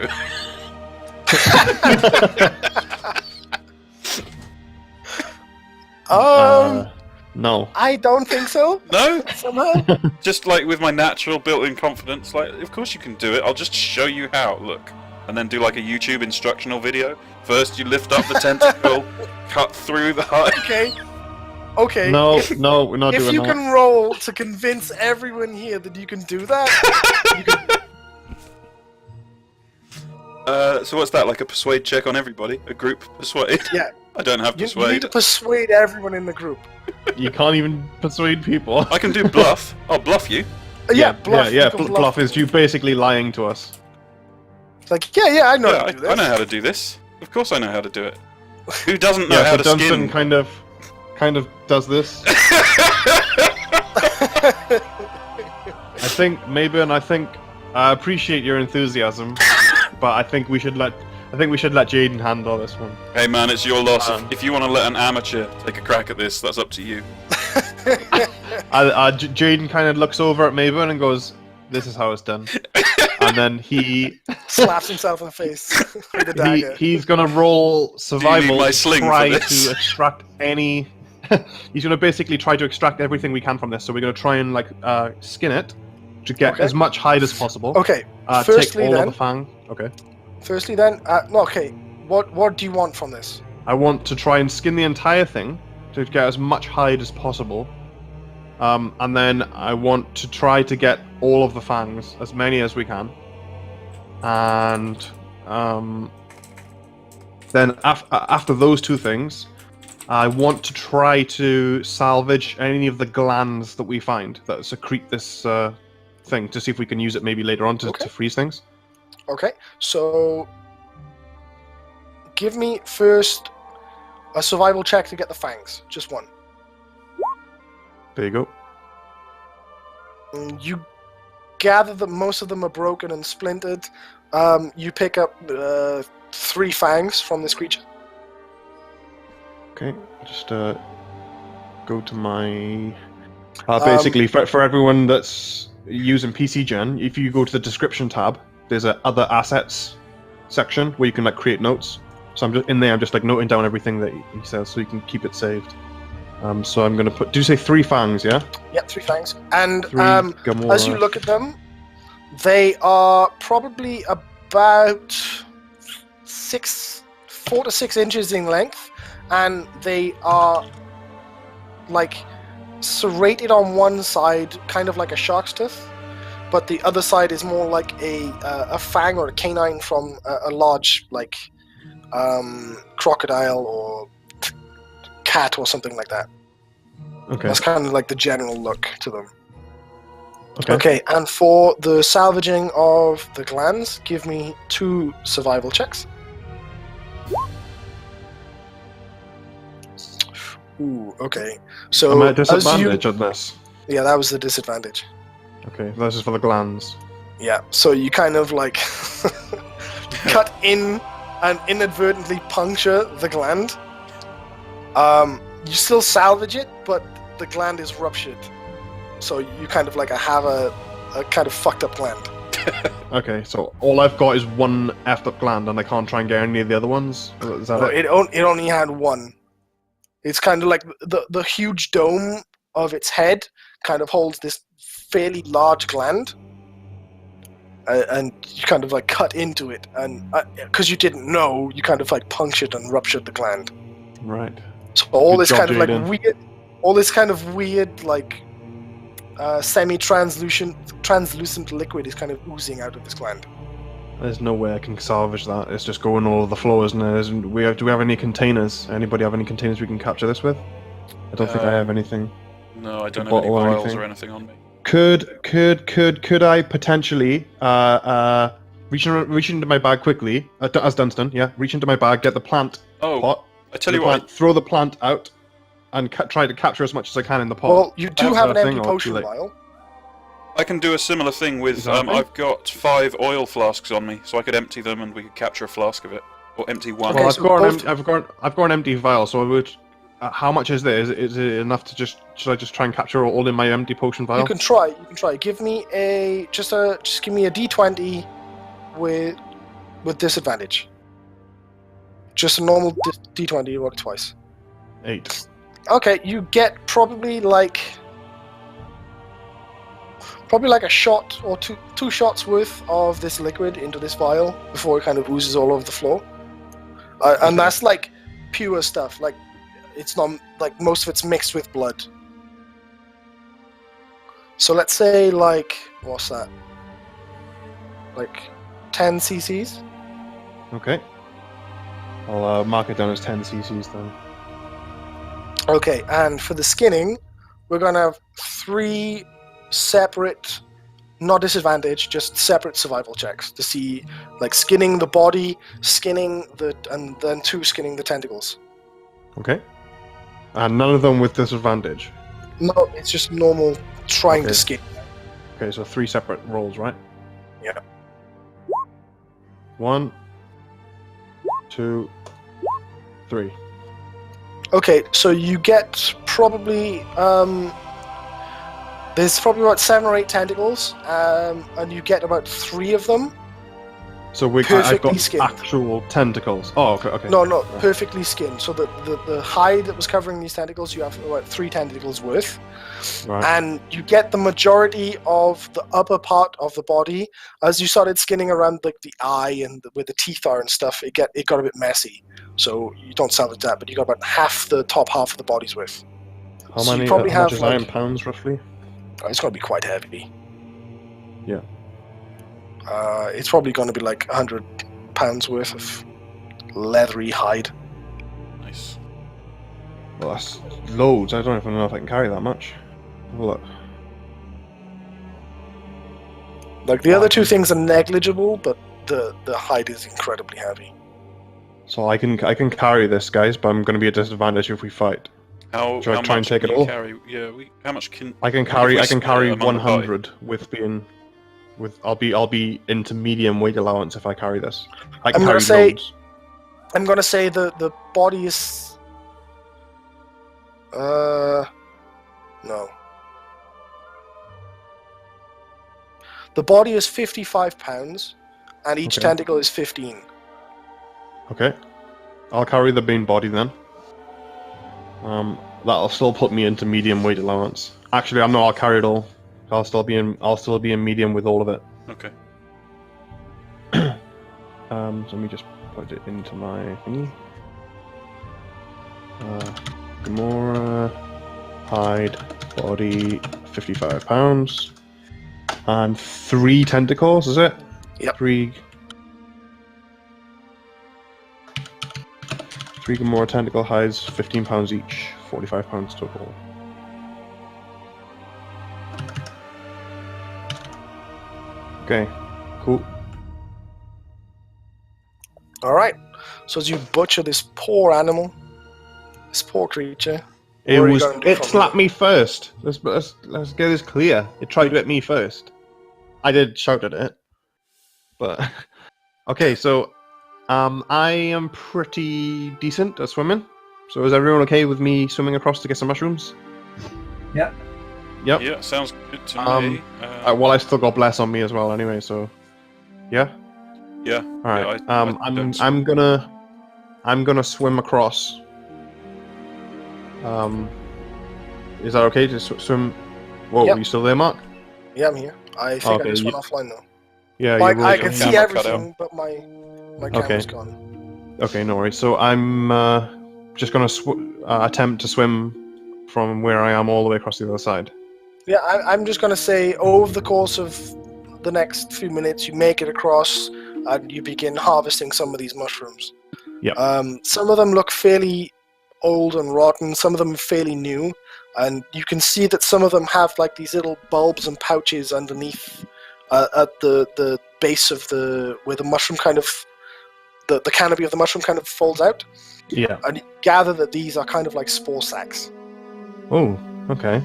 No. I don't think so. No? Somehow. Just like with my natural built-in confidence, like, of course you can do it. I'll just show you how. Look, and then do like a YouTube instructional video. First, you lift up the tentacle, cut through the heart. Okay. No, no, we're not If doing you that. can roll to convince everyone here that you can do that, you can... So what's that? Like a persuade check on everybody? A group persuade? Yeah. I don't have You persuade. need to persuade everyone in the group. You can't even persuade people. I can do bluff. I'll bluff you. Bluff. Yeah, you can bluff is you basically lying to us. It's like, yeah, I know Yeah, how to do this. I know how to do this. Of course I know how to do it. Who doesn't know Yeah, how so to Dunstun skin? kind of does this. I think Mayburn, I appreciate your enthusiasm, but I think we should let Jaden handle this one. Hey man, it's your loss. If you want to let an amateur take a crack at this, that's up to you. Jaden kind of looks over at Mayburn and goes, "This is how it's done," and then he Slaps himself in the face with a dagger. he's gonna roll survival my to sling for try this? to extract any. He's gonna basically try to extract everything we can from this. So we're gonna try and skin it to get as much hide as possible. Okay. Take Firstly, all then. of the fang. Okay. Firstly, then. No. Okay. What do you want from this? I want to try and skin the entire thing to get as much hide as possible. And then I want to try to get all of the fangs, as many as we can. And then after those two things, I want to try to salvage any of the glands that we find that secrete this thing to see if we can use it maybe later on to freeze things. Okay. So, give me first a survival check to get the fangs. Just one. There you go. You gather that most of them are broken and splintered. You pick up 3 fangs from this creature. Okay, just go to my... basically, for everyone that's using PC Gen, if you go to the description tab, there's a other assets section where you can create notes. So I'm just in there. I'm just noting down everything that he says, so you can keep it saved. So I'm gonna put. Do you say 3 fangs? Yeah. Yeah, 3 fangs. And 3 Gamora. as you look at them, they are probably about 4 to 6 inches in length, and they are serrated on one side, kind of like a shark's tooth, but the other side is more like a fang or a canine from a large crocodile or cat or something like that. Okay. That's kind of the general look to them. Okay. Okay, and for the salvaging of the glands, give me 2 survival checks. Ooh, okay. So I'm at as you- disadvantage on this. Yeah, that was the disadvantage. Okay, this is for the glands. Yeah, so you kind of cut in and inadvertently puncture the gland. You still salvage it, but the gland is ruptured. So you kind of have a kind of fucked up gland. Okay, so all I've got is 1 effed up gland, and I can't try and get any of the other ones. Is that No, it? it only had 1. It's kind of the huge dome of its head kind of holds this fairly large gland. And you kind of cut into it, and because you didn't know, you kind of punctured and ruptured the gland. Right. So all Good this job, kind of Jaden. weird translucent liquid is kind of oozing out of this gland. There's no way I can salvage that. It's just going all over the floor, isn't it? Do we have any containers? Anybody have any containers we can capture this with? I don't think I have anything. No, I don't have any Bottle or vials anything? or anything on me. Could I potentially reach into my bag quickly as Dunstun? Yeah, reach into my bag, get the plant Oh, pot. I tell you the what. plant, throw the plant out, and try to capture as much as I can in the pot. Well, you do have an thing, empty or too potion late? vial. I can do a similar thing with. Exactly. I've got 5 oil flasks on me, so I could empty them and we could capture a flask of it, or empty one. Okay, Well, so both- I've got an empty vial, so I would. How much is there? Is it enough to just? Should I just try and capture all in my empty potion vial? You can try. Give me just give me a D20 with disadvantage. Just a normal D20. You work twice. 8. Okay, you get probably like a shot or two shots worth of this liquid into this vial before it kind of oozes all over the floor. And that's like pure stuff. Like it's not like most of it's mixed with blood. So let's say like what's that? Like 10 cc's. Okay. I'll mark it down as 10 cc's then. Okay, and for the skinning, we're gonna have 3 separate, not disadvantage, just separate survival checks to see, like skinning the body, and then 2 skinning the tentacles. Okay. And none of them with disadvantage. No, it's just normal trying to Okay. skin. Okay, so 3 separate rolls, right? Yeah. 1, 2, 3. Okay, so you get probably there's probably about 7 or 8 tentacles, and you get about 3 of them. So I've Perfectly got skinned. actual tentacles. Oh, okay. No, Right. perfectly skinned. So the hide that was covering these tentacles, you have about 3 tentacles worth. Right. And you get the majority of the upper part of the body. As you started skinning around like the eye and where the teeth are and stuff, it got a bit messy. So you don't salvage that, but you got about half the top half of the body's worth. How so you many? probably How much have, is that in like- pounds, roughly? It's going to be quite heavy. Yeah. It's probably going to be like 100 pounds worth of leathery hide. Nice. Well, that's loads. I don't even know if I can carry that much. Have a look. Like the other 2 things are negligible, but the hide is incredibly heavy. So I can carry this, guys, but I'm going to be at disadvantage if we fight. How Should I try and much take can it you all? carry? Yeah, how much can? I can if carry. we I can split carry it among the party? 100 with being. With I'll be into medium weight allowance if I carry this. I can I'm carry gonna say- loads. I'm going to say the body is... No. The body is 55 pounds, and each Okay. tentacle is 15. Okay. I'll carry the main body then. That'll still put me into medium weight allowance. Actually, I'll carry it all. I'll still be in medium with all of it. Okay. So let me just put it into my thingy. Gamora, hide, body, 55 pounds, and 3 tentacles. Is it? Yep. 3 Gamora tentacle hides, 15 pounds each, 45 pounds total. Okay, cool. Alright, so as you butcher this poor animal, this poor creature, It what are you was. gonna do It from slapped here? me first. Let's get this clear. It tried to hit me first. I did shout at it, but okay. So, I am pretty decent at swimming. So is everyone okay with me swimming across to get some mushrooms? Yep. Yep. Yeah, sounds good to me. Well, I still got bless on me as well. Anyway, so yeah. Yeah. All right. Yeah, I don't I'm gonna swim across. Is that okay to swim? Whoa, Yep. are you still there, Mark? Yeah, I'm here. I think Okay, I just went you- offline now. Yeah, Like, you're I right. can your see camera cut everything, but my camera's gone. Okay, no worries. So I'm just gonna attempt to swim from where I am all the way across the other side. Yeah, I'm just gonna say over the course of the next few minutes, you make it across and you begin harvesting some of these mushrooms. Yep. Some of them look fairly old and rotten. Some of them are fairly new, and you can see that some of them have like these little bulbs and pouches underneath at the base of where the mushroom kind of the canopy of the mushroom kind of folds out. Yeah. And you gather that these are kind of like spore sacs. Oh, okay.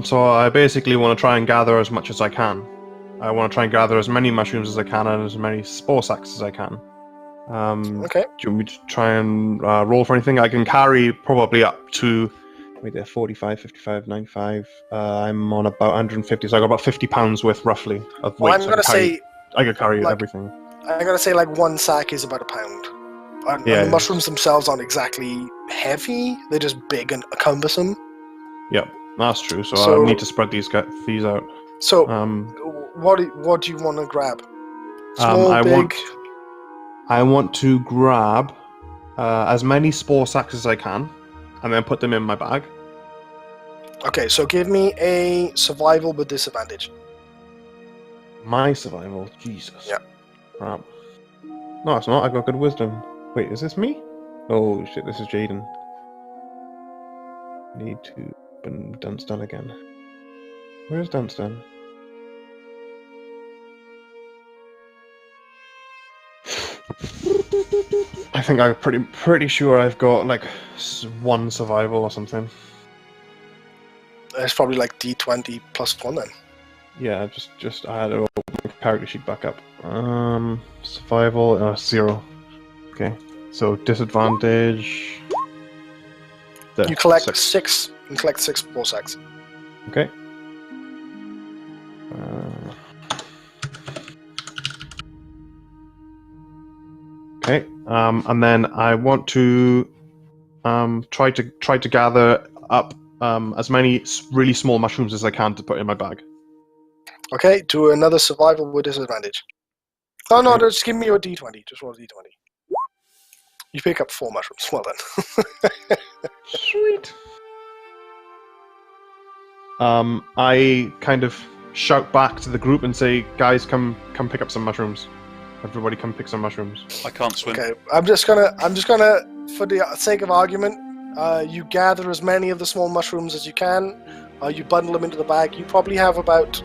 So I basically want to try and gather as much as I can. I want to try and gather as many mushrooms as I can and as many spore sacks as I can. Okay. Do you want me to try and roll for anything? I can carry probably up to... Wait there, 45, 55, 95. I'm on about 150, so I got about 50 pounds worth, roughly, of weight. Well, I'm so gonna say I could carry like- everything. I'm gonna say like one sack is about a pound. And Yeah, the yeah. mushrooms themselves aren't exactly heavy; they're just big and cumbersome. Yep, that's true. So So- I need to spread these out. So, Um, what do you want to grab? Small, I big. want to grab as many spore sacks as I can, and then put them in my bag. Okay, so give me a survival with disadvantage. My survival, Jesus. Yeah. Crap. No, it's not. I got good wisdom. Wait, is this me? Oh shit, this is Jaden. Need to open Dunstun again. Where's Dunstun? I think I'm pretty sure I've got like one survival or something. It's probably like D20 plus 1 then. Yeah, just I had to open my character sheet back up. Survival 0. Okay, so disadvantage. There, You collect 6. 6. You collect 6 ball sacks. Okay. Okay. And then I want to try to gather up as many really small mushrooms as I can to put in my bag. Okay, do another survival with disadvantage. Oh no, Okay. just give me your D20. Just roll a D20. You pick up 4 mushrooms. Well then. Sweet. I kind of shout back to the group and say, "Guys, come pick up some mushrooms. Everybody, come pick some mushrooms." I can't swim. Okay, I'm just gonna, for the sake of argument, you gather as many of the small mushrooms as you can. You bundle them into the bag. You probably have about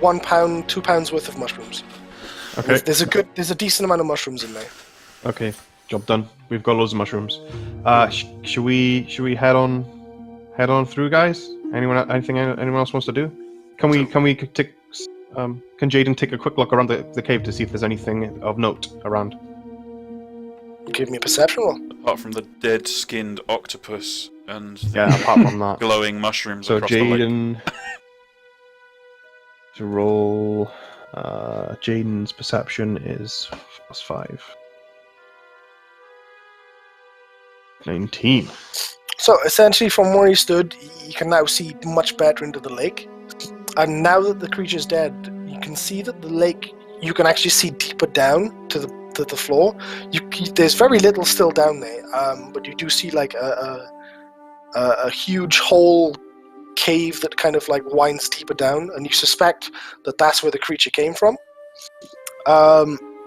1 pound, 2 pounds worth of mushrooms. Okay. There's a decent amount of mushrooms in there. Okay. Job done. We've got loads of mushrooms. Should we head on through, guys? Anyone else wants to do? Can we take? Can Jaden take a quick look around the cave to see if there's anything of note around? Give me a perception roll. Apart from the dead-skinned octopus and the Yeah, apart from that. glowing mushrooms So across the lake. Jaden to roll. Jaden's perception is +5. 19. So essentially, from where you stood, you can now see much better into the lake. And now that the creature's dead, you can see that the lake. You can actually see deeper down to the floor. There's very little still down there, but you do see like a huge hole cave that kind of like winds deeper down, and you suspect that that's where the creature came from.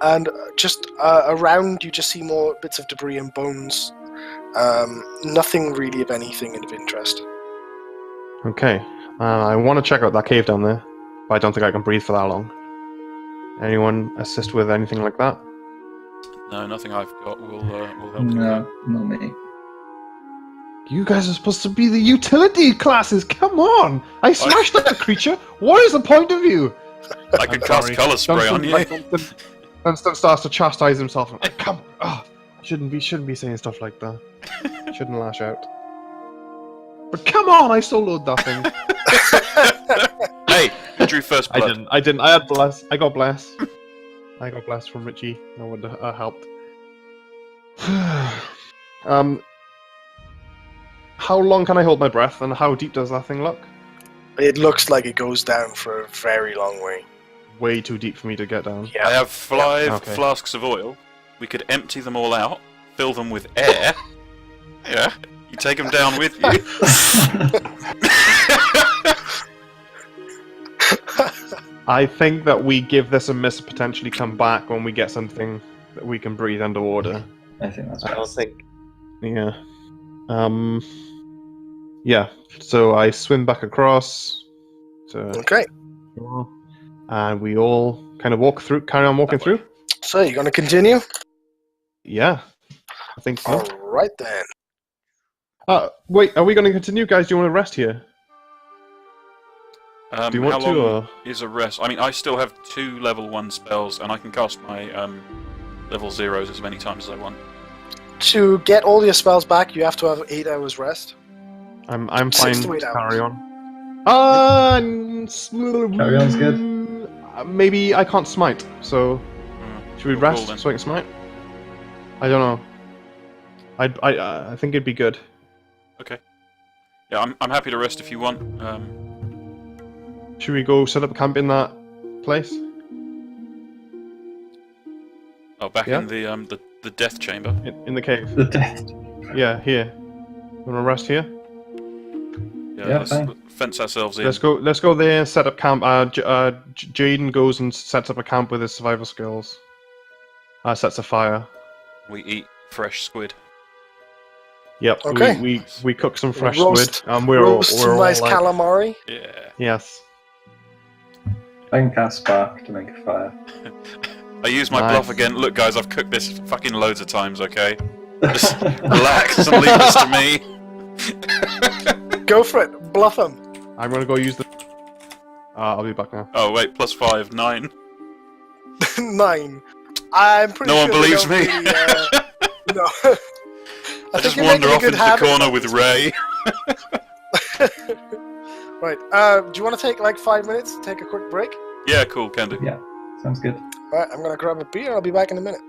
And just around, you just see more bits of debris and bones. Nothing really of anything of interest. Okay. I want to check out that cave down there, but I don't think I can breathe for that long. Anyone assist with anything like that? No, nothing I've got will help you. No, not me. You guys are supposed to be the utility classes. Come on! I smashed up the creature. What is the point of you? I could cast colour spray on you. Dunstan starts to chastise himself. Like, come on! Shouldn't be saying stuff like that. Shouldn't lash out. But come on! I soloed that thing. Hey, who drew first blood? I didn't. I had bless. I got bless. I got blessed from Richie. That would have helped. How long can I hold my breath, and how deep does that thing look? It looks like it goes down for a very long way. Way too deep for me to get down. Yeah. I have 5 Okay. flasks of oil. We could empty them all out, fill them with air. Yeah, you take them down with you. I think that we give this a miss, potentially come back when we get something that we can breathe underwater. I think that's I don't best. think. Yeah. Yeah. So I swim back across to, Okay, and we all kind of carry on walking That way. through. so you're gonna continue? Yeah. I think so. All right then. Wait, are we going to continue, guys? Do you want to rest here? Do you want how to, long or- is a rest? I mean, I still have 2 level 1 spells, and I can cast my level 0s as many times as I want. To get all your spells back, you have to have 8 hours rest. I'm fine. 6 to 8 Carry hours. on. Carry on's good. Maybe I can't smite, so should we Cool, rest then. so I can smite? I don't know. I think it'd be good. Okay. Yeah, I'm happy to rest if you want. Should we go set up a camp in that place? Back Yeah? in the death chamber. In the cave? The death. Yeah, here. Wanna rest here? Yeah, let's fine. fence ourselves in. Let's go there. Set up camp. Jaden goes and sets up a camp with his survival skills. Sets a fire. We eat fresh squid. Yep. Okay. We cook some fresh Roast- squid. Roast we're some all nice like, calamari. Yeah. yes. I can cast spark to make a fire. I use my Nice. bluff again. Look, guys, I've cooked this fucking loads of times. Okay. Just relax and leave this to me. Go for it. Bluff him. I'm gonna go use the. I'll be back now. Oh wait, +5, 9. 9. I'm pretty No sure one they believes don't me. Really, no. I just you're wander making a off good into the habit corner from with this. Ray. Right. Do you want to take like 5 minutes to take a quick break? Yeah, cool, can do. Yeah, sounds good. Alright, I'm gonna grab a beer. I'll be back in a minute.